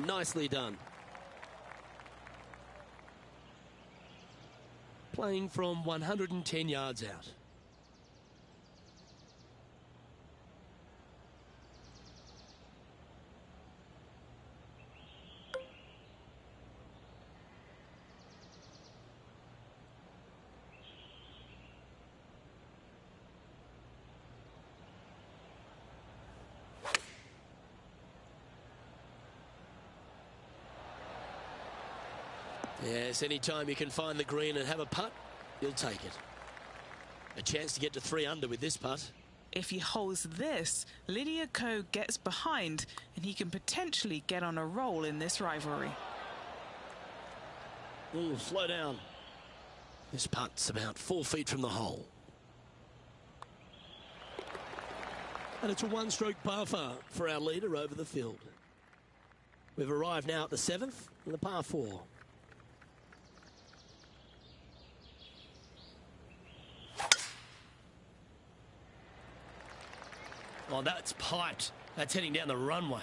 Speaker 2: Nicely done. Playing from 110 yards out. Yes, anytime you can find the green and have a putt, you'll take it. A chance to get to 3 under with this putt.
Speaker 3: If he holds this, Lydia Ko gets behind and he can potentially get on a roll in this rivalry.
Speaker 2: Ooh, slow down. This putt's about 4 feet from the hole. And it's a one-stroke par 4 for our leader over the field. We've arrived now at the 7th and the par 4. Oh, that's piped. That's heading down the runway.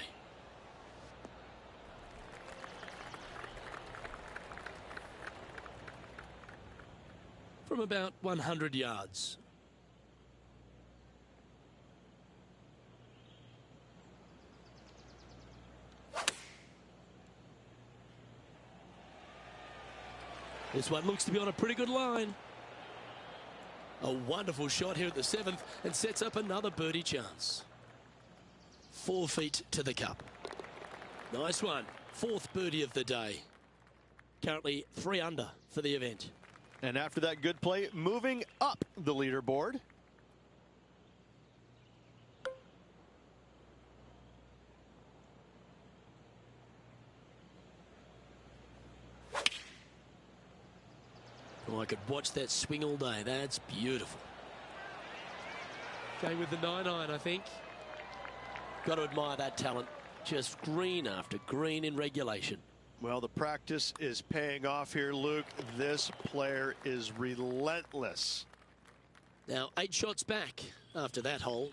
Speaker 2: From about 100 yards. This one looks to be on a pretty good line. A wonderful shot here at the 7th and sets up another birdie chance. 4 feet to the cup. Nice one. 4th birdie of the day. Currently 3 under for the event.
Speaker 4: And after that good play, moving up the leaderboard.
Speaker 2: Oh, I could watch that swing all day. That's beautiful. Going with the 9-iron, I think. Got to admire that talent. Just green after green in regulation.
Speaker 4: Well, the practice is paying off here, Luke. This player is relentless.
Speaker 2: Now 8 shots back after that hole.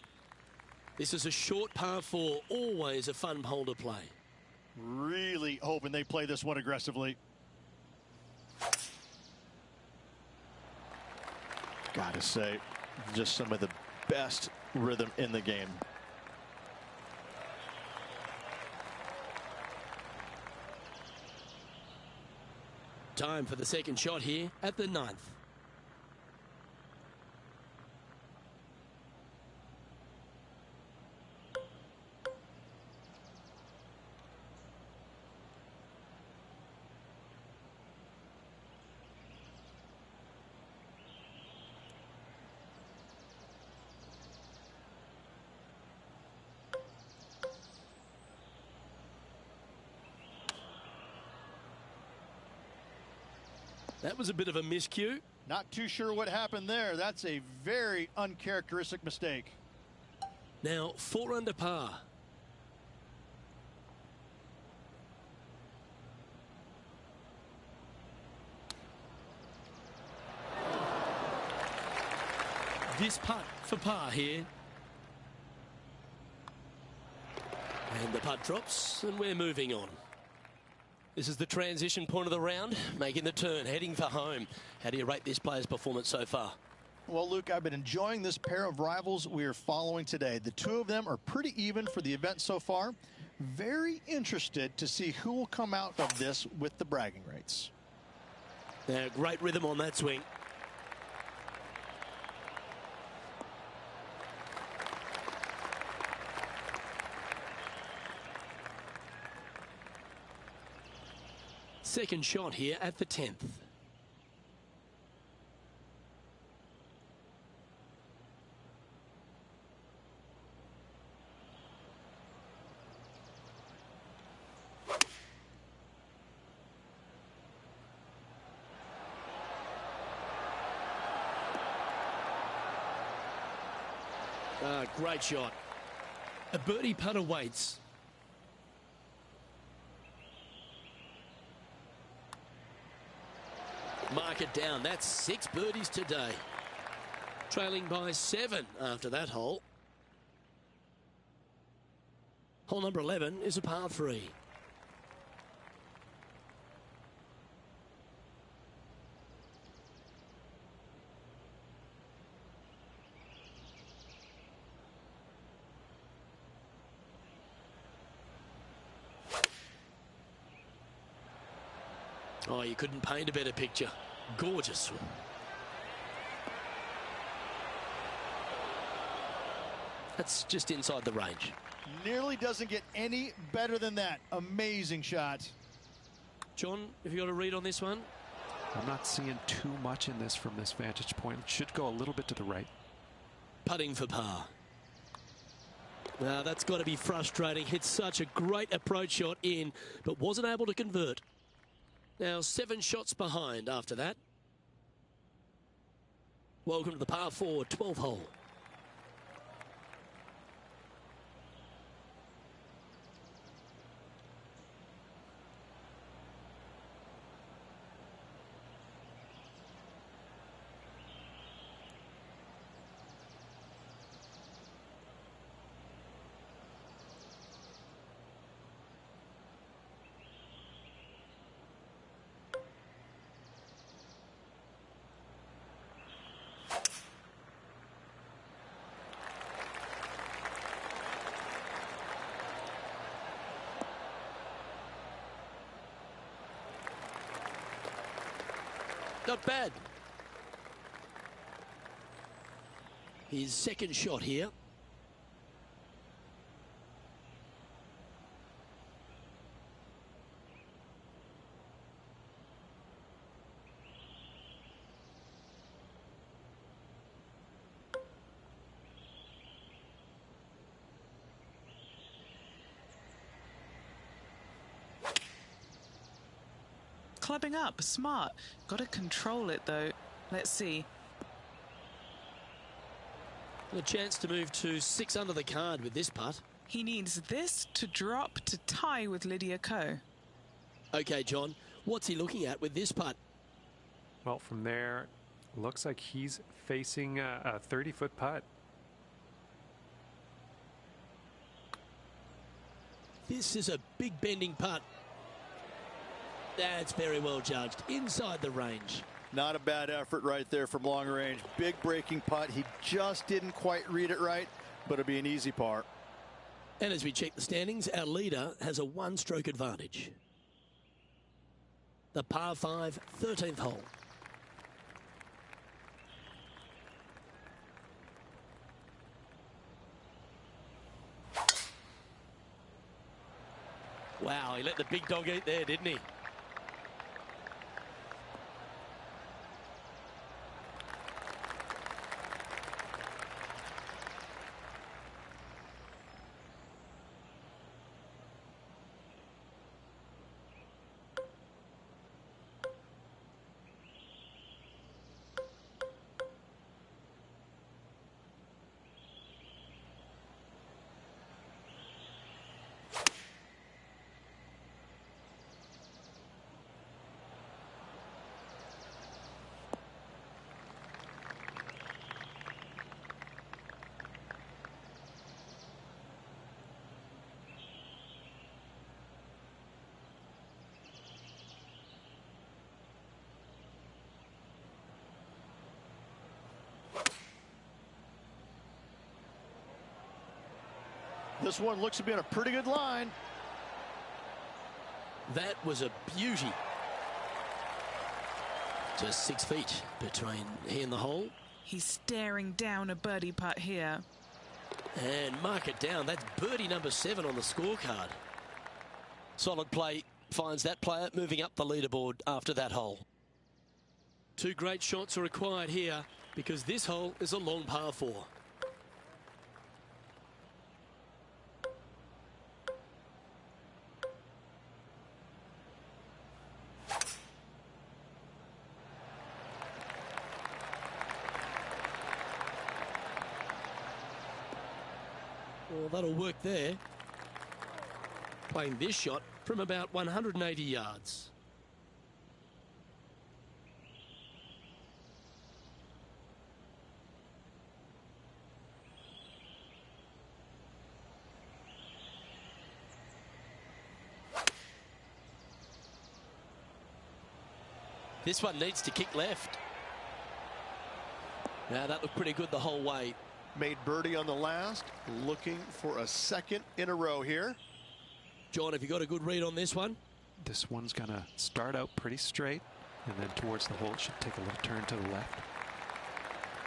Speaker 2: This is a short par 4, always a fun hole to play.
Speaker 4: Really hoping they play this one aggressively. Gotta say, just some of the best rhythm in the game.
Speaker 2: Time for the second shot here at the 9th. That was a bit of a miscue.
Speaker 4: Not too sure what happened there. That's a very uncharacteristic mistake.
Speaker 2: Now 4 under par. This putt for par here. And the putt drops and we're moving on. This is the transition point of the round, making the turn, heading for home. How do you rate this player's performance so far?
Speaker 4: Well, Luke, I've been enjoying this pair of rivals we are following today. The two of them are pretty even for the event so far. Very interested to see who will come out of this with the bragging rights.
Speaker 2: Now, great rhythm on that swing. Second shot here at the 10th. Great shot. A birdie putt awaits. Mark it down. That's 6 birdies today. Trailing by 7 after that hole. Hole number 11 is a par 3. Oh, you couldn't paint a better picture. Gorgeous swing. That's just inside the range.
Speaker 4: Nearly doesn't get any better than that. Amazing shot.
Speaker 2: John, have you got a read on this one?
Speaker 8: I'm not seeing too much in this from this vantage point. It should go a little bit to the right.
Speaker 2: Putting for par. Now, that's got to be frustrating. Hit such a great approach shot in, but wasn't able to convert. Now 7 shots behind after that. Welcome to the par 4 12th hole. Not bad. His second shot here.
Speaker 3: Clubbing up, smart. Got to control it though. Let's see.
Speaker 2: A chance to move to 6 under the card with this putt.
Speaker 3: He needs this to drop to tie with Lydia Ko.
Speaker 2: Okay, John, what's he looking at with this putt?
Speaker 5: Well, from there, looks like he's facing a 30-foot putt.
Speaker 2: This is a big bending putt. That's very well judged. Inside the range.
Speaker 4: Not a bad effort right there from long range. Big breaking putt. He just didn't quite read it right, but it'll be an easy par.
Speaker 2: And as we check the standings, our leader has a 1-stroke advantage. The par 5, 13th hole. Wow, he let the big dog eat there, didn't he?
Speaker 4: This one looks to be on a pretty good line.
Speaker 2: That was a beauty. Just 6 feet between he and the hole.
Speaker 3: He's staring down a birdie putt here.
Speaker 2: And mark it down. That's birdie number 7 on the scorecard. Solid play finds that player moving up the leaderboard after that hole. 2 great shots are required here because this hole is a long par 4. Well, that'll work there. Playing this shot from about 180 yards. This one needs to kick left. Now that looked pretty good the whole way.
Speaker 6: Made birdie on the last, looking for a second in a row here.
Speaker 2: John, have you got a good read on this one?
Speaker 8: This one's going to start out pretty straight, and then towards the hole it should take a little turn to the left.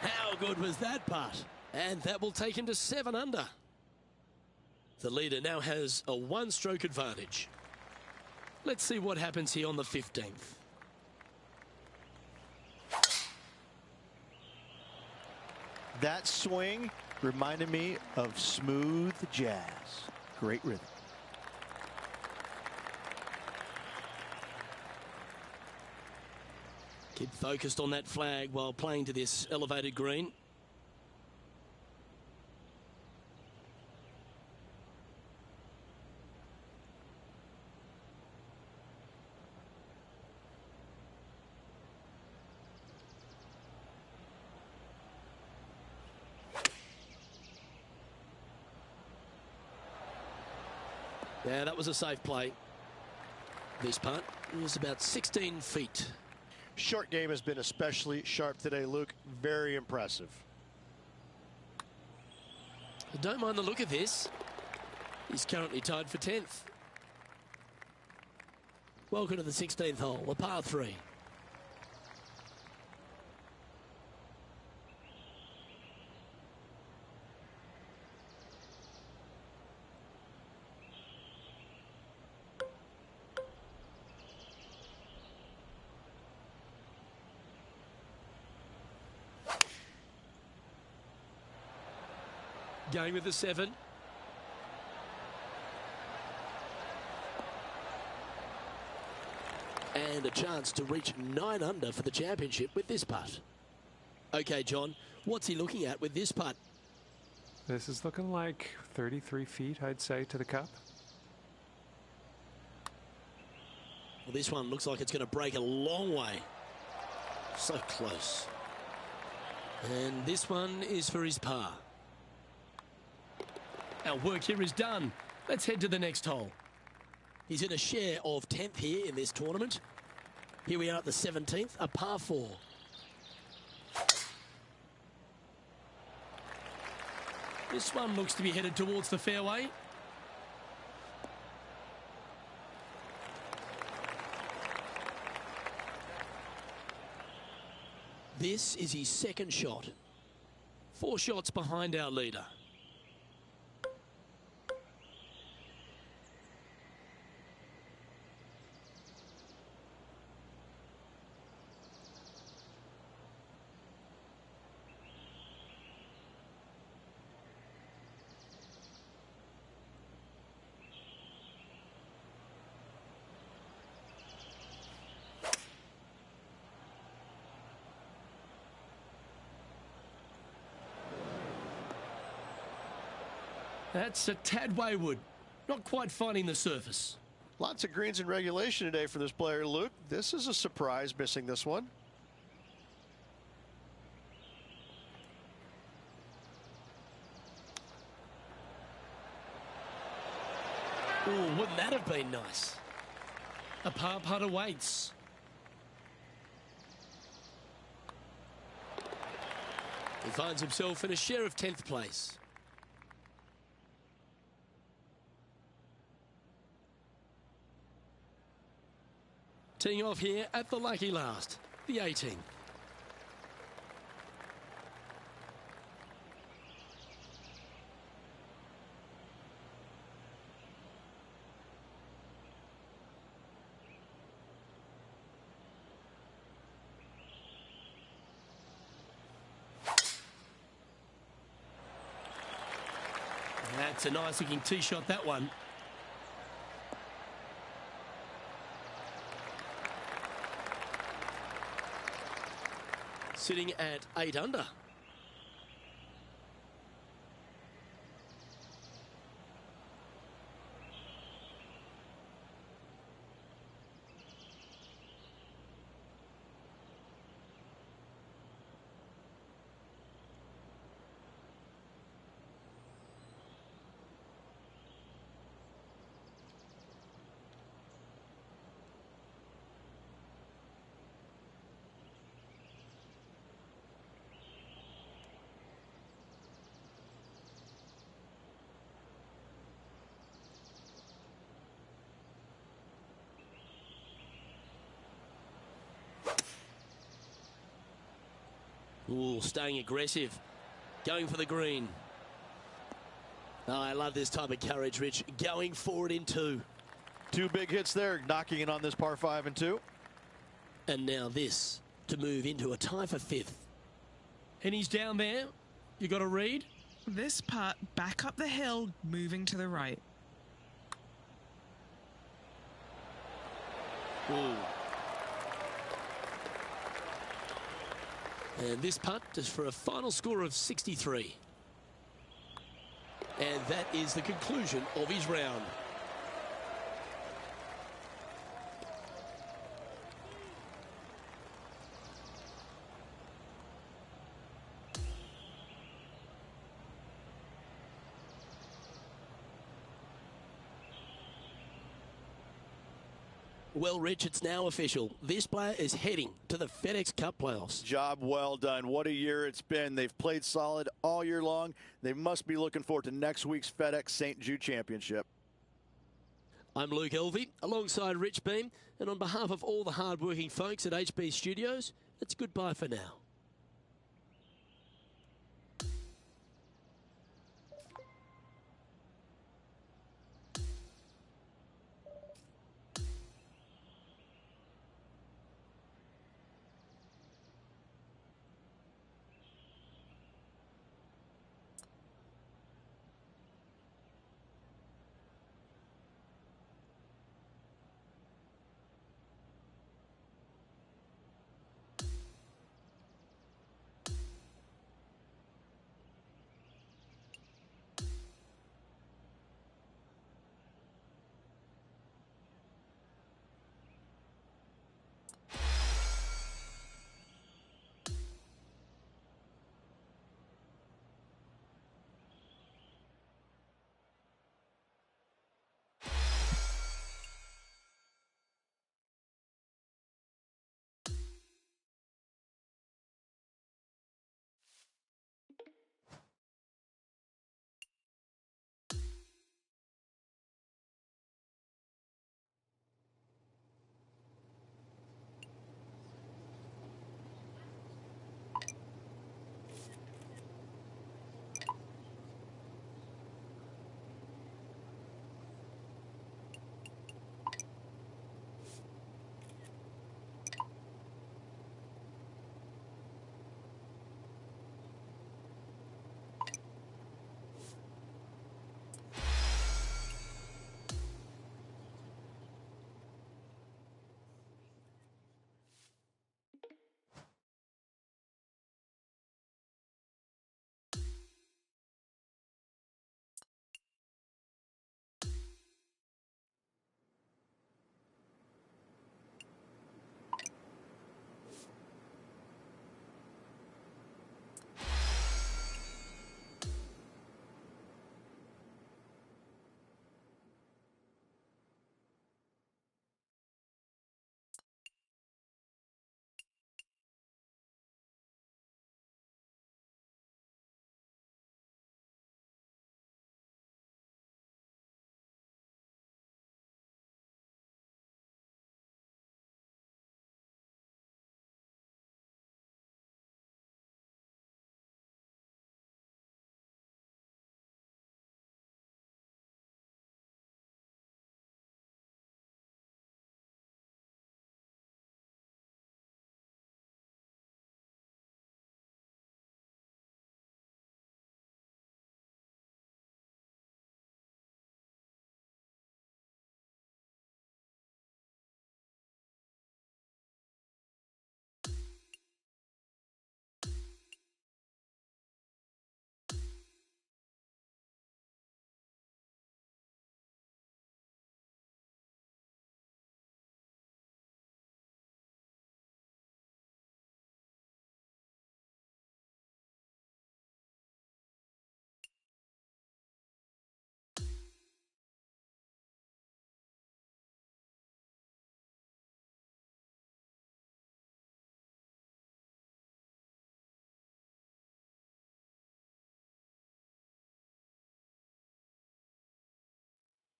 Speaker 2: How good was that putt? And that will take him to 7 under. The leader now has a 1-stroke advantage. Let's see what happens here on the 15th.
Speaker 4: That swing reminded me of smooth jazz. Great rhythm.
Speaker 2: Keep focused on that flag while playing to this elevated green. Yeah, that was a safe play. This putt is about 16 feet.
Speaker 6: Short game has been especially sharp today, Luke. Very impressive.
Speaker 2: I don't mind the look of this. He's currently tied for 10th. Welcome to the 16th hole, a par 3. Going with the 7. And a chance to reach 9 under for the championship with this putt. Okay, John, what's he looking at with this putt?
Speaker 5: This is looking like 33 feet, I'd say, to the cup.
Speaker 2: Well, this one looks like it's going to break a long way. So close. And this one is for his par. Our work here is done. Let's head to the next hole. He's in a share of 10th here in this tournament. Here we are at the 17th, a par 4. This one looks to be headed towards the fairway. This is his second shot. 4 shots behind our leader. That's a tad wayward. Not quite finding the surface.
Speaker 6: Lots of greens in regulation today for this player, Luke. This is a surprise, missing this one.
Speaker 2: Oh, wouldn't that have been nice? A par putt awaits. He finds himself in a share of 10th place. Teeing off here at the lucky last, the 18th. That's a nice looking tee shot, that one. Sitting at 8 under. Ooh, staying aggressive. Going for the green. Oh, I love this type of courage, Rich. Going forward in 2.
Speaker 4: 2 big hits there, knocking in on this par 5 and 2.
Speaker 2: And now this to move into a tie for 5th. And he's down there. You got to read.
Speaker 3: This putt back up the hill, moving to the right.
Speaker 2: Ooh. And this putt is for a final score of 63. And that is the conclusion of his round. Well, Rich, it's now official. This player is heading to the FedEx Cup playoffs.
Speaker 4: Job well done. What a year it's been. They've played solid all year long. They must be looking forward to next week's FedEx St. Jude Championship.
Speaker 2: I'm Luke Elvey, alongside Rich Beam, and on behalf of all the hard-working folks at HB Studios, it's goodbye for now.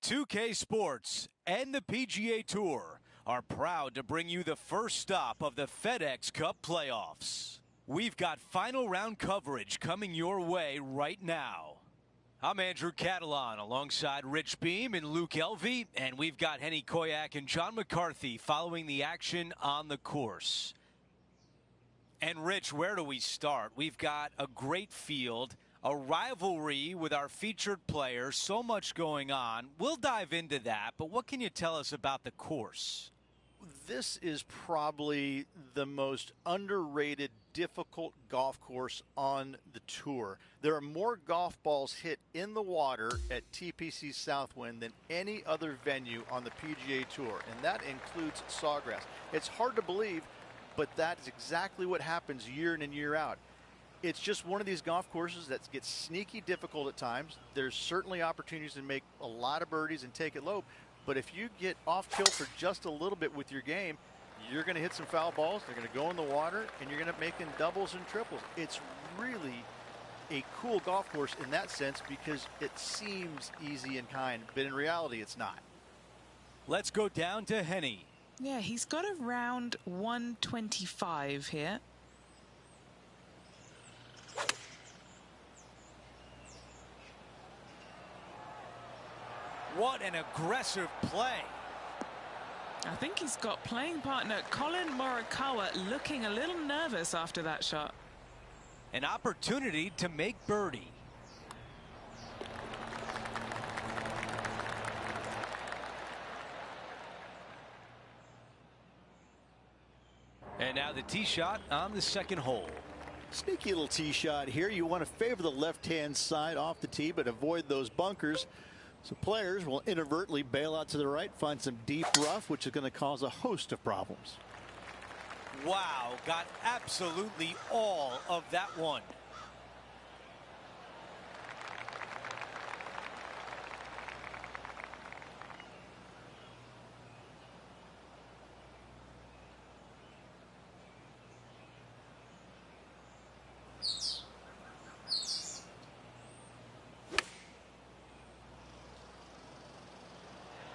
Speaker 7: 2K Sports and the PGA Tour are proud to bring you the first stop of the FedEx Cup playoffs. We've got final round coverage coming your way right now. I'm Andrew Catalan alongside Rich Beam and Luke Elvey, and we've got Henny Koyak and John McCarthy following the action on the course. And Rich, where do we start? We've got a great field, a rivalry with our featured players, so much going on. We'll dive into that, but what can you tell us about the course?
Speaker 4: This is probably the most underrated, difficult golf course on the tour. There are more golf balls hit in the water at TPC Southwind than any other venue on the PGA Tour, and that includes Sawgrass. It's hard to believe, but that is exactly what happens year in and year out. It's just one of these golf courses that gets sneaky difficult at times. There's certainly opportunities to make a lot of birdies and take it low. But if you get off kilter just a little bit with your game, you're going to hit some foul balls. They're going to go in the water, and you're going to make doubles and triples. It's really a cool golf course in that sense because it seems easy and kind, but in reality, it's not.
Speaker 7: Let's go down to Henny.
Speaker 3: Yeah, he's got around 125 here.
Speaker 7: What an aggressive play.
Speaker 3: I think he's got playing partner Colin Morikawa looking a little nervous after that shot.
Speaker 7: An opportunity to make birdie. And now the tee shot on the second hole.
Speaker 4: Sneaky little tee shot here. You want to favor the left-hand side off the tee, but avoid those bunkers. So players will inadvertently bail out to the right, find some deep rough, which is going to cause a host of problems.
Speaker 7: Wow, got absolutely all of that one.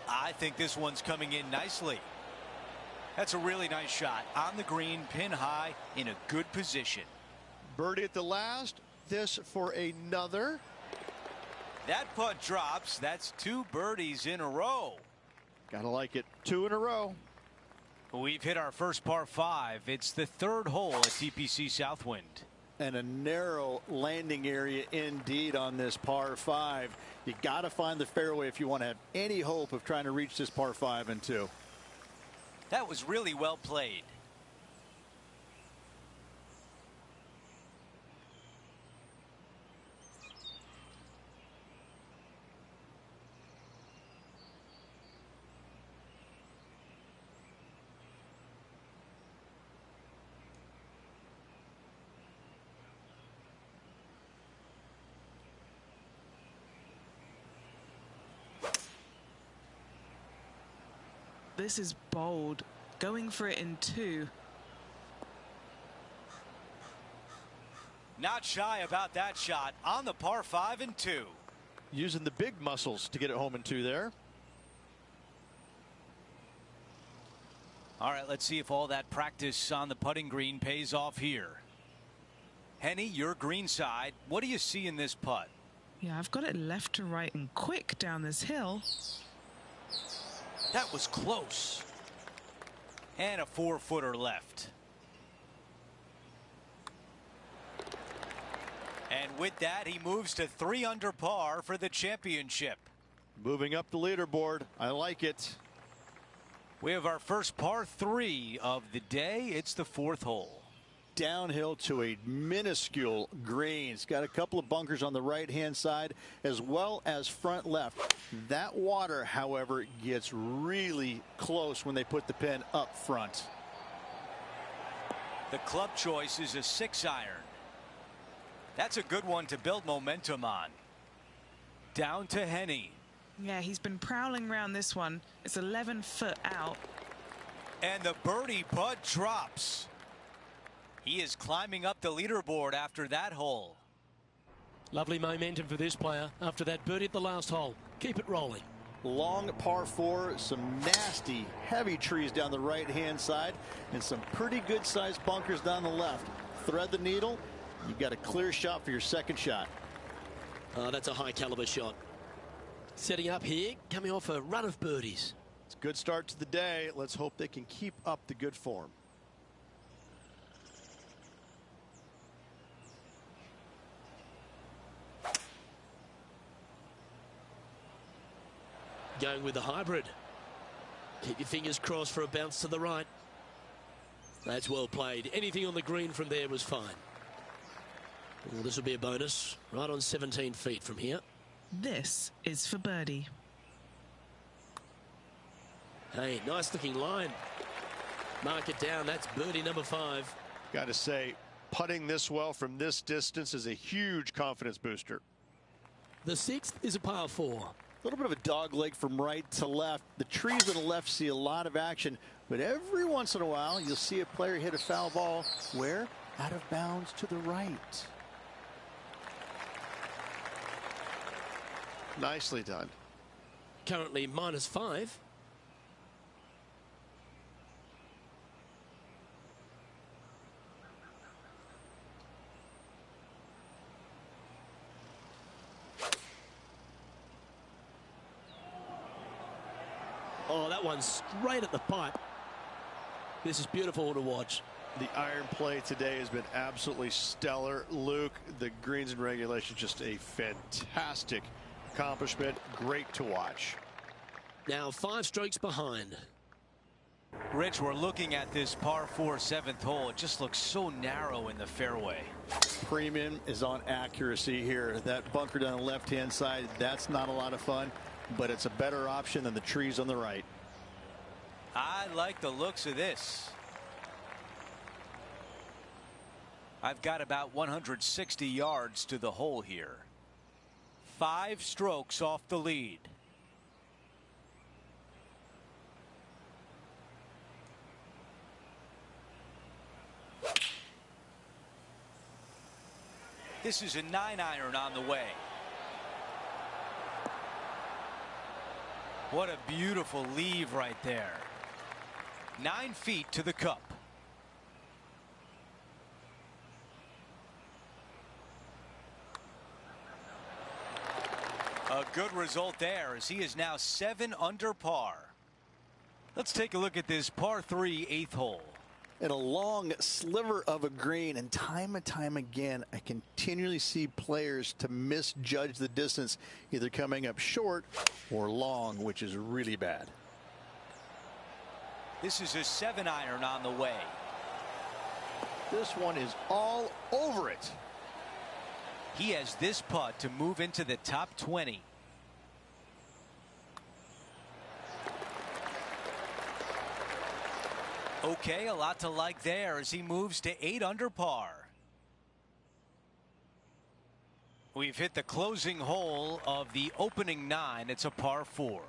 Speaker 7: I think this one's coming in nicely. That's a really nice shot on the green, pin high, in a good position.
Speaker 6: Birdie at the last. This for another.
Speaker 7: That putt drops. That's 2 birdies in a row.
Speaker 4: Gotta like it. 2 in a row.
Speaker 7: We've hit our first par 5. It's the 3rd hole at TPC Southwind.
Speaker 4: And a narrow landing area indeed on this par 5. You got to find the fairway if you want to have any hope of trying to reach this par 5 and 2.
Speaker 7: That was really well played.
Speaker 3: This is bold, going for it in 2.
Speaker 7: Not shy about that shot on the par 5 and 2.
Speaker 6: Using the big muscles to get it home in 2 there.
Speaker 7: All right, let's see if all that practice on the putting green pays off here. Henny, your green side. What do you see in this putt?
Speaker 3: Yeah, I've got it left to right and quick down this hill.
Speaker 7: That was close. And a 4-footer left. And with that, he moves to 3 under par for the championship.
Speaker 4: Moving up the leaderboard. I like it.
Speaker 7: We have our first par 3 of the day. It's the 4th hole.
Speaker 4: Downhill to a minuscule green. It's got a couple of bunkers on the right-hand side as well as front left. That water, however, gets really close when they put the pin up front.
Speaker 7: The club choice is a 6-iron. That's a good one to build momentum on. Down to Henny.
Speaker 3: Yeah, he's been prowling around this one. It's 11 foot out.
Speaker 7: And the birdie putt drops. He is climbing up the leaderboard after that hole.
Speaker 2: Lovely momentum for this player after that birdie at the last hole. Keep it rolling.
Speaker 4: Long par 4, some nasty, heavy trees down the right-hand side, and some pretty good-sized bunkers down the left. Thread the needle, you've got a clear shot for your second shot.
Speaker 2: That's a high-caliber shot. Setting up here, coming off a run of birdies.
Speaker 6: It's a good start to the day. Let's hope they can keep up the good form.
Speaker 2: Going with the hybrid. Keep your fingers crossed for a bounce to the right. That's well played. Anything on the green from there was fine. Well, this will be a bonus. Right on 17 feet from here.
Speaker 3: This is for birdie.
Speaker 2: Hey, nice looking line. Mark it down. That's birdie number 5.
Speaker 6: Got to say, putting this well from this distance is a huge confidence booster.
Speaker 2: The 6th is a par 4.
Speaker 4: A little bit of a dog leg from right to left. The trees on the left see a lot of action, but every once in a while you'll see a player hit a foul ball where? Out of bounds to the right.
Speaker 6: Nicely done.
Speaker 2: Currently -5. Oh, that one's straight at the pipe. This is beautiful to watch.
Speaker 6: The iron play today has been absolutely stellar. Luke, the greens and regulation, just a fantastic accomplishment. Great to watch.
Speaker 2: Now 5 strokes behind.
Speaker 7: Rich, we're looking at this par 4 7th hole. It just looks so narrow in the fairway.
Speaker 4: Premium is on accuracy here. That bunker down the left-hand side, that's not a lot of fun, but it's a better option than the trees on the right.
Speaker 7: I like the looks of this. I've got about 160 yards to the hole here. 5 strokes off the lead. This is a 9-iron on the way. What a beautiful leave right there. 9 feet to the cup. A good result there as he is now 7 under par. Let's take a look at this par 3 8th hole.
Speaker 4: And a long sliver of a green, and time again I continually see players to misjudge the distance, either coming up short or long, which is really bad.
Speaker 7: This is a 7-iron on the way.
Speaker 4: This one is all over it.
Speaker 7: He has this putt to move into the top 20. Okay, a lot to like there as he moves to 8 under par. We've hit the closing hole of the opening 9. It's a par 4.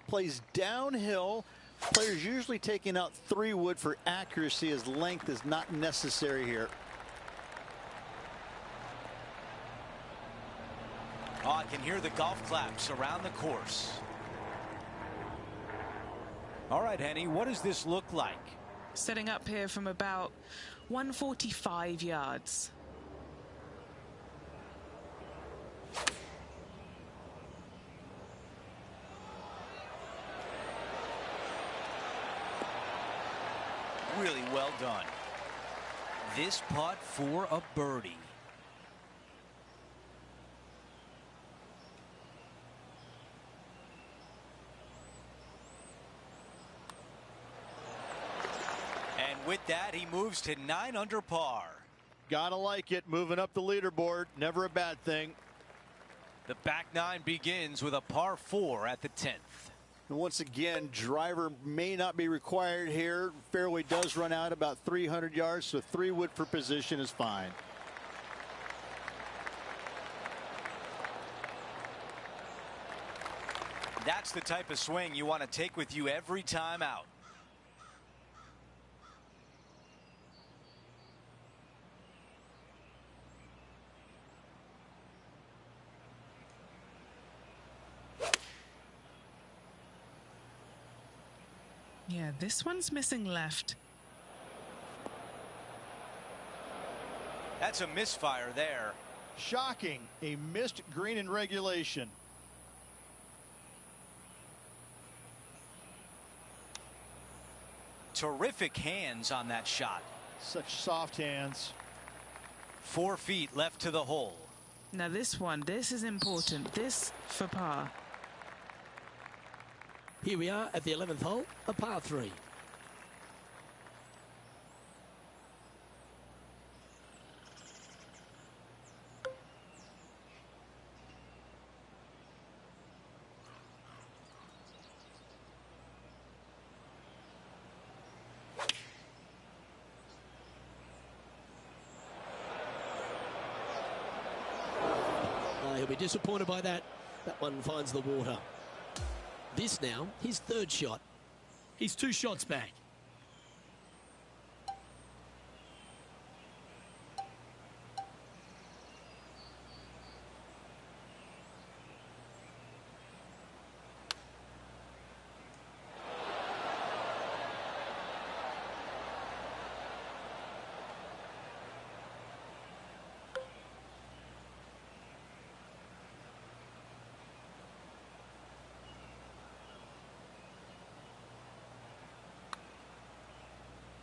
Speaker 4: Plays downhill. Players usually taking out 3 wood for accuracy, as length is not necessary here.
Speaker 7: Oh, I can hear the golf claps around the course. All right, Henny, what does this look like?
Speaker 3: Setting up here from about 145 yards.
Speaker 7: Really well done. This putt for a birdie. And with that, he moves to 9 under par.
Speaker 6: Gotta like it. Moving up the leaderboard. Never a bad thing.
Speaker 7: The back 9 begins with a par 4 at the 10th.
Speaker 4: And once again, driver may not be required here. Fairway does run out about 300 yards, so 3 wood for position is fine.
Speaker 7: That's the type of swing you want to take with you every time out.
Speaker 3: Yeah, this one's missing left.
Speaker 7: That's a misfire there.
Speaker 4: Shocking. A missed green in regulation.
Speaker 7: Terrific hands on that shot.
Speaker 4: Such soft hands.
Speaker 7: 4 feet left to the hole.
Speaker 3: Now this is important. This for par.
Speaker 2: Here we are at the 11th hole, a par 3. He'll be disappointed by that. That one finds the water. This now, his 3rd shot. He's 2 shots back.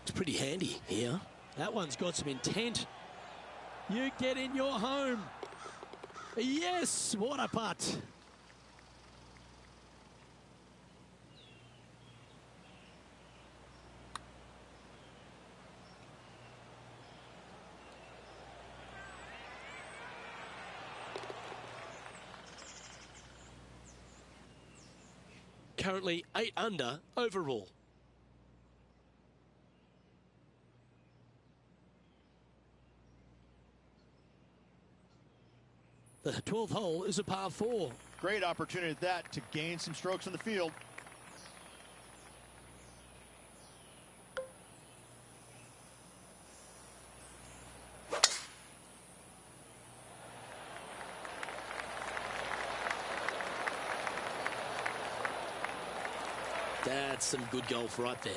Speaker 2: It's pretty handy here. That one's got some intent. You get in your home. Yes, what a putt. Currently 8 under overall. The 12th hole is a par 4.
Speaker 4: Great opportunity at that to gain some strokes in the field.
Speaker 2: That's some good golf right there.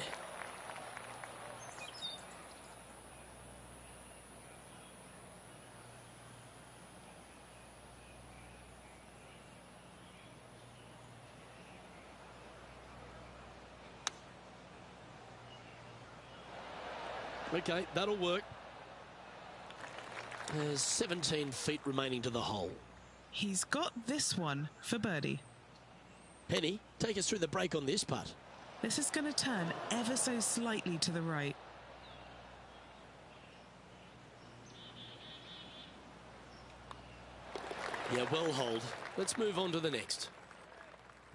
Speaker 2: Okay, that'll work. There's 17 feet remaining to the hole.
Speaker 3: He's got this one for birdie.
Speaker 2: Penny, take us through the break on this putt.
Speaker 3: This is going to turn ever so slightly to the right.
Speaker 2: Yeah, well holed. Let's move on to the next.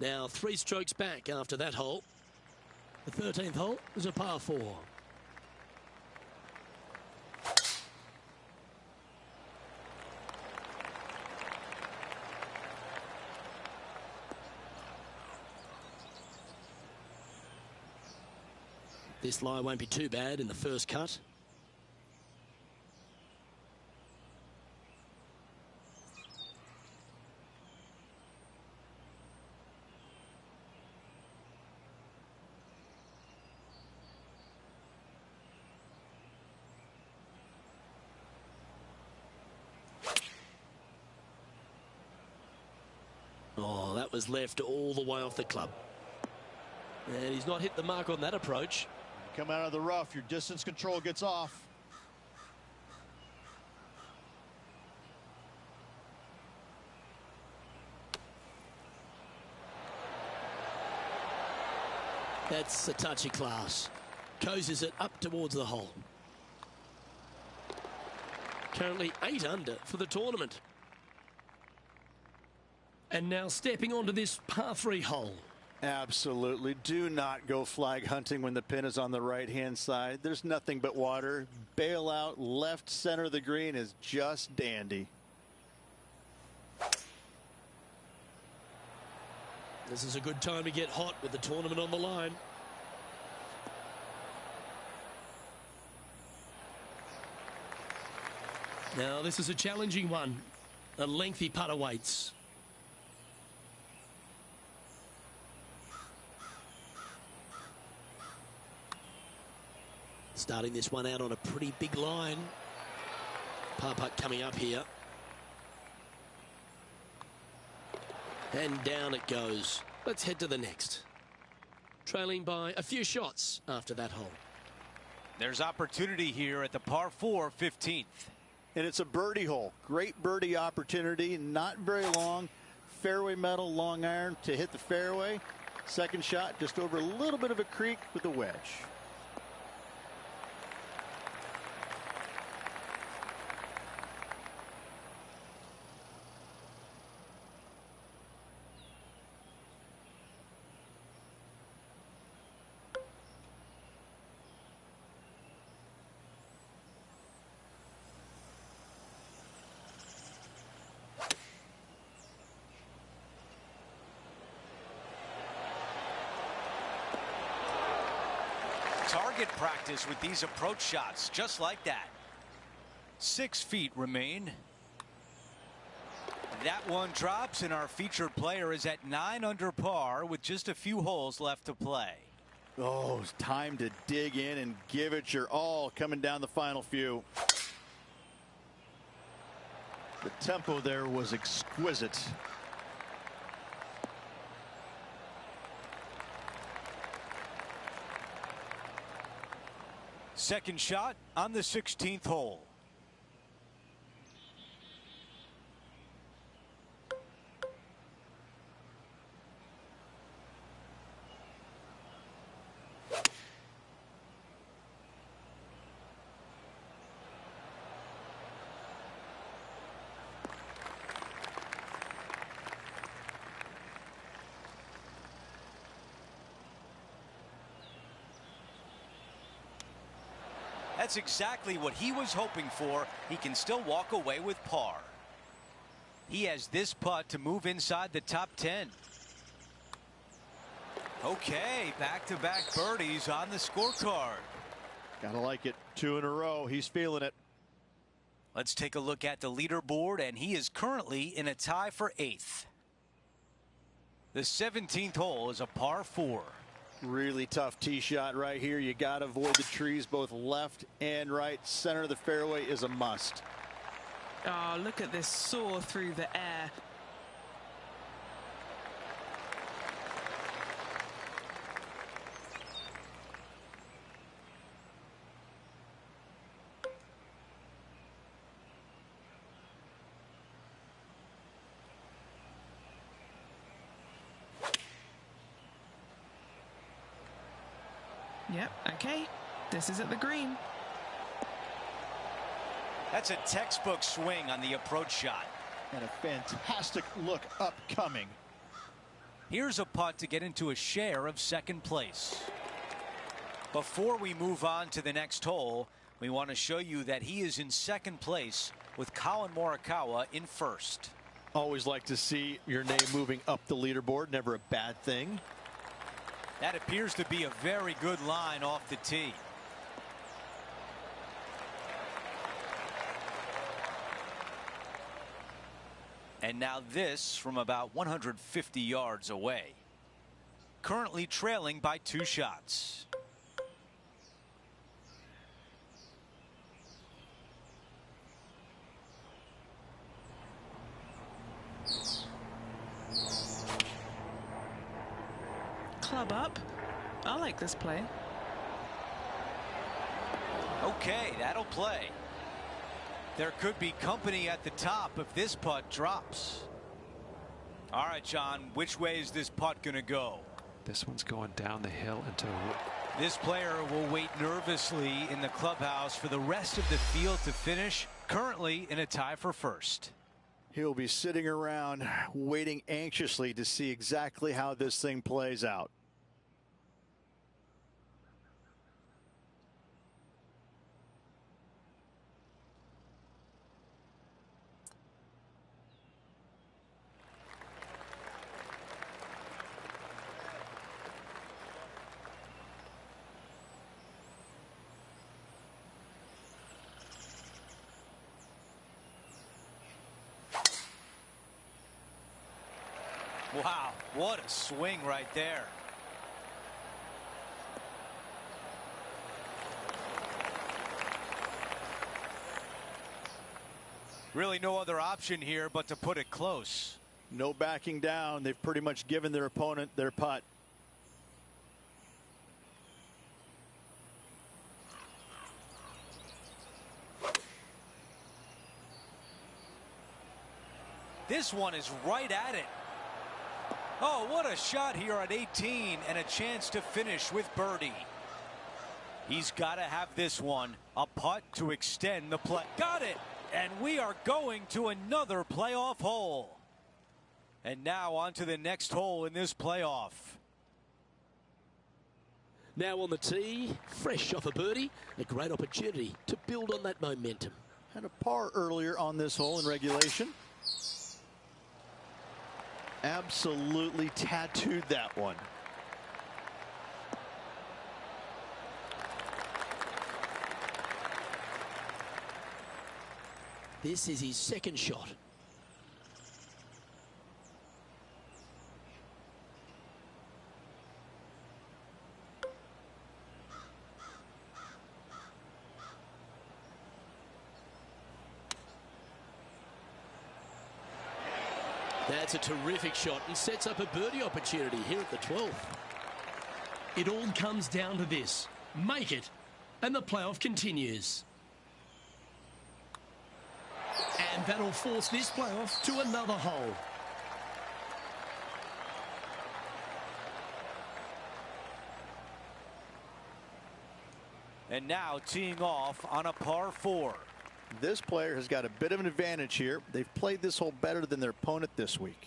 Speaker 2: Now 3 strokes back after that hole. The 13th hole is a par 4. This lie won't be too bad in the first cut. Oh, that was left all the way off the club. And he's not hit the mark on that approach.
Speaker 4: Come out of the rough, your distance control gets off.
Speaker 2: That's a touchy class. Coases it up towards the hole. Currently 8 under for the tournament. And now stepping onto this par 3 hole.
Speaker 4: Absolutely. Do not go flag hunting when the pin is on the right-hand side. There's nothing but water. Bail out left center of the green is just dandy.
Speaker 2: This is a good time to get hot with the tournament on the line. Now this is a challenging one. A lengthy putt awaits. Starting this one out on a pretty big line. Par putt coming up here. And down it goes. Let's head to the next. Trailing by a few shots after that hole.
Speaker 7: There's opportunity here at the par 4 15th.
Speaker 4: And it's a birdie hole. Great birdie opportunity. Not very long. Fairway metal long iron to hit the fairway. Second shot just over a little bit of a creek with a wedge.
Speaker 7: Target practice with these approach shots, just like that. 6 feet remain. That one drops, and our featured player is at 9 under par with just a few holes left to play.
Speaker 4: Oh, it's time to dig in and give it your all coming down the final few. The tempo there was exquisite.
Speaker 7: Second shot on the 16th hole. That's exactly what he was hoping for. He can still walk away with par. He has this putt to move inside the top 10. Okay, back-to-back birdies on the scorecard.
Speaker 4: Gotta like it. 2 in a row. He's feeling it.
Speaker 7: Let's take a look at the leaderboard, and he is currently in a tie for 8th. The 17th hole is a par 4.
Speaker 4: Really tough tee shot right here. You got to avoid the trees both left and right. Center of the fairway is a must.
Speaker 3: Oh, look at this soar through the air. Yep, okay. This is at the green.
Speaker 7: That's a textbook swing on the approach shot.
Speaker 4: And a fantastic look upcoming.
Speaker 7: Here's a putt to get into a share of second place. Before we move on to the next hole, we want to show you that he is in second place with Colin Morikawa in first.
Speaker 4: Always like to see your name moving up the leaderboard. Never a bad thing.
Speaker 7: That appears to be a very good line off the tee. And now this from about 150 yards away. Currently trailing by 2 shots.
Speaker 3: Club up. I like this play.
Speaker 7: Okay, that'll play. There could be company at the top if this putt drops. All right, John, which way is this putt going to go?
Speaker 8: This one's going down the hill into the wood.
Speaker 7: This player will wait nervously in the clubhouse for the rest of the field to finish, currently in a tie for first.
Speaker 4: He'll be sitting around waiting anxiously to see exactly how this thing plays out.
Speaker 7: Wow, what a swing right there. Really no other option here but to put it close.
Speaker 4: No backing down. They've pretty much given their opponent their putt.
Speaker 7: This one is right at it. Oh, what a shot here at 18 and a chance to finish with birdie. He's got to have this one. A putt to extend the play. Got it! And we are going to another playoff hole. And now on to the next hole in this playoff.
Speaker 2: Now on the tee, fresh off a birdie, a great opportunity to build on that momentum.
Speaker 4: Had a par earlier on this hole in regulation. Absolutely tattooed that one.
Speaker 2: This is his second shot. That's a terrific shot and sets up a birdie opportunity here at the 12th. It all comes down to this. Make it, and the playoff continues. And that'll force this playoff to another hole.
Speaker 7: And now teeing off on a par 4.
Speaker 4: This player has got a bit of an advantage here. They've played this hole better than their opponent this week.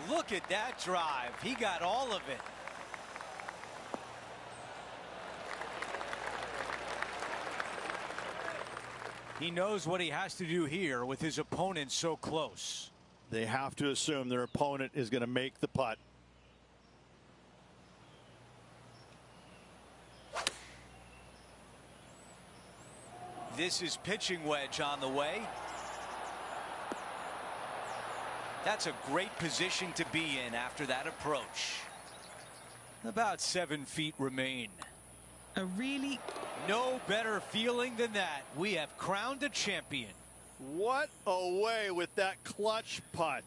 Speaker 7: Look at that drive. He got all of it. He knows what he has to do here with his opponent so close.
Speaker 4: They have to assume their opponent is going to make the putt.
Speaker 7: This is pitching wedge on the way. That's a great position to be in after that approach. About 7 feet remain.
Speaker 3: A really
Speaker 7: no better feeling than that. We have crowned a champion.
Speaker 4: What a way with that clutch putt.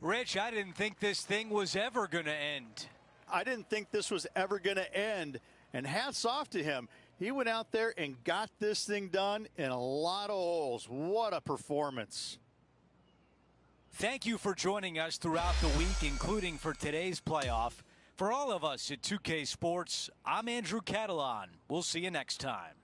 Speaker 7: Rich, I didn't think this thing was ever going to end.
Speaker 4: I didn't think this was ever going to end. And hats off to him. He went out there and got this thing done in a lot of holes. What a performance.
Speaker 7: Thank you for joining us throughout the week, including for today's playoff. For all of us at 2K Sports, I'm Andrew Catalan. We'll see you next time.